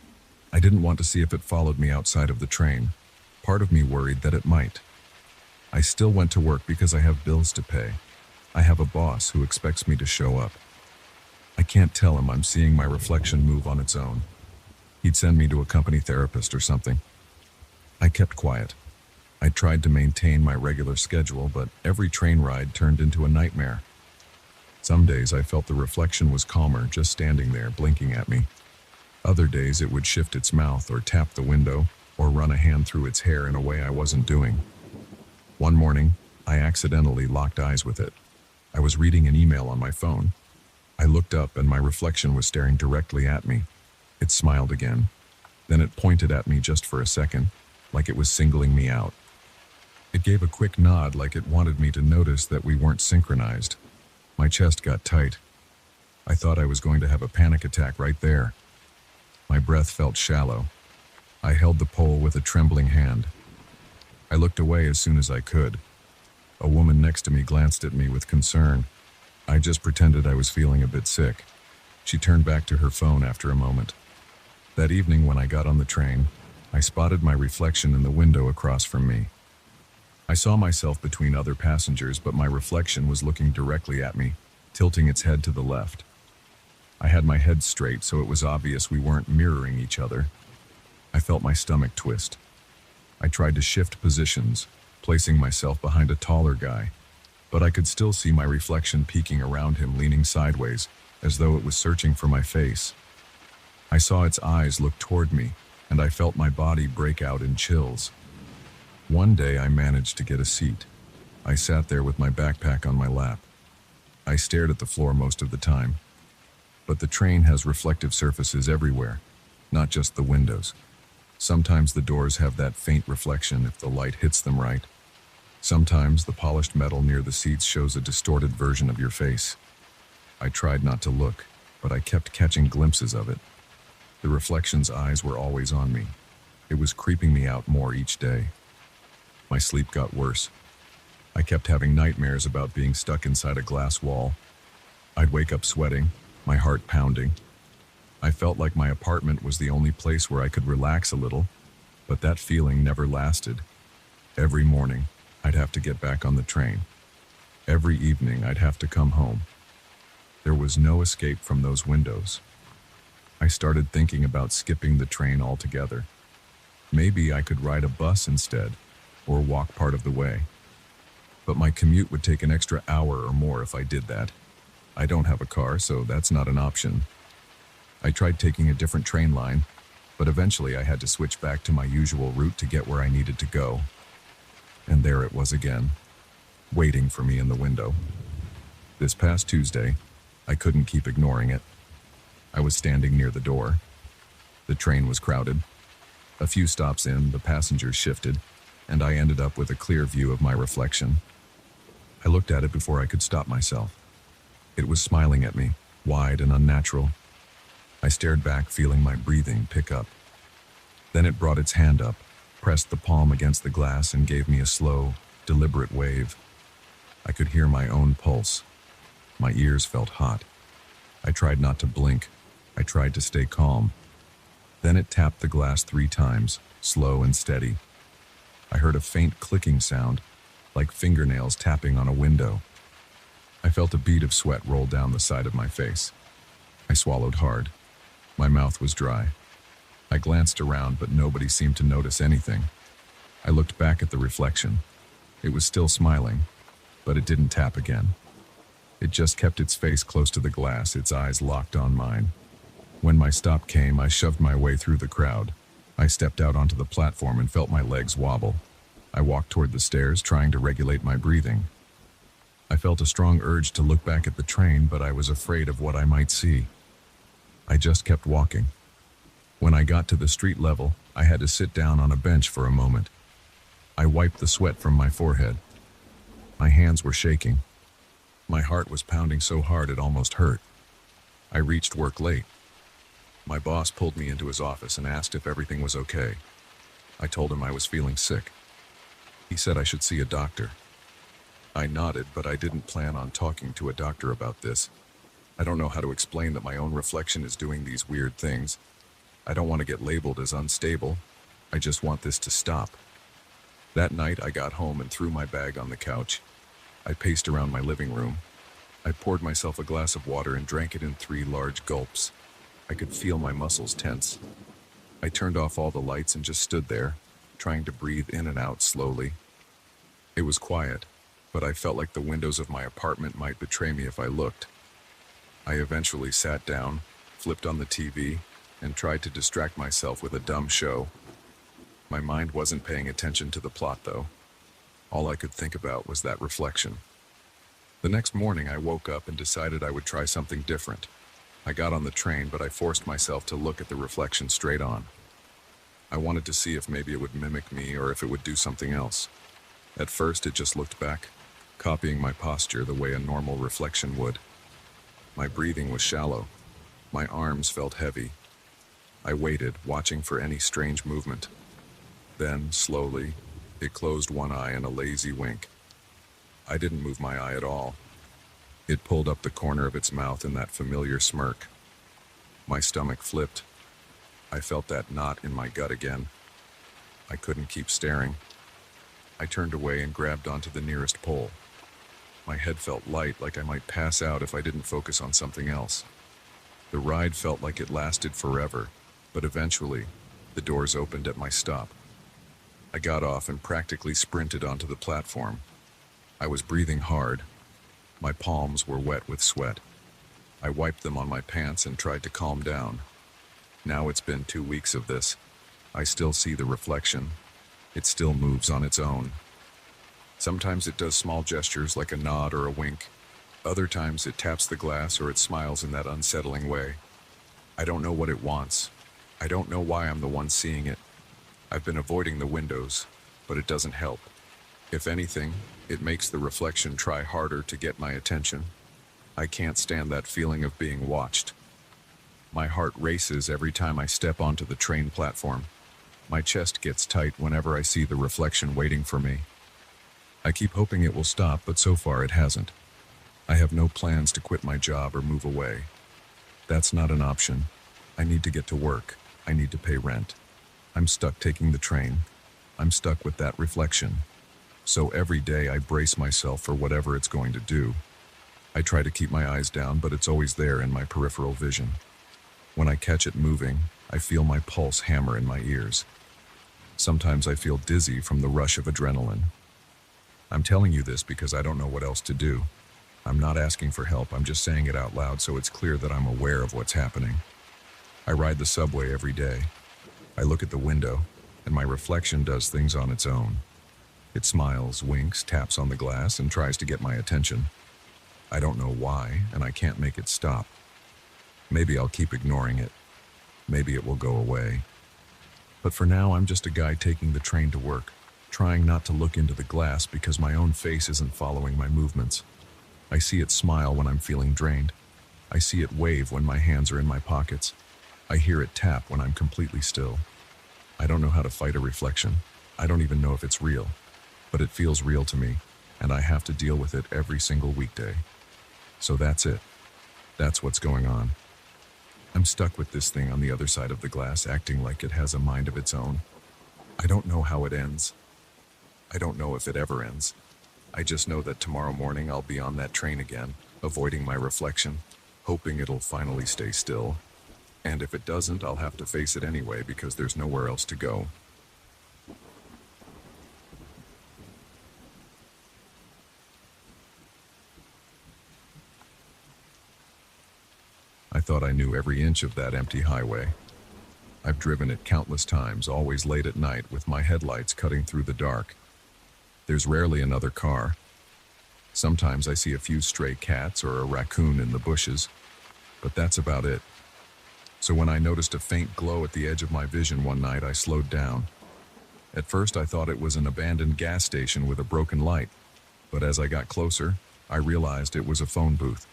I didn't want to see if it followed me outside of the train. Part of me worried that it might. I still went to work because I have bills to pay. I have a boss who expects me to show up. I can't tell him I'm seeing my reflection move on its own. He'd send me to a company therapist or something. I kept quiet. I tried to maintain my regular schedule, but every train ride turned into a nightmare. Some days I felt the reflection was calmer, just standing there, blinking at me. Other days it would shift its mouth or tap the window or run a hand through its hair in a way I wasn't doing. One morning, I accidentally locked eyes with it. I was reading an email on my phone. I looked up and my reflection was staring directly at me. It smiled again. Then it pointed at me just for a second, like it was singling me out. It gave a quick nod like it wanted me to notice that we weren't synchronized. My chest got tight. I thought I was going to have a panic attack right there. My breath felt shallow. I held the pole with a trembling hand. I looked away as soon as I could. A woman next to me glanced at me with concern. I just pretended I was feeling a bit sick. She turned back to her phone after a moment. That evening when I got on the train, I spotted my reflection in the window across from me. I saw myself between other passengers, but my reflection was looking directly at me, tilting its head to the left. I had my head straight, so it was obvious we weren't mirroring each other. I felt my stomach twist. I tried to shift positions, placing myself behind a taller guy, but I could still see my reflection peeking around him, leaning sideways, as though it was searching for my face. I saw its eyes look toward me, and I felt my body break out in chills. One day I managed to get a seat. I sat there with my backpack on my lap. I stared at the floor most of the time. But the train has reflective surfaces everywhere, not just the windows. Sometimes the doors have that faint reflection if the light hits them right. Sometimes the polished metal near the seats shows a distorted version of your face. I tried not to look, but I kept catching glimpses of it. The reflection's eyes were always on me. It was creeping me out more each day. My sleep got worse. I kept having nightmares about being stuck inside a glass wall. I'd wake up sweating, my heart pounding. I felt like my apartment was the only place where I could relax a little, but that feeling never lasted. Every morning, I'd have to get back on the train. Every evening, I'd have to come home. There was no escape from those windows. I started thinking about skipping the train altogether. Maybe I could ride a bus instead, or walk part of the way. But my commute would take an extra hour or more if I did that. I don't have a car, so that's not an option. I tried taking a different train line, but eventually I had to switch back to my usual route to get where I needed to go. And there it was again, waiting for me in the window. This past Tuesday, I couldn't keep ignoring it. I was standing near the door. The train was crowded. A few stops in, the passengers shifted, and I ended up with a clear view of my reflection. I looked at it before I could stop myself. It was smiling at me, wide and unnatural. I stared back, feeling my breathing pick up. Then it brought its hand up, pressed the palm against the glass, and gave me a slow, deliberate wave. I could hear my own pulse. My ears felt hot. I tried not to blink. I tried to stay calm. Then it tapped the glass 3 times, slow and steady. I heard a faint clicking sound, like fingernails tapping on a window. I felt a bead of sweat roll down the side of my face. I swallowed hard. My mouth was dry. I glanced around, but nobody seemed to notice anything. I looked back at the reflection. It was still smiling, but it didn't tap again. It just kept its face close to the glass, its eyes locked on mine. When my stop came, I shoved my way through the crowd. I stepped out onto the platform and felt my legs wobble. I walked toward the stairs, trying to regulate my breathing. I felt a strong urge to look back at the train, but I was afraid of what I might see. I just kept walking. When I got to the street level, I had to sit down on a bench for a moment. I wiped the sweat from my forehead. My hands were shaking. My heart was pounding so hard it almost hurt. I reached work late. My boss pulled me into his office and asked if everything was okay. I told him I was feeling sick. He said I should see a doctor. I nodded, but I didn't plan on talking to a doctor about this. I don't know how to explain that my own reflection is doing these weird things. I don't want to get labeled as unstable. I just want this to stop. That night, I got home and threw my bag on the couch. I paced around my living room. I poured myself a glass of water and drank it in 3 large gulps. I could feel my muscles tense. I turned off all the lights and just stood there, trying to breathe in and out slowly. It was quiet, but I felt like the windows of my apartment might betray me if I looked. I eventually sat down, flipped on the TV, and tried to distract myself with a dumb show. My mind wasn't paying attention to the plot, though. All I could think about was that reflection. The next morning, I woke up and decided I would try something different. I got on the train, but I forced myself to look at the reflection straight on. I wanted to see if maybe it would mimic me or if it would do something else. At first, it just looked back, copying my posture the way a normal reflection would. My breathing was shallow. My arms felt heavy. I waited, watching for any strange movement. Then, slowly, it closed one eye in a lazy wink. I didn't move my eye at all. It pulled up the corner of its mouth in that familiar smirk. My stomach flipped. I felt that knot in my gut again. I couldn't keep staring. I turned away and grabbed onto the nearest pole. My head felt light, like I might pass out if I didn't focus on something else. The ride felt like it lasted forever, but eventually, the doors opened at my stop. I got off and practically sprinted onto the platform. I was breathing hard. My palms were wet with sweat. I wiped them on my pants and tried to calm down. Now it's been 2 weeks of this. I still see the reflection. It still moves on its own. Sometimes it does small gestures like a nod or a wink. Other times it taps the glass or it smiles in that unsettling way. I don't know what it wants. I don't know why I'm the one seeing it. I've been avoiding the windows, but it doesn't help. If anything, it makes the reflection try harder to get my attention. I can't stand that feeling of being watched. My heart races every time I step onto the train platform. My chest gets tight whenever I see the reflection waiting for me. I keep hoping it will stop, but so far it hasn't. I have no plans to quit my job or move away. That's not an option. I need to get to work. I need to pay rent. I'm stuck taking the train. I'm stuck with that reflection. So every day I brace myself for whatever it's going to do. I try to keep my eyes down, but it's always there in my peripheral vision. When I catch it moving, I feel my pulse hammer in my ears. Sometimes I feel dizzy from the rush of adrenaline. I'm telling you this because I don't know what else to do. I'm not asking for help, I'm just saying it out loud so it's clear that I'm aware of what's happening. I ride the subway every day. I look at the window, and my reflection does things on its own. It smiles, winks, taps on the glass, and tries to get my attention. I don't know why, and I can't make it stop. Maybe I'll keep ignoring it. Maybe it will go away. But for now, I'm just a guy taking the train to work, trying not to look into the glass because my own face isn't following my movements. I see it smile when I'm feeling drained. I see it wave when my hands are in my pockets. I hear it tap when I'm completely still. I don't know how to fight a reflection. I don't even know if it's real. But it feels real to me, and I have to deal with it every single weekday. So that's it. That's what's going on. I'm stuck with this thing on the other side of the glass, acting like it has a mind of its own. I don't know how it ends. I don't know if it ever ends. I just know that tomorrow morning I'll be on that train again, avoiding my reflection, hoping it'll finally stay still. And if it doesn't, I'll have to face it anyway because there's nowhere else to go. I thought I knew every inch of that empty highway. I've driven it countless times, always late at night with my headlights cutting through the dark. There's rarely another car. Sometimes I see a few stray cats or a raccoon in the bushes, but that's about it. So when I noticed a faint glow at the edge of my vision one night, I slowed down. At first I thought it was an abandoned gas station with a broken light, but as I got closer, I realized it was a phone booth.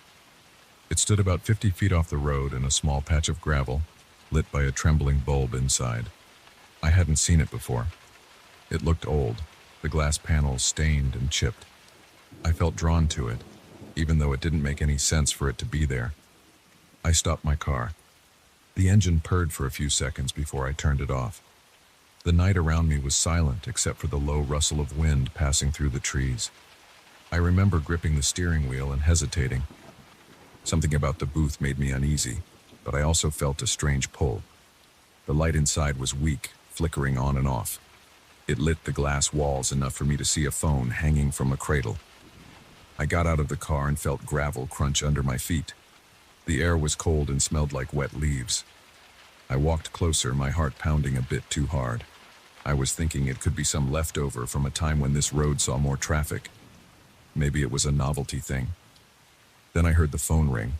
It stood about 50 feet off the road in a small patch of gravel, lit by a trembling bulb inside. I hadn't seen it before. It looked old, the glass panels stained and chipped. I felt drawn to it, even though it didn't make any sense for it to be there. I stopped my car. The engine purred for a few seconds before I turned it off. The night around me was silent except for the low rustle of wind passing through the trees. I remember gripping the steering wheel and hesitating. Something about the booth made me uneasy, but I also felt a strange pull. The light inside was weak, flickering on and off. It lit the glass walls enough for me to see a phone hanging from a cradle. I got out of the car and felt gravel crunch under my feet. The air was cold and smelled like wet leaves. I walked closer, my heart pounding a bit too hard. I was thinking it could be some leftover from a time when this road saw more traffic. Maybe it was a novelty thing. Then I heard the phone ring.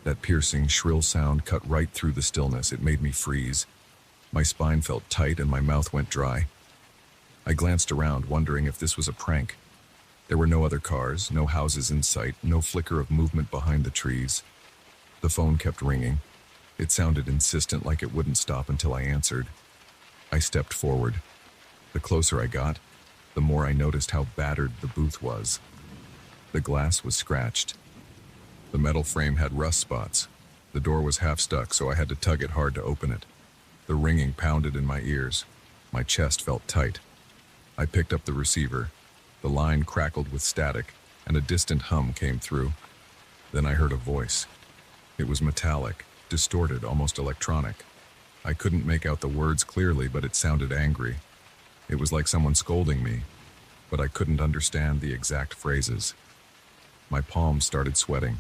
That piercing, shrill sound cut right through the stillness. It made me freeze. My spine felt tight and my mouth went dry. I glanced around, wondering if this was a prank. There were no other cars, no houses in sight, no flicker of movement behind the trees. The phone kept ringing. It sounded insistent, like it wouldn't stop until I answered. I stepped forward. The closer I got, the more I noticed how battered the booth was. The glass was scratched. The metal frame had rust spots. The door was half stuck, so I had to tug it hard to open it. The ringing pounded in my ears. My chest felt tight. I picked up the receiver. The line crackled with static, and a distant hum came through. Then I heard a voice. It was metallic, distorted, almost electronic. I couldn't make out the words clearly, but it sounded angry. It was like someone scolding me, but I couldn't understand the exact phrases. My palms started sweating.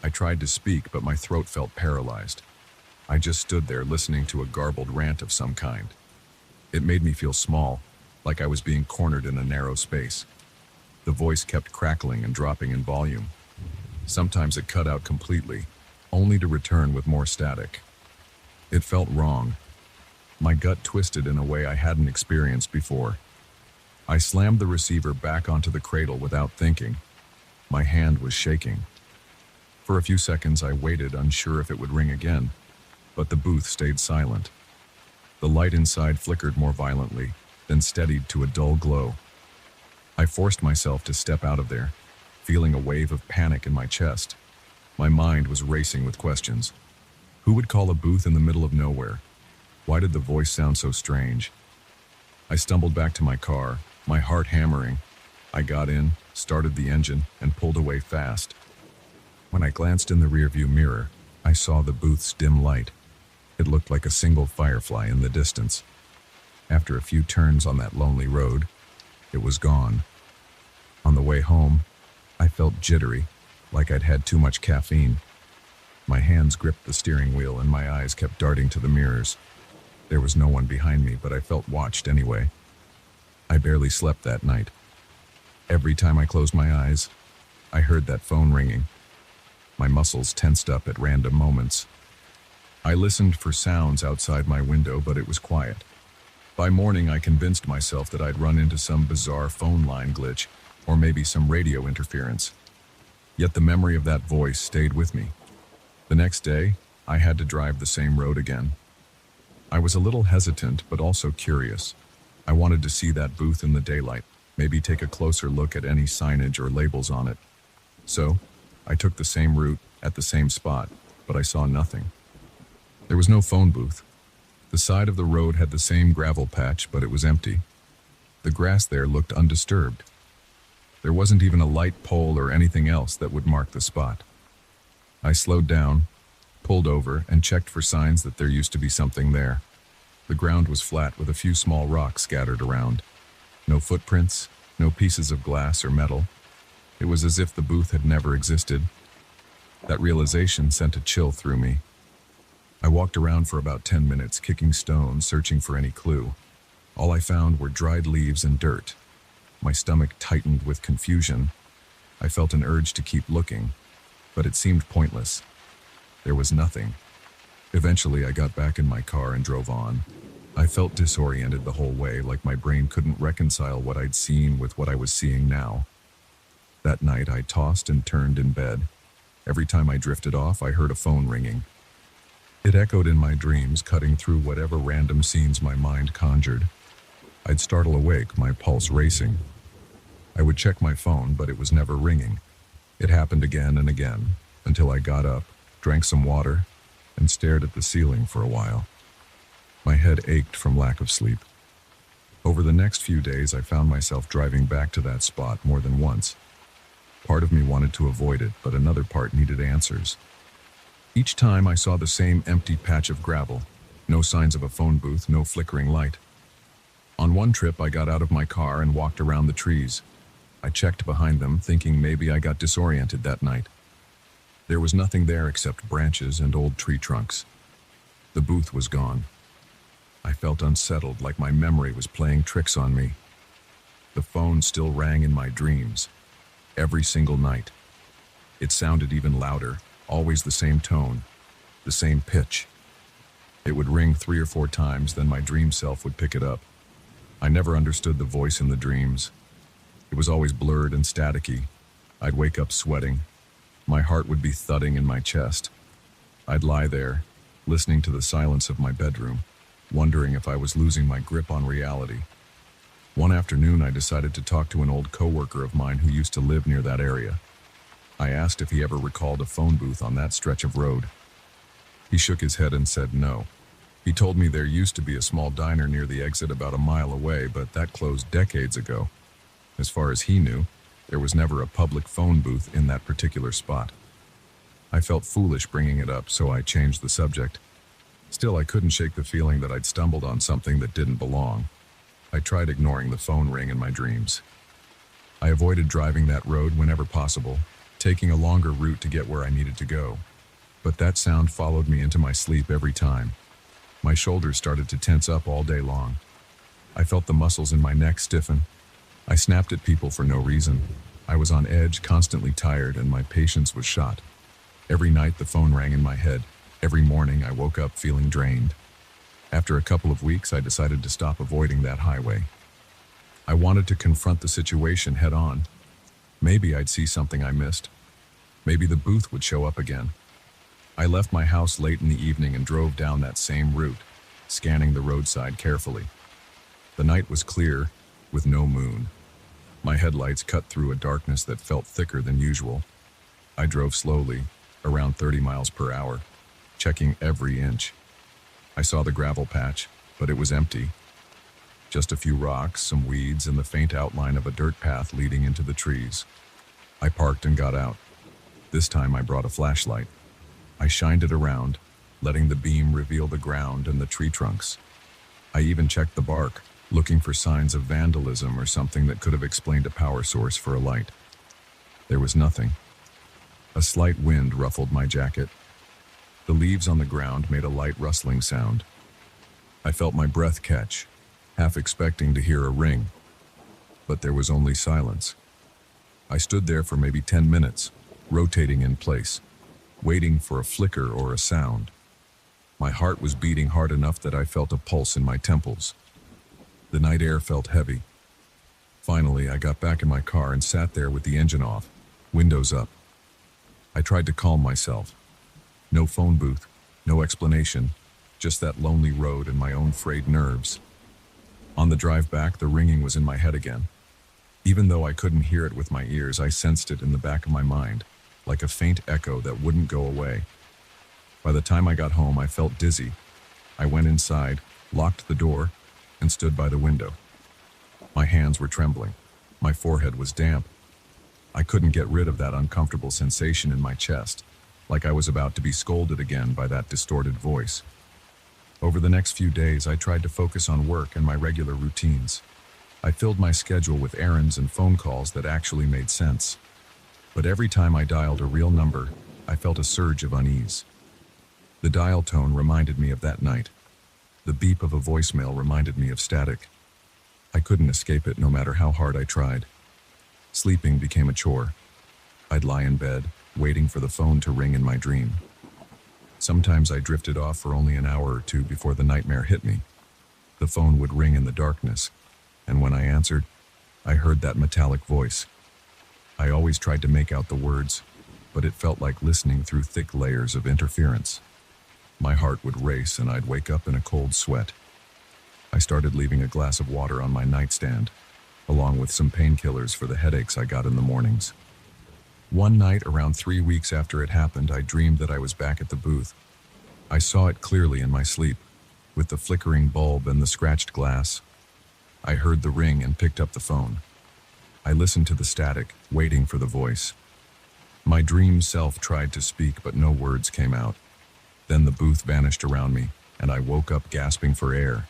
I tried to speak, but my throat felt paralyzed. I just stood there listening to a garbled rant of some kind. It made me feel small, like I was being cornered in a narrow space. The voice kept crackling and dropping in volume. Sometimes it cut out completely, only to return with more static. It felt wrong. My gut twisted in a way I hadn't experienced before. I slammed the receiver back onto the cradle without thinking. My hand was shaking. For a few seconds I waited, unsure if it would ring again, but the booth stayed silent. The light inside flickered more violently, then steadied to a dull glow. I forced myself to step out of there, feeling a wave of panic in my chest. My mind was racing with questions. Who would call a booth in the middle of nowhere? Why did the voice sound so strange? I stumbled back to my car, my heart hammering. I got in, started the engine, and pulled away fast. When I glanced in the rearview mirror, I saw the booth's dim light. It looked like a single firefly in the distance. After a few turns on that lonely road, it was gone. On the way home, I felt jittery, like I'd had too much caffeine. My hands gripped the steering wheel and my eyes kept darting to the mirrors. There was no one behind me, but I felt watched anyway. I barely slept that night. Every time I closed my eyes, I heard that phone ringing. My muscles tensed up at random moments. I listened for sounds outside my window, but it was quiet. By morning, I convinced myself that I'd run into some bizarre phone line glitch, or maybe some radio interference. Yet the memory of that voice stayed with me. The next day, I had to drive the same road again. I was a little hesitant, but also curious. I wanted to see that booth in the daylight, maybe take a closer look at any signage or labels on it. So, I took the same route at the same spot, but I saw nothing. There was no phone booth. The side of the road had the same gravel patch, but it was empty. The grass there looked undisturbed. There wasn't even a light pole or anything else that would mark the spot. I slowed down, pulled over, and checked for signs that there used to be something there. The ground was flat with a few small rocks scattered around. No footprints, no pieces of glass or metal. It was as if the booth had never existed. That realization sent a chill through me. I walked around for about 10 minutes, kicking stones, searching for any clue. All I found were dried leaves and dirt. My stomach tightened with confusion. I felt an urge to keep looking, but it seemed pointless. There was nothing. Eventually, I got back in my car and drove on. I felt disoriented the whole way, like my brain couldn't reconcile what I'd seen with what I was seeing now. That night, I tossed and turned in bed. Every time I drifted off, I heard a phone ringing. It echoed in my dreams, cutting through whatever random scenes my mind conjured. I'd startle awake, my pulse racing. I would check my phone, but it was never ringing. It happened again and again, until I got up, drank some water, and stared at the ceiling for a while. My head ached from lack of sleep. Over the next few days, I found myself driving back to that spot more than once. Part of me wanted to avoid it, but another part needed answers. Each time I saw the same empty patch of gravel, no signs of a phone booth, no flickering light. On one trip, I got out of my car and walked around the trees. I checked behind them, thinking maybe I got disoriented that night. There was nothing there except branches and old tree trunks. The booth was gone. I felt unsettled, like my memory was playing tricks on me. The phone still rang in my dreams, every single night. It sounded even louder, always the same tone, the same pitch. It would ring 3 or 4 times, then my dream self would pick it up. I never understood the voice in the dreams. It was always blurred and staticky. I'd wake up sweating. My heart would be thudding in my chest. I'd lie there, listening to the silence of my bedroom, wondering if I was losing my grip on reality. One afternoon, I decided to talk to an old coworker of mine who used to live near that area. I asked if he ever recalled a phone booth on that stretch of road. He shook his head and said no. He told me there used to be a small diner near the exit about a mile away, but that closed decades ago. As far as he knew, there was never a public phone booth in that particular spot. I felt foolish bringing it up, so I changed the subject. Still, I couldn't shake the feeling that I'd stumbled on something that didn't belong. I tried ignoring the phone ring in my dreams. I avoided driving that road whenever possible, taking a longer route to get where I needed to go. But that sound followed me into my sleep every time. My shoulders started to tense up all day long. I felt the muscles in my neck stiffen. I snapped at people for no reason. I was on edge, constantly tired, and my patience was shot. Every night the phone rang in my head. Every morning I woke up feeling drained. After a couple of weeks, I decided to stop avoiding that highway. I wanted to confront the situation head on. Maybe I'd see something I missed. Maybe the booth would show up again. I left my house late in the evening and drove down that same route, scanning the roadside carefully. The night was clear, with no moon. My headlights cut through a darkness that felt thicker than usual. I drove slowly, around 30 miles per hour, checking every inch. I saw the gravel patch, but it was empty. Just a few rocks, some weeds, and the faint outline of a dirt path leading into the trees. I parked and got out. This time I brought a flashlight. I shined it around, letting the beam reveal the ground and the tree trunks. I even checked the bark, looking for signs of vandalism or something that could have explained a power source for a light. There was nothing. A slight wind ruffled my jacket. The leaves on the ground made a light rustling sound. I felt my breath catch, half expecting to hear a ring. But there was only silence. I stood there for maybe 10 minutes, rotating in place, waiting for a flicker or a sound. My heart was beating hard enough that I felt a pulse in my temples. The night air felt heavy. Finally, I got back in my car and sat there with the engine off, windows up. I tried to calm myself. No phone booth, no explanation, just that lonely road and my own frayed nerves. On the drive back, the ringing was in my head again. Even though I couldn't hear it with my ears, I sensed it in the back of my mind, like a faint echo that wouldn't go away. By the time I got home, I felt dizzy. I went inside, locked the door, and stood by the window. My hands were trembling. My forehead was damp. I couldn't get rid of that uncomfortable sensation in my chest, like I was about to be scolded again by that distorted voice. Over the next few days, I tried to focus on work and my regular routines. I filled my schedule with errands and phone calls that actually made sense. But every time I dialed a real number, I felt a surge of unease. The dial tone reminded me of that night. The beep of a voicemail reminded me of static. I couldn't escape it no matter how hard I tried. Sleeping became a chore. I'd lie in bed, waiting for the phone to ring in my dream. Sometimes I drifted off for only an hour or two before the nightmare hit me. The phone would ring in the darkness, and when I answered, I heard that metallic voice. I always tried to make out the words, but it felt like listening through thick layers of interference. My heart would race and I'd wake up in a cold sweat. I started leaving a glass of water on my nightstand, along with some painkillers for the headaches I got in the mornings. One night, around 3 weeks after it happened, I dreamed that I was back at the booth. I saw it clearly in my sleep, with the flickering bulb and the scratched glass. I heard the ring and picked up the phone. I listened to the static, waiting for the voice. My dream self tried to speak, but no words came out. Then the booth vanished around me, and I woke up gasping for air.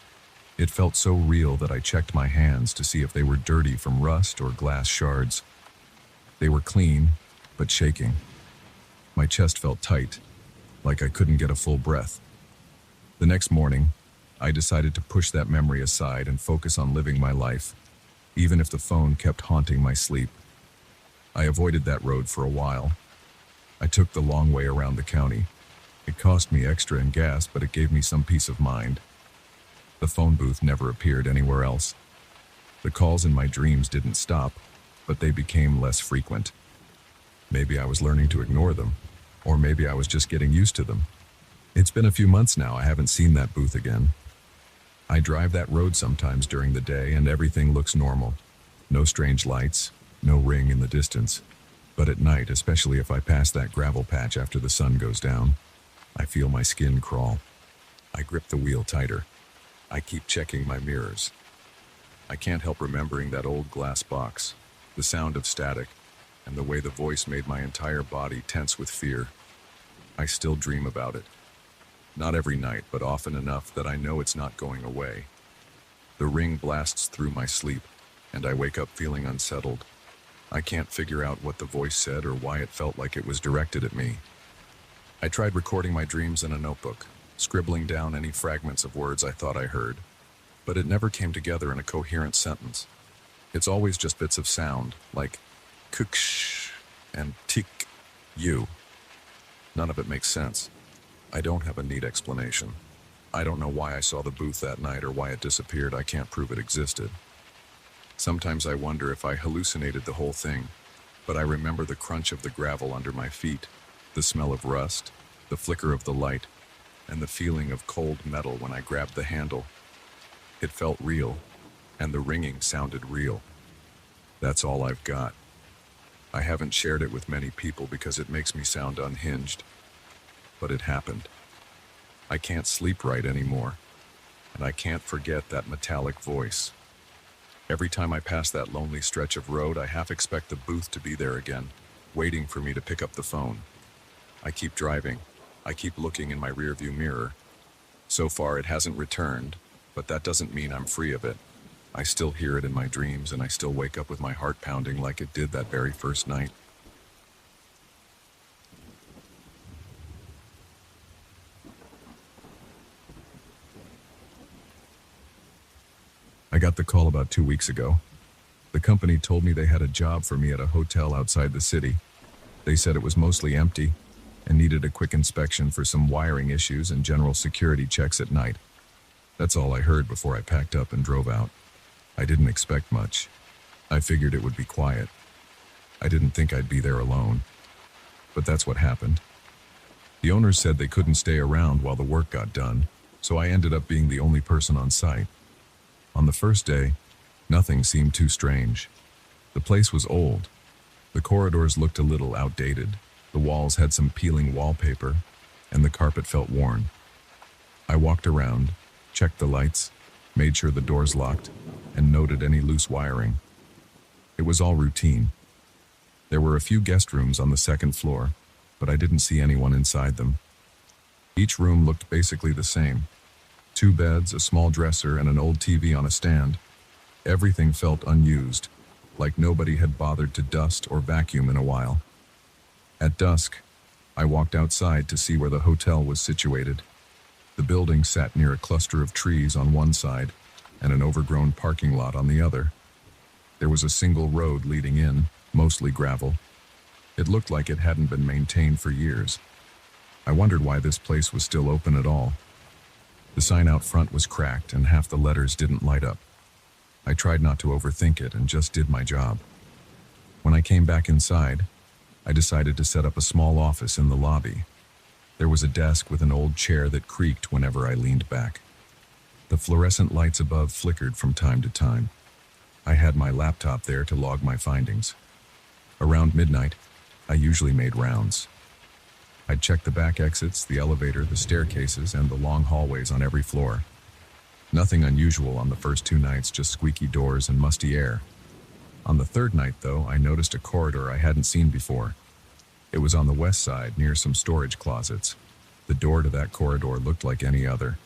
It felt so real that I checked my hands to see if they were dirty from rust or glass shards. They were clean, but shaking. My chest felt tight, like I couldn't get a full breath. The next morning, I decided to push that memory aside and focus on living my life, even if the phone kept haunting my sleep. I avoided that road for a while. I took the long way around the county. It cost me extra in gas, but it gave me some peace of mind. The phone booth never appeared anywhere else. The calls in my dreams didn't stop, but they became less frequent. Maybe I was learning to ignore them, or maybe I was just getting used to them. It's been a few months now I haven't seen that booth again. I drive that road sometimes during the day and everything looks normal. No strange lights, no ring in the distance. But at night, especially if I pass that gravel patch after the sun goes down, I feel my skin crawl. I grip the wheel tighter. I keep checking my mirrors. I can't help remembering that old glass box, the sound of static, and the way the voice made my entire body tense with fear. I still dream about it. Not every night, but often enough that I know it's not going away. The ring blasts through my sleep, and I wake up feeling unsettled. I can't figure out what the voice said or why it felt like it was directed at me. I tried recording my dreams in a notebook, scribbling down any fragments of words I thought I heard, but it never came together in a coherent sentence. It's always just bits of sound, like kuksh and tik you. None of it makes sense. I don't have a neat explanation. I don't know why I saw the booth that night or why it disappeared. I can't prove it existed. Sometimes I wonder if I hallucinated the whole thing, but I remember the crunch of the gravel under my feet, the smell of rust, the flicker of the light, and the feeling of cold metal when I grabbed the handle. It felt real, and the ringing sounded real. That's all I've got. I haven't shared it with many people because it makes me sound unhinged. But it happened. I can't sleep right anymore, and I can't forget that metallic voice. Every time I pass that lonely stretch of road, I half expect the booth to be there again, waiting for me to pick up the phone. I keep driving. I keep looking in my rearview mirror. So far, it hasn't returned, but that doesn't mean I'm free of it. I still hear it in my dreams, and I still wake up with my heart pounding like it did that very first night. I got the call about 2 weeks ago. The company told me they had a job for me at a hotel outside the city. They said it was mostly empty and needed a quick inspection for some wiring issues and general security checks at night. That's all I heard before I packed up and drove out. I didn't expect much. I figured it would be quiet. I didn't think I'd be there alone. But that's what happened. The owners said they couldn't stay around while the work got done, so I ended up being the only person on site. On the first day, nothing seemed too strange. The place was old. The corridors looked a little outdated. The walls had some peeling wallpaper, and the carpet felt worn. I walked around, checked the lights, made sure the doors locked, and noted any loose wiring. It was all routine. There were a few guest rooms on the second floor, but I didn't see anyone inside them. Each room looked basically the same. 2 beds, a small dresser, and an old TV on a stand. Everything felt unused, like nobody had bothered to dust or vacuum in a while. At dusk, I walked outside to see where the hotel was situated. The building sat near a cluster of trees on one side and an overgrown parking lot on the other. There was a single road leading in, mostly gravel. It looked like it hadn't been maintained for years. I wondered why this place was still open at all. The sign out front was cracked and half the letters didn't light up. I tried not to overthink it and just did my job. When I came back inside, I decided to set up a small office in the lobby. There was a desk with an old chair that creaked whenever I leaned back. The fluorescent lights above flickered from time to time. I had my laptop there to log my findings. Around midnight, I usually made rounds. I'd check the back exits, the elevator, the staircases, and the long hallways on every floor. Nothing unusual on the first 2 nights, just squeaky doors and musty air. On the third night, though, I noticed a corridor I hadn't seen before. It was on the west side, near some storage closets. The door to that corridor looked like any other.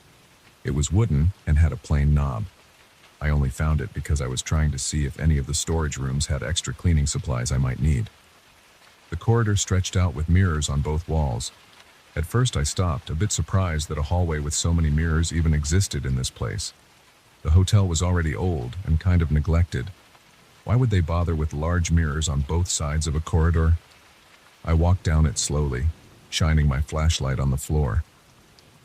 It was wooden and had a plain knob. I only found it because I was trying to see if any of the storage rooms had extra cleaning supplies I might need. The corridor stretched out with mirrors on both walls. At first I stopped, a bit surprised that a hallway with so many mirrors even existed in this place. The hotel was already old and kind of neglected. Why would they bother with large mirrors on both sides of a corridor? I walked down it slowly, shining my flashlight on the floor.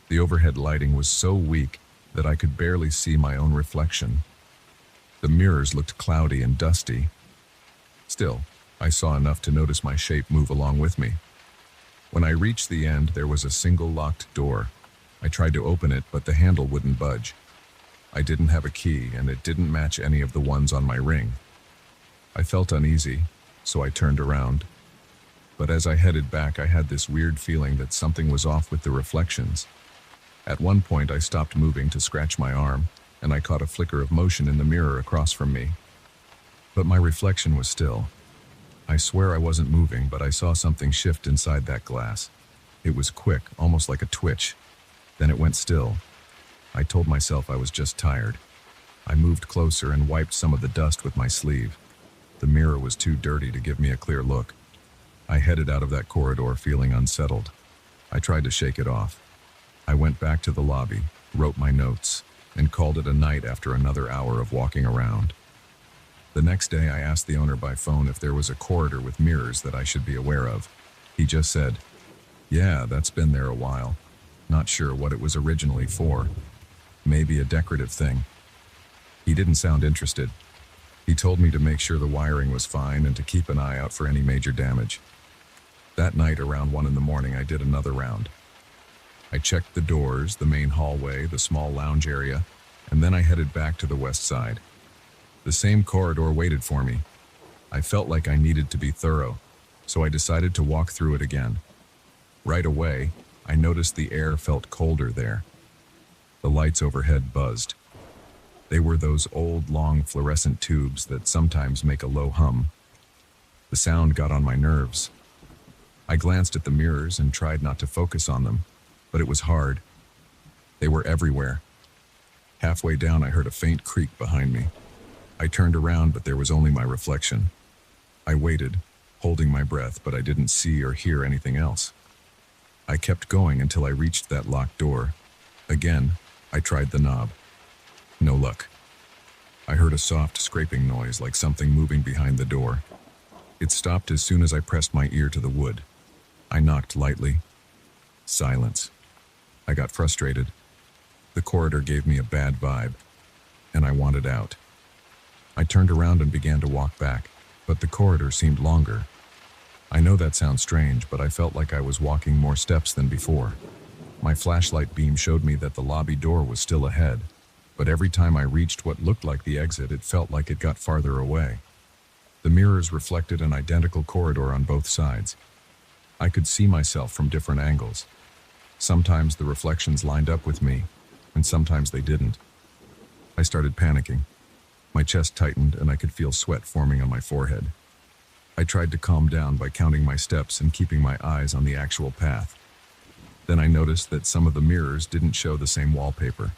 The overhead lighting was so weak that I could barely see my own reflection. The mirrors looked cloudy and dusty. Still, I saw enough to notice my shape move along with me. When I reached the end, there was a single locked door. I tried to open it, but the handle wouldn't budge. I didn't have a key, and it didn't match any of the ones on my ring. I felt uneasy, so I turned around. But as I headed back, I had this weird feeling that something was off with the reflections. At one point, I stopped moving to scratch my arm, and I caught a flicker of motion in the mirror across from me. But my reflection was still. I swear I wasn't moving, but I saw something shift inside that glass. It was quick, almost like a twitch. Then it went still. I told myself I was just tired. I moved closer and wiped some of the dust with my sleeve. The mirror was too dirty to give me a clear look. I headed out of that corridor feeling unsettled. I tried to shake it off. I went back to the lobby, wrote my notes, and called it a night after another hour of walking around. The next day I asked the owner by phone if there was a corridor with mirrors that I should be aware of. He just said, "Yeah, that's been there a while. Not sure what it was originally for. Maybe a decorative thing." He didn't sound interested. He told me to make sure the wiring was fine and to keep an eye out for any major damage. That night around 1 in the morning, I did another round. I checked the doors, the main hallway, the small lounge area, and then I headed back to the west side. The same corridor waited for me. I felt like I needed to be thorough, so I decided to walk through it again. Right away, I noticed the air felt colder there. The lights overhead buzzed. They were those old, long fluorescent tubes that sometimes make a low hum. The sound got on my nerves. I glanced at the mirrors and tried not to focus on them, but it was hard. They were everywhere. Halfway down, I heard a faint creak behind me. I turned around, but there was only my reflection. I waited, holding my breath, but I didn't see or hear anything else. I kept going until I reached that locked door. Again, I tried the knob. No luck. I heard a soft scraping noise like something moving behind the door. It stopped as soon as I pressed my ear to the wood. I knocked lightly. Silence. I got frustrated. The corridor gave me a bad vibe, and I wanted out. I turned around and began to walk back, but the corridor seemed longer. I know that sounds strange, but I felt like I was walking more steps than before. My flashlight beam showed me that the lobby door was still ahead, but every time I reached what looked like the exit, it felt like it got farther away. The mirrors reflected an identical corridor on both sides. I could see myself from different angles. Sometimes the reflections lined up with me, and sometimes they didn't. I started panicking. My chest tightened, and I could feel sweat forming on my forehead. I tried to calm down by counting my steps and keeping my eyes on the actual path. Then I noticed that some of the mirrors didn't show the same wallpaper.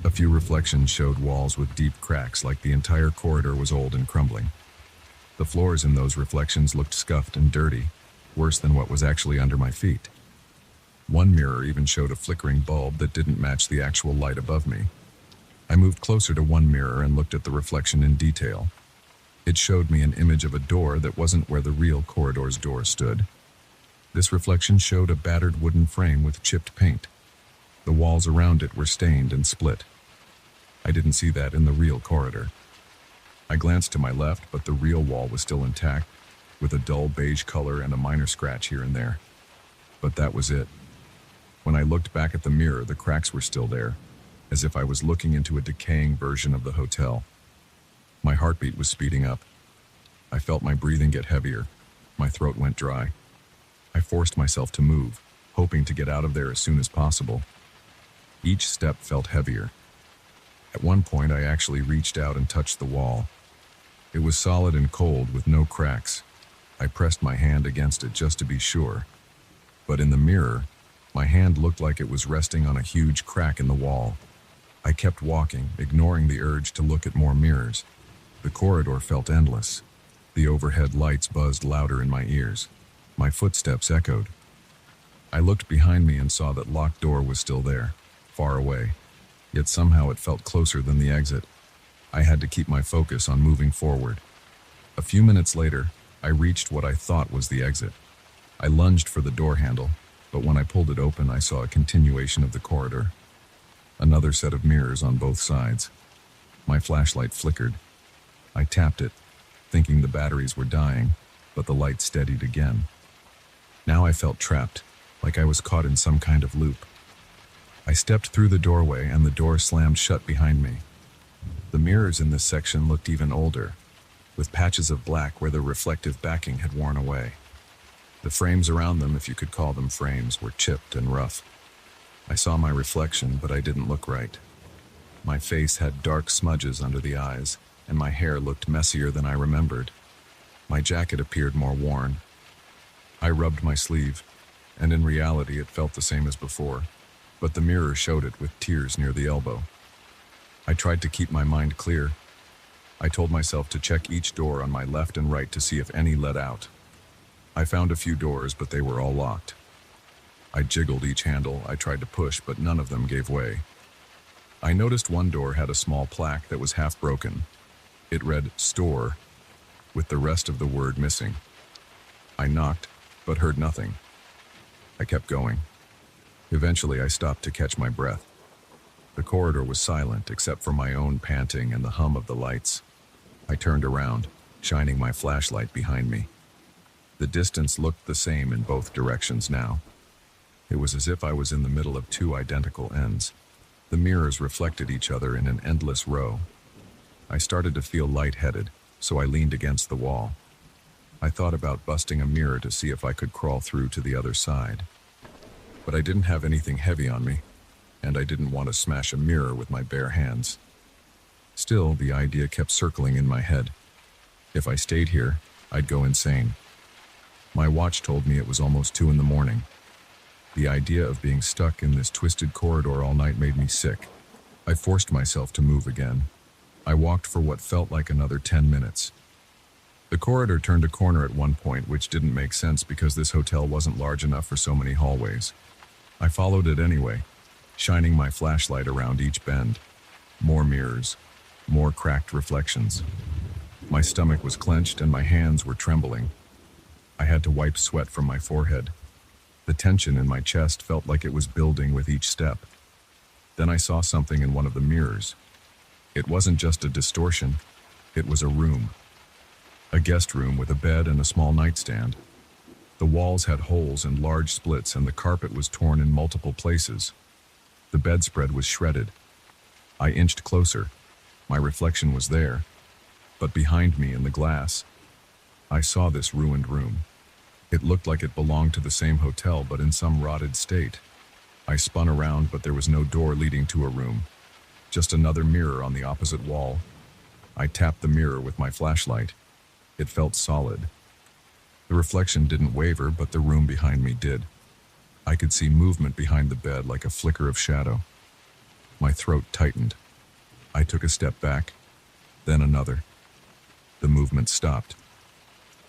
A few reflections showed walls with deep cracks, like the entire corridor was old and crumbling. The floors in those reflections looked scuffed and dirty, worse than what was actually under my feet. One mirror even showed a flickering bulb that didn't match the actual light above me. I moved closer to one mirror and looked at the reflection in detail. It showed me an image of a door that wasn't where the real corridor's door stood. This reflection showed a battered wooden frame with chipped paint. The walls around it were stained and split. I didn't see that in the real corridor. I glanced to my left, but the real wall was still intact, with a dull beige color and a minor scratch here and there. But that was it. When I looked back at the mirror, the cracks were still there, as if I was looking into a decaying version of the hotel. My heartbeat was speeding up. I felt my breathing get heavier. My throat went dry. I forced myself to move, hoping to get out of there as soon as possible. Each step felt heavier. At one point, I actually reached out and touched the wall. It was solid and cold with no cracks. I pressed my hand against it just to be sure. But in the mirror, my hand looked like it was resting on a huge crack in the wall. I kept walking, ignoring the urge to look at more mirrors. The corridor felt endless. The overhead lights buzzed louder in my ears. My footsteps echoed. I looked behind me and saw that locked door was still there, far away. Yet somehow it felt closer than the exit. I had to keep my focus on moving forward. A few minutes later, I reached what I thought was the exit. I lunged for the door handle, but when I pulled it open, I saw a continuation of the corridor. Another set of mirrors on both sides. My flashlight flickered. I tapped it, thinking the batteries were dying, but the light steadied again. Now I felt trapped, like I was caught in some kind of loop. I stepped through the doorway and the door slammed shut behind me. The mirrors in this section looked even older, with patches of black where the reflective backing had worn away. The frames around them, if you could call them frames, were chipped and rough. I saw my reflection, but I didn't look right. My face had dark smudges under the eyes, and my hair looked messier than I remembered. My jacket appeared more worn. I rubbed my sleeve, and in reality it felt the same as before, but the mirror showed it with tears near the elbow. I tried to keep my mind clear. I told myself to check each door on my left and right to see if any led out. I found a few doors, but they were all locked. I jiggled each handle I tried to push, but none of them gave way. I noticed one door had a small plaque that was half broken. It read, "Store," with the rest of the word missing. I knocked, but heard nothing. I kept going. Eventually, I stopped to catch my breath. The corridor was silent, except for my own panting and the hum of the lights. I turned around, shining my flashlight behind me. The distance looked the same in both directions now. It was as if I was in the middle of two identical ends. The mirrors reflected each other in an endless row. I started to feel lightheaded, so I leaned against the wall. I thought about busting a mirror to see if I could crawl through to the other side. But I didn't have anything heavy on me, and I didn't want to smash a mirror with my bare hands. Still, the idea kept circling in my head. If I stayed here, I'd go insane. My watch told me it was almost 2 in the morning. The idea of being stuck in this twisted corridor all night made me sick. I forced myself to move again. I walked for what felt like another 10 minutes. The corridor turned a corner at one point, which didn't make sense because this hotel wasn't large enough for so many hallways. I followed it anyway, shining my flashlight around each bend. More mirrors, more cracked reflections. My stomach was clenched and my hands were trembling. I had to wipe sweat from my forehead. The tension in my chest felt like it was building with each step. Then I saw something in one of the mirrors. It wasn't just a distortion, it was a room. A guest room with a bed and a small nightstand. The walls had holes and large splits, and the carpet was torn in multiple places. The bedspread was shredded. I inched closer. My reflection was there. But behind me in the glass, I saw this ruined room. It looked like it belonged to the same hotel, but in some rotted state. I spun around, but there was no door leading to a room. Just another mirror on the opposite wall. I tapped the mirror with my flashlight. It felt solid. The reflection didn't waver, but the room behind me did. I could see movement behind the bed like a flicker of shadow. My throat tightened. I took a step back, then another. The movement stopped.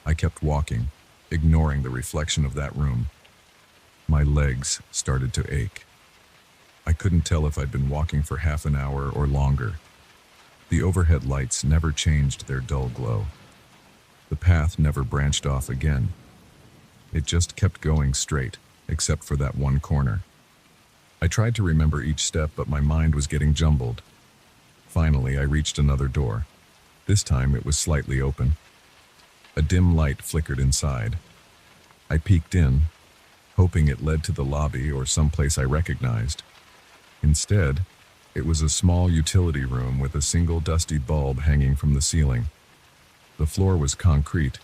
I kept walking, ignoring the reflection of that room. My legs started to ache. I couldn't tell if I'd been walking for half an hour or longer. The overhead lights never changed their dull glow. The path never branched off again. It just kept going straight, except for that one corner. I tried to remember each step, but my mind was getting jumbled. Finally, I reached another door. This time it was slightly open. A dim light flickered inside. I peeked in. hoping it led to the lobby or someplace I recognized. Instead, it was a small utility room with a single dusty bulb hanging from the ceiling. The floor was concrete.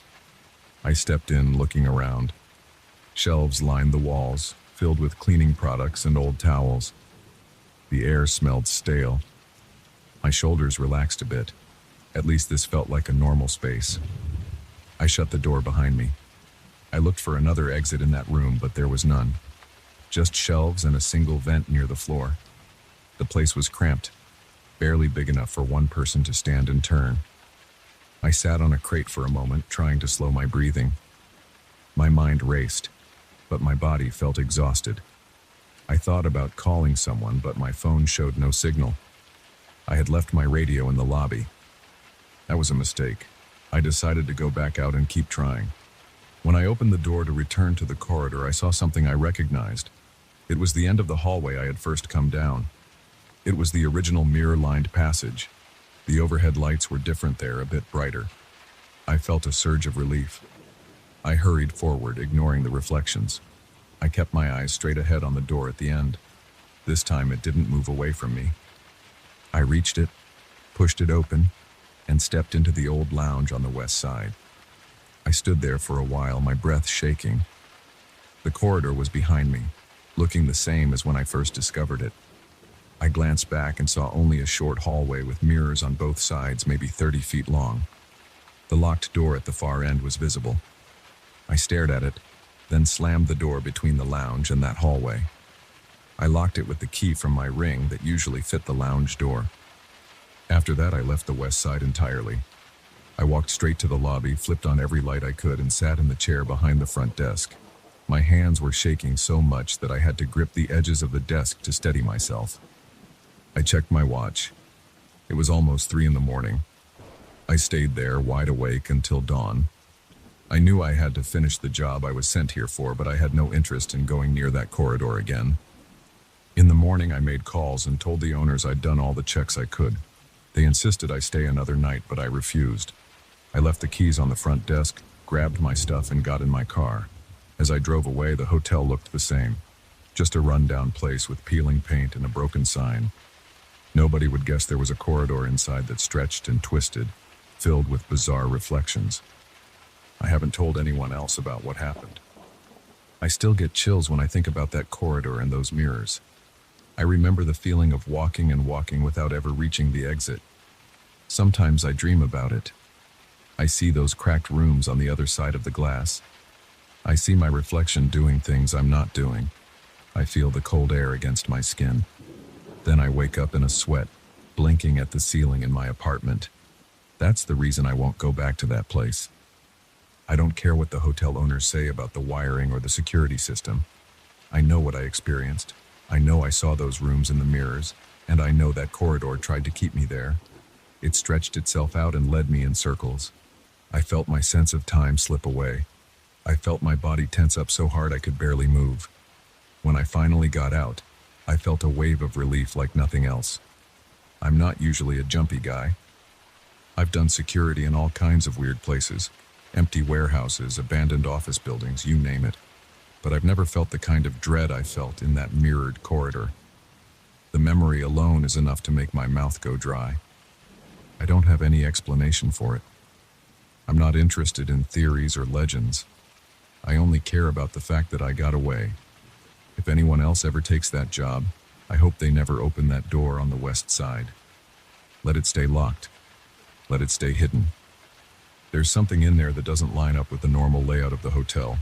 I stepped in, looking around. Shelves lined the walls, filled with cleaning products and old towels. The air smelled stale. My shoulders relaxed a bit. At least this felt like a normal space. I shut the door behind me. I looked for another exit in that room, but there was none. Just shelves and a single vent near the floor. The place was cramped, barely big enough for one person to stand and turn. I sat on a crate for a moment, trying to slow my breathing. My mind raced, but my body felt exhausted. I thought about calling someone, but my phone showed no signal. I had left my radio in the lobby. That was a mistake. I decided to go back out and keep trying. When I opened the door to return to the corridor, I saw something I recognized. It was the end of the hallway I had first come down. It was the original mirror-lined passage. The overhead lights were different there, a bit brighter. I felt a surge of relief. I hurried forward, ignoring the reflections. I kept my eyes straight ahead on the door at the end. This time it didn't move away from me. I reached it, pushed it open, and stepped into the old lounge on the west side. I stood there for a while, my breath shaking. The corridor was behind me, looking the same as when I first discovered it. I glanced back and saw only a short hallway with mirrors on both sides, maybe 30 feet long. The locked door at the far end was visible. I stared at it, then slammed the door between the lounge and that hallway. I locked it with the key from my ring that usually fit the lounge door. After that, I left the west side entirely. I walked straight to the lobby, flipped on every light I could, and sat in the chair behind the front desk. My hands were shaking so much that I had to grip the edges of the desk to steady myself. I checked my watch. It was almost 3 a.m. I stayed there, wide awake, until dawn. I knew I had to finish the job I was sent here for, but I had no interest in going near that corridor again. In the morning, I made calls and told the owners I'd done all the checks I could. They insisted I stay another night, but I refused. I left the keys on the front desk, grabbed my stuff, and got in my car. As I drove away, the hotel looked the same. Just a run-down place with peeling paint and a broken sign. Nobody would guess there was a corridor inside that stretched and twisted, filled with bizarre reflections. I haven't told anyone else about what happened. I still get chills when I think about that corridor and those mirrors. I remember the feeling of walking and walking without ever reaching the exit. Sometimes I dream about it. I see those cracked rooms on the other side of the glass. I see my reflection doing things I'm not doing. I feel the cold air against my skin. Then I wake up in a sweat, blinking at the ceiling in my apartment. That's the reason I won't go back to that place. I don't care what the hotel owners say about the wiring or the security system. I know what I experienced. I know I saw those rooms in the mirrors, and I know that corridor tried to keep me there. It stretched itself out and led me in circles. I felt my sense of time slip away. I felt my body tense up so hard I could barely move. When I finally got out, I felt a wave of relief like nothing else. I'm not usually a jumpy guy. I've done security in all kinds of weird places. Empty warehouses, abandoned office buildings, you name it. But I've never felt the kind of dread I felt in that mirrored corridor. The memory alone is enough to make my mouth go dry. I don't have any explanation for it. I'm not interested in theories or legends. I only care about the fact that I got away. If anyone else ever takes that job, I hope they never open that door on the west side. Let it stay locked. Let it stay hidden. There's something in there that doesn't line up with the normal layout of the hotel.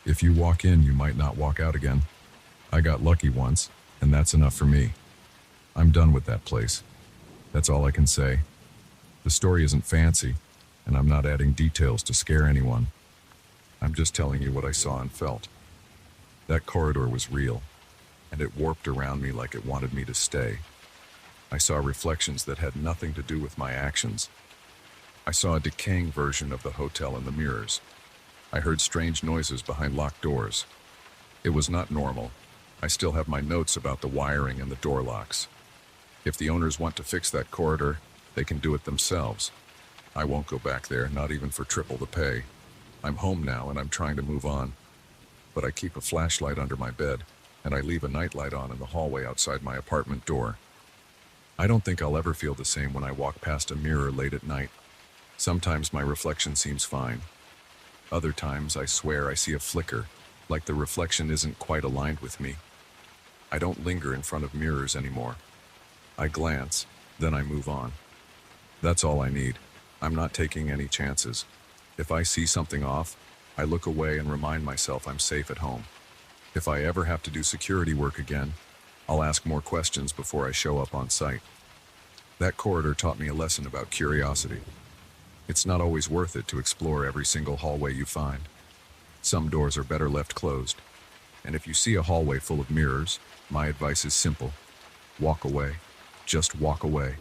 If you walk in, you might not walk out again. I got lucky once, and that's enough for me. I'm done with that place. That's all I can say. The story isn't fancy, and I'm not adding details to scare anyone. I'm just telling you what I saw and felt. That corridor was real, and it warped around me like it wanted me to stay. I saw reflections that had nothing to do with my actions. I saw a decaying version of the hotel in the mirrors. I heard strange noises behind locked doors. It was not normal. I still have my notes about the wiring and the door locks. If the owners want to fix that corridor, they can do it themselves. I won't go back there, not even for triple the pay. I'm home now, and I'm trying to move on. but I keep a flashlight under my bed, and I leave a nightlight on in the hallway outside my apartment door. I don't think I'll ever feel the same when I walk past a mirror late at night. Sometimes my reflection seems fine. Other times I swear I see a flicker, like the reflection isn't quite aligned with me. I don't linger in front of mirrors anymore. I glance, then I move on. That's all I need. I'm not taking any chances. If I see something off, I look away and remind myself I'm safe at home. If I ever have to do security work again, I'll ask more questions before I show up on site. That corridor taught me a lesson about curiosity. It's not always worth it to explore every single hallway you find. Some doors are better left closed. And if you see a hallway full of mirrors, my advice is simple. Walk away. Just walk away.